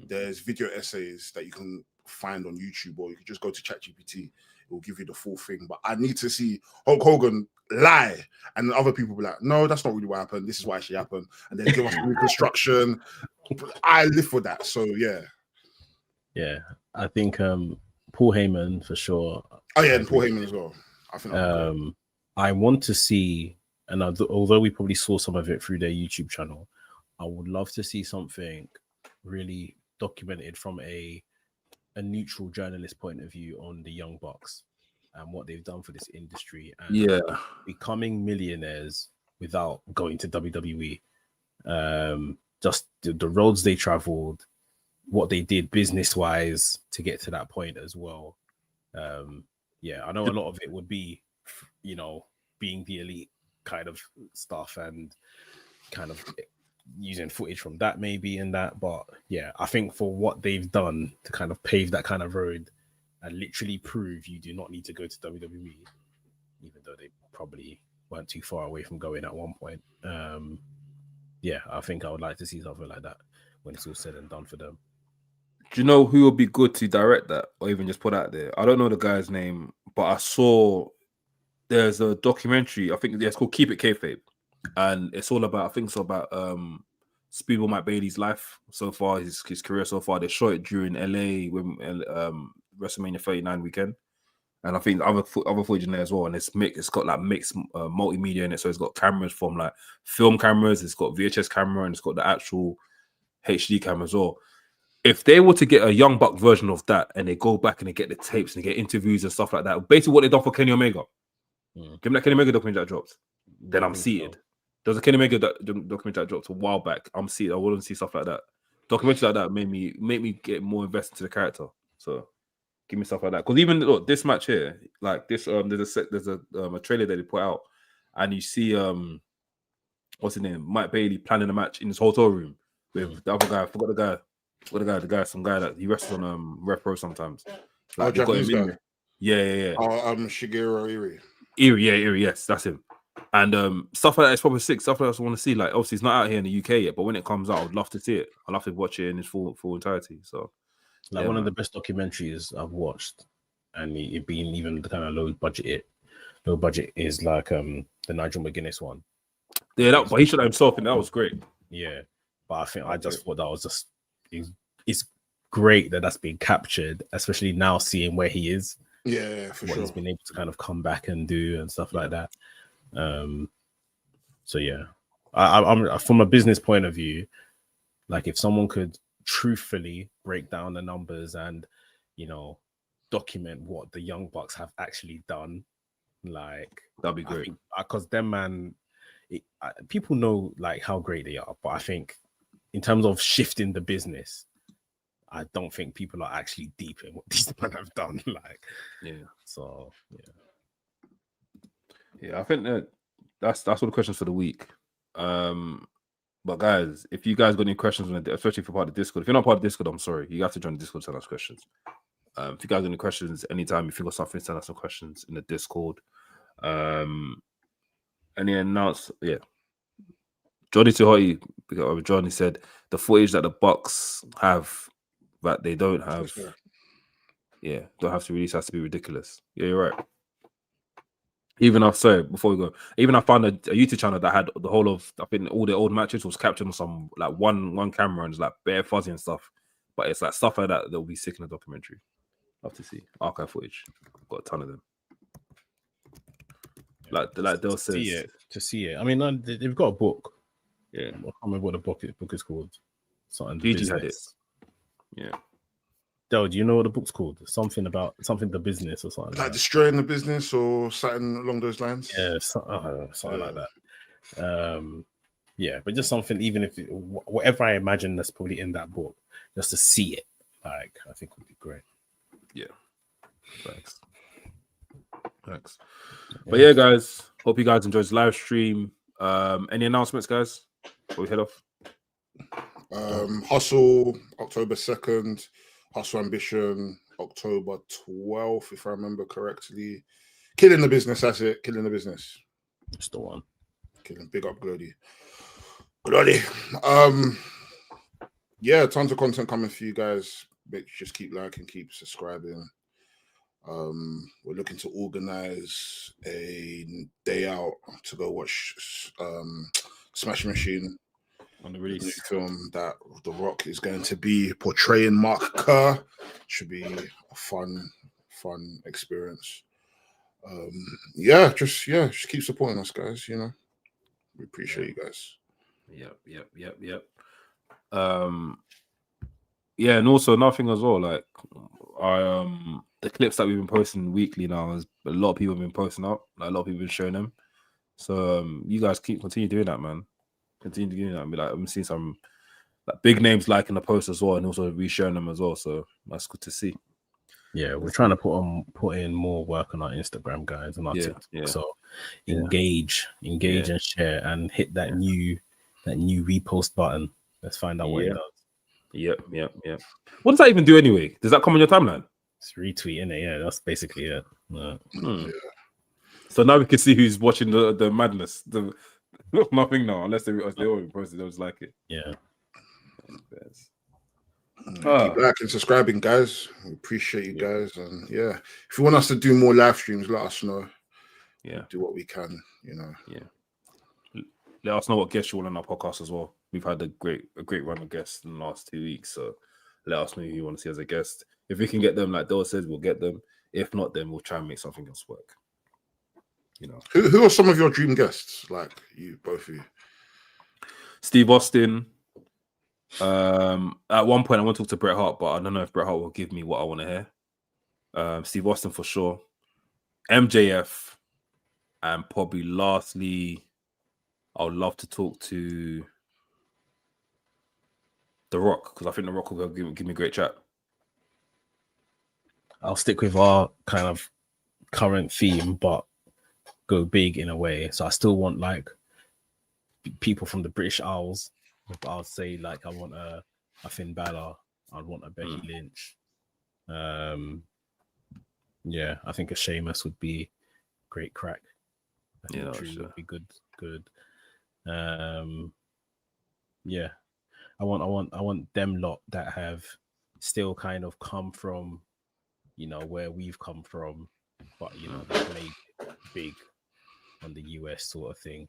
there's video essays that you can find on YouTube, or you can just go to ChatGPT. It will give you the full thing. But I need to see Hulk Hogan lie, and other people be like, "No, that's not really what happened. This is what actually happened," and then give us reconstruction. I live for that. So yeah. I think Paul Heyman for sure. Oh yeah, and Paul Heyman as well. I think. I want to see, and although we probably saw some of it through their YouTube channel, I would love to see something really documented from a neutral journalist point of view on the Young Bucks and what they've done for this industry and becoming millionaires without going to WWE. Just the roads they traveled, what they did business-wise to get to that point as well. I know a lot of it would be, being the elite kind of stuff and kind of using footage from that maybe in that. But yeah, I think for what they've done to kind of pave that kind of road and literally prove you do not need to go to WWE, even though they probably weren't too far away from going at one point. I think I would like to see something like that when it's all said and done for them. Do you know who would be good to direct that or even just put out there? I don't know the guy's name, but I saw there's a documentary. I think it's called Keep It Kayfabe, and it's all about. I think it's about Speedball Matt Bailey's life so far, his career so far. They shot it during LA when WrestleMania 39 weekend, and I think other footage in there as well. And it's mixed. It's got like mixed multimedia in it, so it's got cameras from like film cameras. It's got VHS camera, and it's got the actual HD camera as well. If they were to get a Young Buck version of that, and they go back and they get the tapes and they get interviews and stuff like that, basically what they done for Kenny Omega. Give me that Kenny Omega documentary that dropped. Then I'm seated. So. There's a Kenny Omega documentary that dropped a while back. I'm seated. I wouldn't see stuff like that. Documentaries like that made me get more invested into the character. So give me stuff like that. Because even look, this match here, like this, there's a trailer that they put out, and you see what's his name, Mike Bailey planning a match in his hotel room with the other guy. I forgot the guy. Some guy that he wrestles on Rev Pro sometimes. Like, Japanese guy. Yeah. Shigeru Irie. Irie, yes, that's him. And stuff like that is probably sick. Stuff like that I want to see. Like, obviously, it's not out here in the UK yet, but when it comes out, I would love to see it. I'd love to watch it in its full entirety. So, like one of the best documentaries I've watched, and it being even the kind of low budget is like the Nigel McGuinness one. Yeah, but he shot himself, and that was great. Yeah, but I just thought that was just it's great that that's being captured, especially now seeing where he is. Yeah, for what sure. He's been able to kind of come back and do and stuff like that. So yeah, I'm from a business point of view, like if someone could truthfully break down the numbers and document what the Young Bucks have actually done, like that'd be great. Because them, man, people know like how great they are, but I think in terms of shifting the business, I don't think people are actually deep in what these men have done. Like, so I think that's all the questions for the week. But guys, if you guys got any questions, especially if you're part of the Discord, if you're not part of the Discord, I'm sorry, you have to join the Discord to send us questions. If you guys got any questions, anytime if you got something, send us some questions in the Discord. Any announce, Johnny Tuhati, Johnny said the footage that the Bucks have that they don't have, don't have to release has to be ridiculous. Yeah, you're right. Before we go, I found a YouTube channel that had the whole of, I think all the old matches was captured on some like one camera and it's like bare fuzzy and stuff. But it's like stuff like that will be sick in the documentary. Love to see archive footage. Got a ton of them. Like they'll say to see it. I mean, they've got a book. Yeah, I can't remember what the book is called. Something Gigi had it. Yeah. Del, do you know what the book's called? Something the business or something. Like destroying the business or something along those lines. Yeah, something like that. But just something. Even if whatever I imagine that's probably in that book, just to see it, like I think would be great. Thanks. But yeah, guys, hope you guys enjoyed the live stream. Any announcements, guys, before we head off? Hustle, October 2nd. Hustle Ambition, October 12th, if I remember correctly. Killing the Business, that's it. Killing the Business. It's the one. Killing, big up, Glody. Yeah, tons of content coming for you guys. Just keep liking, keep subscribing. We're looking to organize a day out to go watch Smash Machine On the new release. film that The Rock is going to be portraying Mark Kerr. Should be a fun experience. Just keep supporting us, guys. You know, we appreciate you guys. Yep. And also another thing as well, like the clips that we've been posting weekly now, is a lot of people have been posting up. Like, a lot of people have been showing them. So you guys continue doing that, man. Continue doing that. I'm seeing some like big names liking the post as well, and also resharing them as well. So that's good to see. Yeah, we're trying to put in more work on our Instagram, guys, and our TikTok. So engage and share, and hit that new repost button. Let's find out what it does. Yep. What does that even do anyway? Does that come on your timeline? It's retweeting it. Yeah, that's basically it. So now we can see who's watching the madness. Nothing now, unless they all posted. They was like it. Yeah. Keep liking, subscribing, guys. We appreciate you guys, and if you want us to do more live streams, let us know. Do what we can. You know. Let us know what guests you want on our podcast as well. We've had a great run of guests in the last 2 weeks, so let us know who you want to see as a guest. If we can get them, like Dole says, we'll get them. If not, then we'll try and make something else work. You know, who are some of your dream guests? Like you, both of you. Steve Austin. At one point, I want to talk to Bret Hart, but I don't know if Bret Hart will give me what I want to hear. Steve Austin for sure. MJF, and probably lastly, I would love to talk to The Rock, because I think The Rock will give me a great chat. I'll stick with our kind of current theme, but go big in a way. So I still want like people from the British Isles. I'll say like I want a Finn Balor. I'd want a Becky Lynch. I think a Sheamus would be great crack. I think Drew would be good. I want them lot that have still kind of come from, you know, where we've come from, but you know, they played big on the US sort of thing.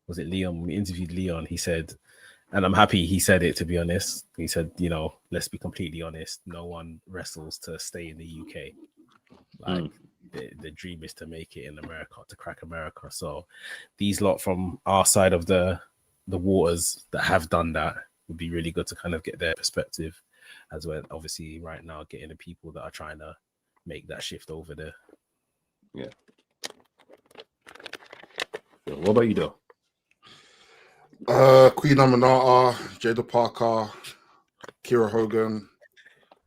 Was it Leon? We interviewed Leon. He said, and I'm happy he said it, to be honest. He said, you know, let's be completely honest. No one wrestles to stay in the UK. Like the dream is to make it in America, to crack America. So these lot from our side of the waters that have done that would be really good to kind of get their perspective, as well. Obviously, right now, getting the people that are trying to make that shift over there. Yeah. What about you, though? Queen Aminata, Jada Parker, Kira Hogan.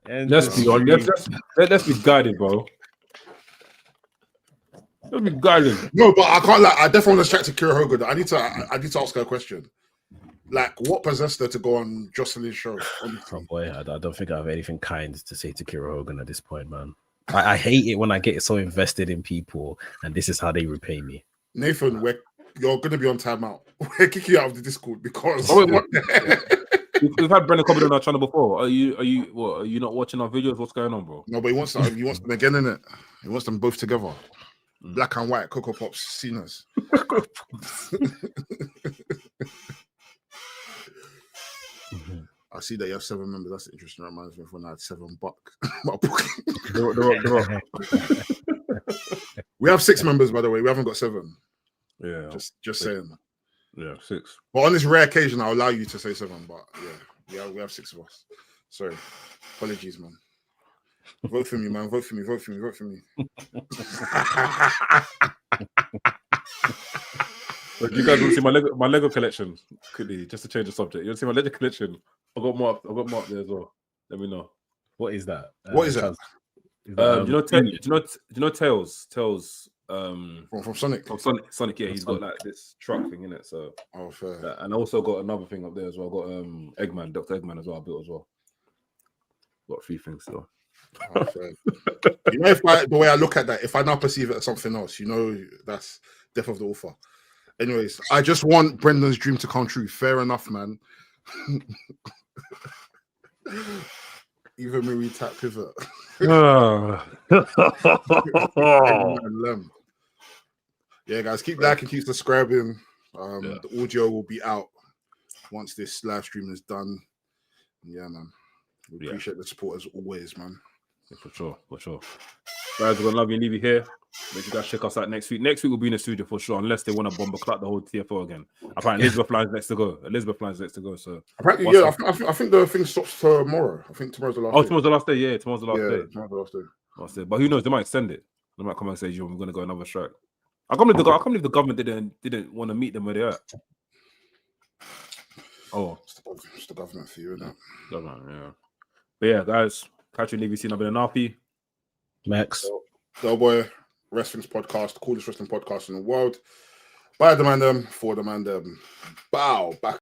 And let's be guided, bro. Let's be guided. No, but I can't. Like, I definitely want to chat to Kira Hogan. I need to ask her a question. Like, what possessed her to go on Jocelyn's show? Oh boy, I don't think I have anything kind to say to Kira Hogan at this point, man. I hate it when I get so invested in people, and this is how they repay me. Nathan, you're going to be on timeout. We're kicking you out of the Discord because we've had Brendan Cobbin on our channel before. Are you not watching our videos? What's going on, bro? No, but he wants them again, innit? He wants them both together. Black and white Cocoa Pops seniors. I see that you have 7 members. That's interesting. That reminds me of when I had $7. We have 6 members, by the way. We haven't got 7. Yeah, just saying. Yeah, 6. But on this rare occasion, I'll allow you to say 7. But yeah, we have 6 of us. Sorry, apologies, man. Vote for me, man. Vote for me. Look, you guys want to see my Lego collection? Quickly, just to change the subject. You want to see my Lego collection? I got more up there as well. Let me know. What is that? What is that? Do you know Tails? Tails From Sonic. From Sonic, yeah, he's got like this truck thing in it. So fair. And I also got another thing up there as well. I got Eggman, Dr. Eggman as well. I built as well. Got a few things still. Fair. You know, the way I look at that, if I now perceive it as something else, you know, that's death of the author. Anyways, I just want Brendan's dream to come true. Fair enough, man. Even Marie tap pivot. Yeah, guys, keep liking, keep subscribing. The audio will be out once this live stream is done. Yeah, man. We appreciate the support as always, man. Yeah, for sure. Guys, we're gonna love you and leave you here. Make sure you guys check us out next week. Next week we'll be in the studio for sure, unless they want to bomber clock the whole TFO again. Apparently Elizabeth Line's next to go. So apparently, yeah, I think the thing stops tomorrow. I think tomorrow's the last day. Tomorrow's the last day. Yeah, tomorrow's the last day. Tomorrow's the last day. But who knows? They might extend it. They might come and say, "Yo, we're gonna go another strike." I can't believe the government didn't want to meet them where they're at. Oh, it's the government for you, isn't it? Government, yeah. But yeah, guys, catch you in EVC. I've been an RP. Max. Doughboy, Wresthings podcast, the coolest wrestling podcast in the world. By the Mandem, for the Mandem. Bow, back.